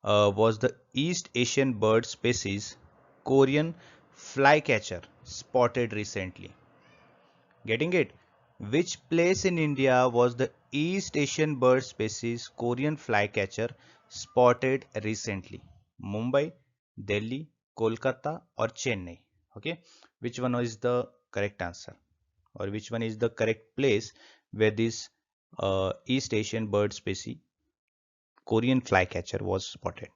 was the East Asian bird species Korean flycatcher spotted recently? Getting it? Which place in India was the East Asian bird species Korean flycatcher spotted recently? Mumbai, Delhi, Kolkata or Chennai? Okay, which one is the correct answer or which one is the correct place where this East Asian bird species Korean flycatcher was spotted?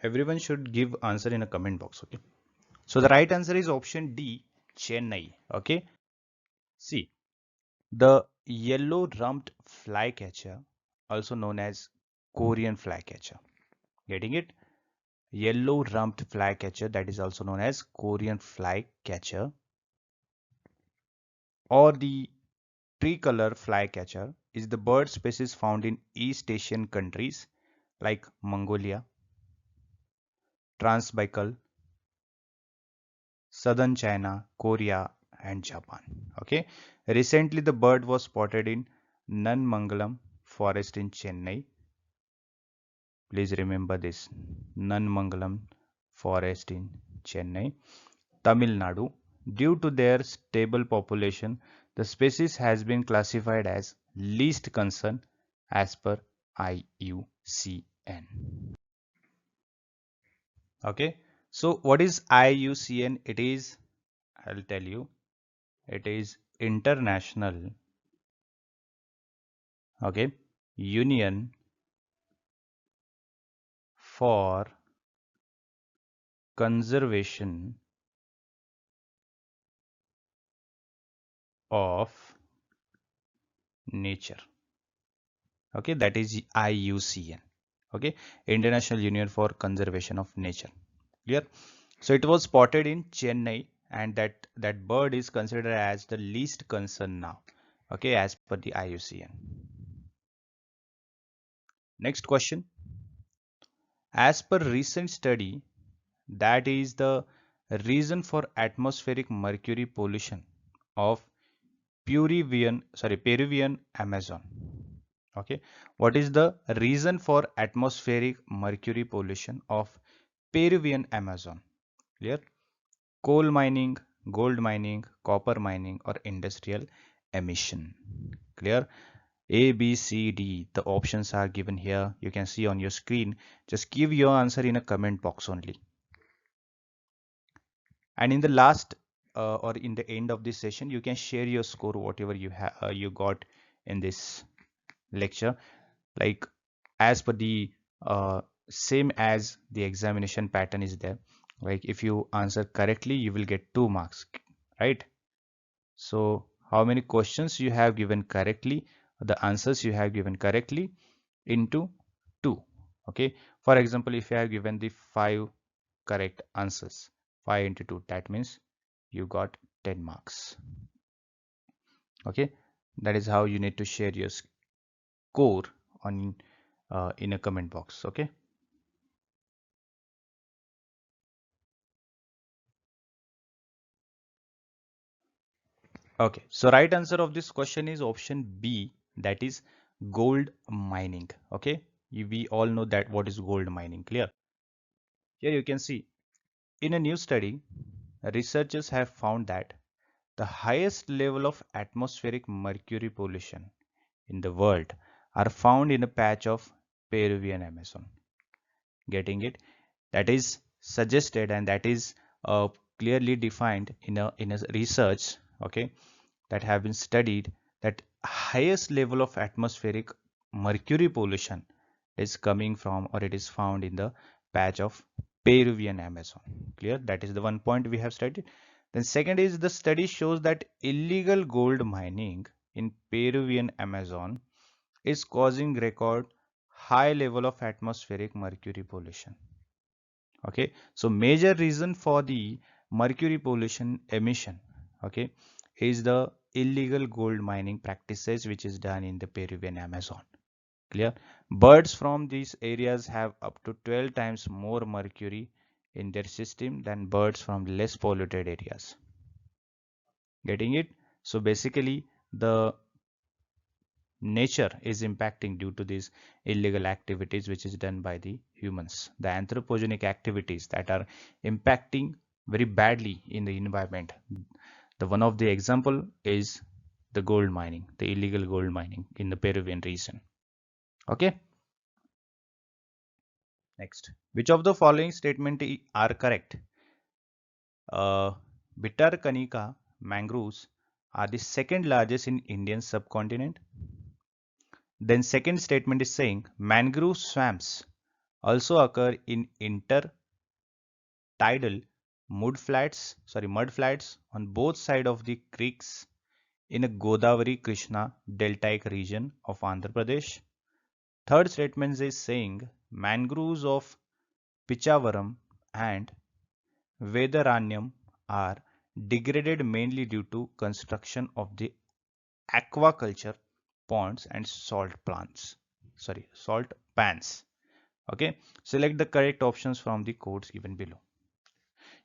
Everyone should give answer in a comment box. Okay, so the right answer is option D, Chennai. Okay, see, The yellow-rumped flycatcher, also known as Korean flycatcher. Getting it? Yellow-rumped flycatcher, that is also known as Korean flycatcher, or the tricolor flycatcher is the bird species found in East Asian countries like Mongolia, Transbaikal, southern China, Korea, and Japan. Okay. Recently, the bird was spotted in Nanmangalam forest in Chennai. Please remember this. Nanmangalam forest in Chennai, Tamil Nadu. Due to their stable population, the species has been classified as least concern as per IUCN. Okay. So what is IUCN? It is, I'll tell you, it is International, okay, Union for Conservation of Nature. Okay, that is IUCN. Okay, International Union for Conservation of Nature. Clear? So it was spotted in Chennai, and that bird is considered as the least concern now. Okay, as per the IUCN. Next question. As per recent study, that is the reason for atmospheric mercury pollution of Peruvian Amazon. Okay, what is the reason for atmospheric mercury pollution of Peruvian Amazon? Clear? Coal mining, gold mining, copper mining, or industrial emission. Clear? A, B, C, D. The options are given here. You can see on your screen. Just give your answer in a comment box only. And in the last or in the end of this session, you can share your score, whatever you got in this lecture, like as per the same as the examination pattern is there. Like if you answer correctly, you will get 2 marks, right? So how many questions you have given correctly, the answers you have given correctly into 2. Okay, for example, if you have given the 5 correct answers, 5 into 2, that means you got 10 marks. Okay, that is how you need to share your score on in a comment box. Okay. Okay, so right answer of this question is option B, that is gold mining. Okay, we all know that what is gold mining. Clear? Here you can see in a new study, researchers have found that the highest level of atmospheric mercury pollution in the world are found in a patch of Peruvian Amazon. Getting it? That is suggested, and that is clearly defined in a research, okay, that have been studied, that highest level of atmospheric mercury pollution is coming from, or it is found in the patch of Peruvian Amazon. Clear? That is the one point we have studied. Then second is the study shows that illegal gold mining in Peruvian Amazon is causing record high level of atmospheric mercury pollution. Okay, so major reason for the mercury pollution emission, okay, is the illegal gold mining practices which is done in the Peruvian Amazon. Clear? Birds from these areas have up to 12 times more mercury in their system than birds from less polluted areas. Getting it? So basically the nature is impacting due to these illegal activities which is done by the humans, the anthropogenic activities that are impacting very badly in the environment. The one of the example is the gold mining, the illegal gold mining in the Peruvian region. Okay, next, which of the following statement are correct? Bitarkanika mangroves are the second largest in Indian subcontinent. Then second statement is saying mangrove swamps also occur in intertidal mud flats on both sides of the creeks in a Godavari Krishna deltaic region of Andhra Pradesh. Third statement is saying mangroves of Pichavaram and Vedaranyam are degraded mainly due to construction of the aquaculture ponds and salt pans. Okay, select the correct options from the codes given below.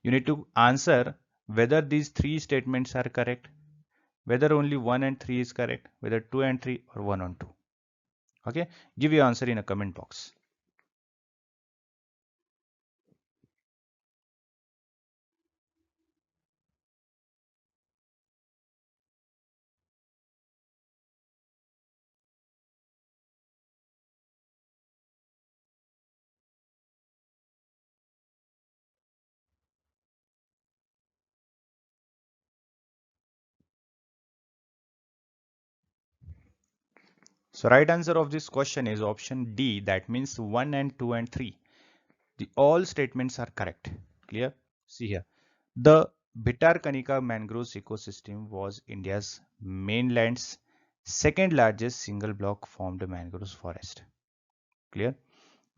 You need to answer whether these three statements are correct, whether only 1 and 3 is correct, whether 2 and 3 or 1 and 2. Okay, give your answer in a comment box. So right answer of this question is option D, that means 1 and 2 and 3. The all statements are correct. Clear? See here. The Bhitarkanika mangroves ecosystem was India's mainland's second largest single block formed mangroves forest. Clear?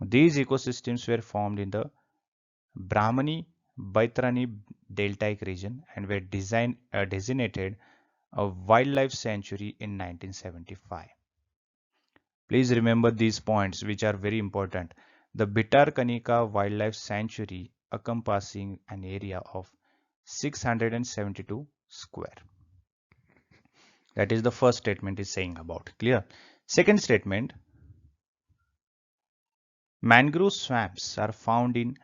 These ecosystems were formed in the Brahmani Baitarani deltaic region and were designated a wildlife sanctuary in 1975. Please remember these points which are very important. The Bhitarkanika Wildlife Sanctuary encompassing an area of 672 square. That is the first statement is saying about. Clear? Second statement, mangrove swamps are found in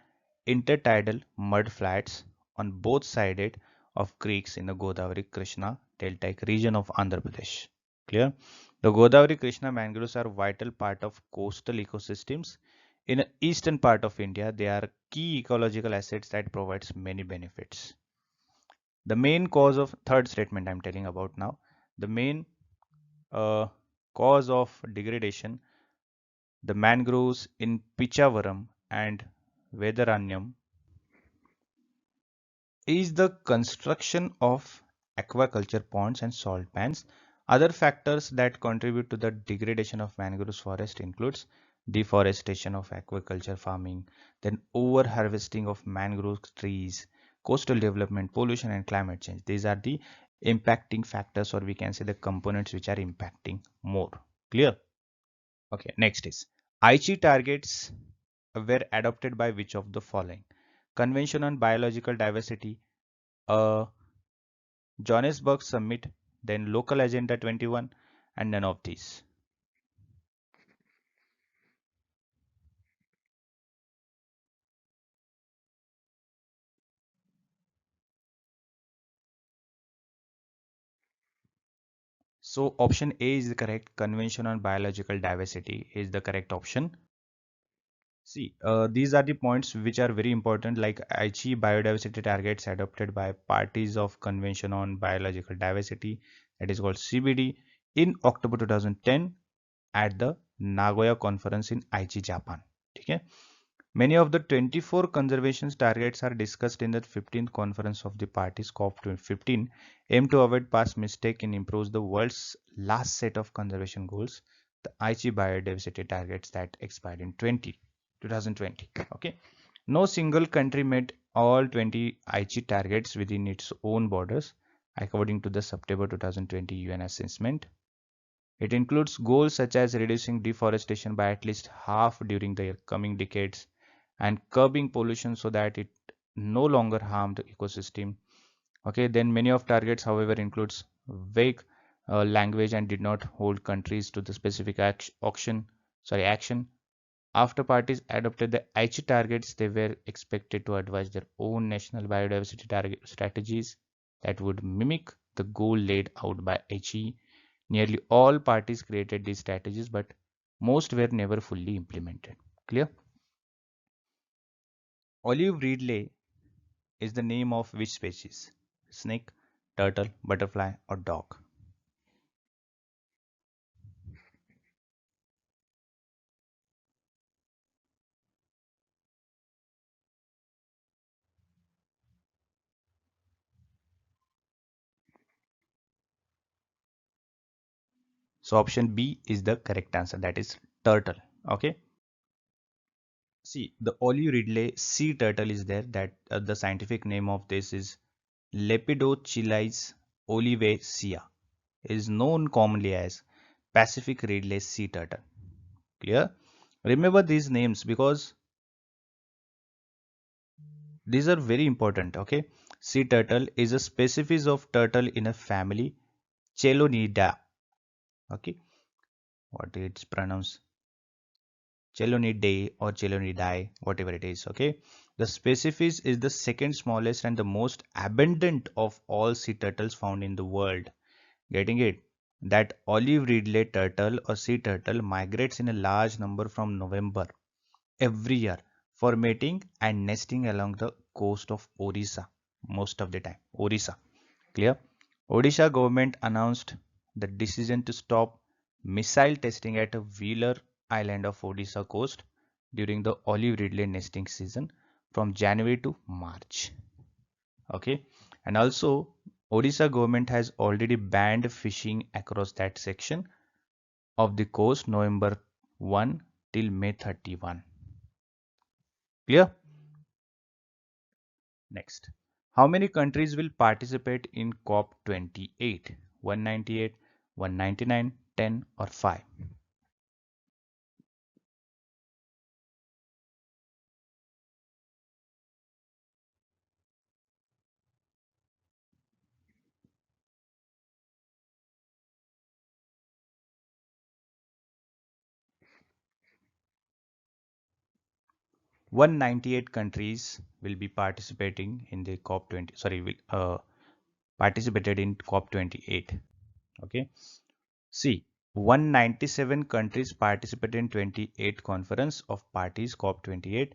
intertidal mud flats on both sides of creeks in the Godavari Krishna deltaic region of Andhra Pradesh. Clear? The Godavari Krishna mangroves are vital part of coastal ecosystems. In the eastern part of India, they are key ecological assets that provides many benefits. The main cause of third statement I'm telling about now, the main uh, cause of degradation, the mangroves in Pichavaram and Vedaranyam is the construction of aquaculture ponds and salt pans. Other factors that contribute to the degradation of mangrove forest includes deforestation of aquaculture farming, then over-harvesting of mangrove trees, coastal development, pollution and climate change. These are the impacting factors, or we can say the components which are impacting more. Clear? Okay, next is Aichi targets were adopted by which of the following? Convention on Biological Diversity, a Johannesburg Summit, then Local Agenda 21, and none of these. So option A is the correct. Convention on Biological Diversity is the correct option. See, these are the points which are very important, like Aichi biodiversity targets adopted by parties of Convention on Biological Diversity, that is called CBD, in October 2010 at the Nagoya conference in Aichi, Japan. Okay. Many of the 24 conservation targets are discussed in the 15th conference of the parties COP15, aim to avoid past mistake and improve the world's last set of conservation goals, the Aichi biodiversity targets that expired in 2020. Okay. No single country met all 20 Aichi targets within its own borders, according to the September 2020 UN assessment. It includes goals such as reducing deforestation by at least half during the coming decades and curbing pollution so that it no longer harm the ecosystem. Okay, then many of targets, however, includes vague language and did not hold countries to the specific action. After parties adopted the Aichi targets, they were expected to advise their own national biodiversity target strategies that would mimic the goal laid out by Aichi. Nearly all parties created these strategies, but most were never fully implemented. Clear? Olive ridley is the name of which species? Snake, turtle, butterfly, or dog? So option B is the correct answer, that is turtle. Okay. See, the Ridley sea turtle is there, that the scientific name of this is Lepidochilais olivacea, is known commonly as Pacific Ridley sea turtle. Clear? Remember these names because these are very important. Okay. Sea turtle is a species of turtle in a family Chelonidae. Okay. What it's pronounced? Chelonidae or Chelonidae, whatever it is. Okay. The species is the second smallest and the most abundant of all sea turtles found in the world. Getting it? That olive ridley turtle or sea turtle migrates in a large number from November every year for mating and nesting along the coast of Orissa most of the time. Orissa. Clear? Odisha government announced the decision to stop missile testing at a Wheeler Island of Odisha coast during the olive ridley nesting season from January to March. Okay, and also Odisha government has already banned fishing across that section of the coast November 1 till May 31. Clear? Next, how many countries will participate in COP28? 198, 199, 10 or 5? 198 countries will be participating in the COP20, sorry, will participated in COP28. Okay. See, 197 countries participated in 28th Conference of Parties COP28,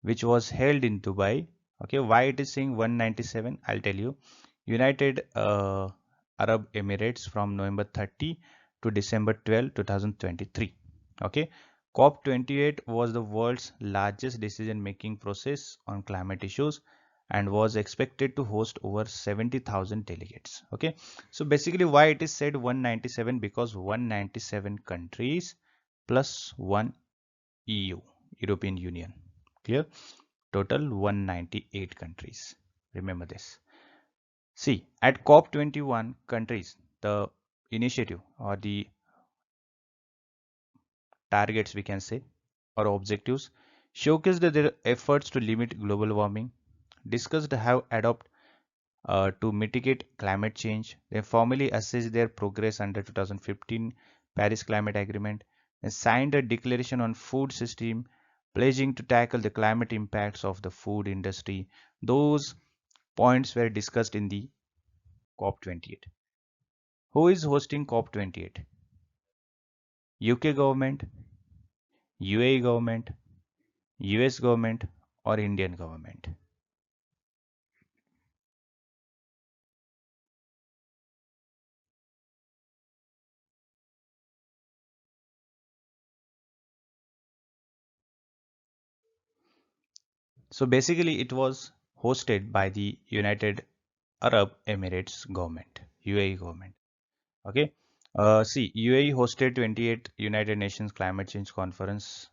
which was held in Dubai. Okay, why it is saying 197? I'll tell you. United Arab Emirates from November 30 to December 12, 2023. Okay, COP28 was the world's largest decision-making process on climate issues and was expected to host over 70,000 delegates. Okay, so basically why it is said 197, because 197 countries plus one EU, European Union. Clear? Total 198 countries. Remember this. See, at COP21 countries, the initiative or the targets, we can say, or objectives showcased their efforts to limit global warming, discussed how adopt to mitigate climate change. They formally assessed their progress under 2015 Paris Climate Agreement and signed a declaration on food system, pledging to tackle the climate impacts of the food industry. Those points were discussed in the COP28. Who is hosting COP28? UK government, UAE government, US government, or Indian government? So basically it was hosted by the United Arab Emirates government, UAE government. Okay. See, UAE hosted 28th United Nations Climate Change Conference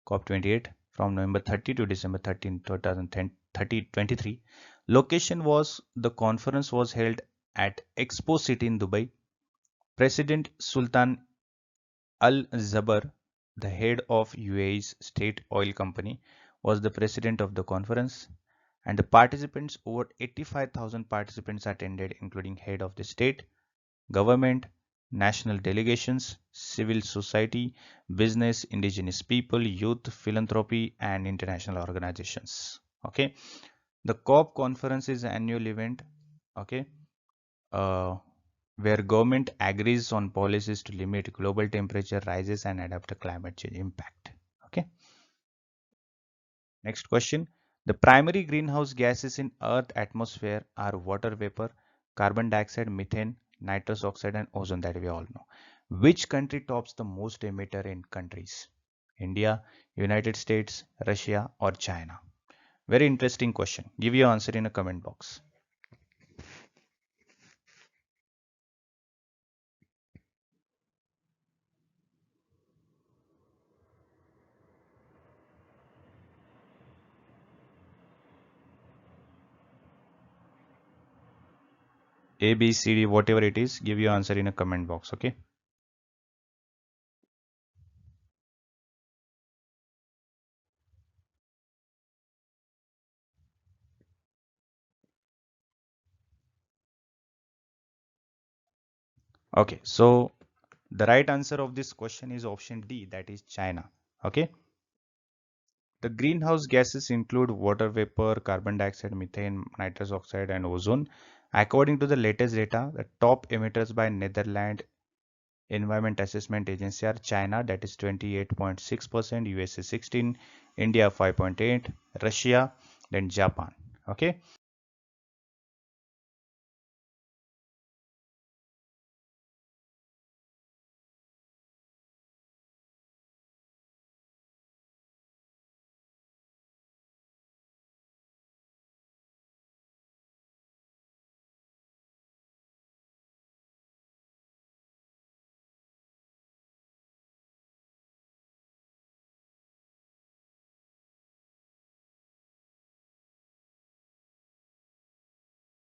COP28 from November 30 to December 13, 2023. Location was the conference was held at Expo City in Dubai. President Sultan Al Zabar, the head of UAE's state oil company, was the president of the conference, and the participants, over 85,000 participants attended, including head of the state, government, national delegations, civil society, business, indigenous people, youth, philanthropy, and international organizations. Okay, the COP conference is an annual event. Okay, uh, where government agrees on policies to limit global temperature rises and adapt to climate change impact. Okay, next question. The primary greenhouse gases in Earth atmosphere are water vapor, carbon dioxide, methane, nitrous oxide, and ozone, that we all know. Which country tops the most emitter in countries? India, United States, Russia, or China? Very interesting question. Give your answer in a comment box. A, B, C, D, whatever it is, give your answer in a comment box. Okay. Okay. So the right answer of this question is option D, that is China. Okay. The greenhouse gases include water vapor, carbon dioxide, methane, nitrous oxide, and ozone. According to the latest data, the top emitters by Netherlands Environment Assessment Agency are China, that is 28.6%, USA 16, India 5.8, Russia, then Japan. Okay.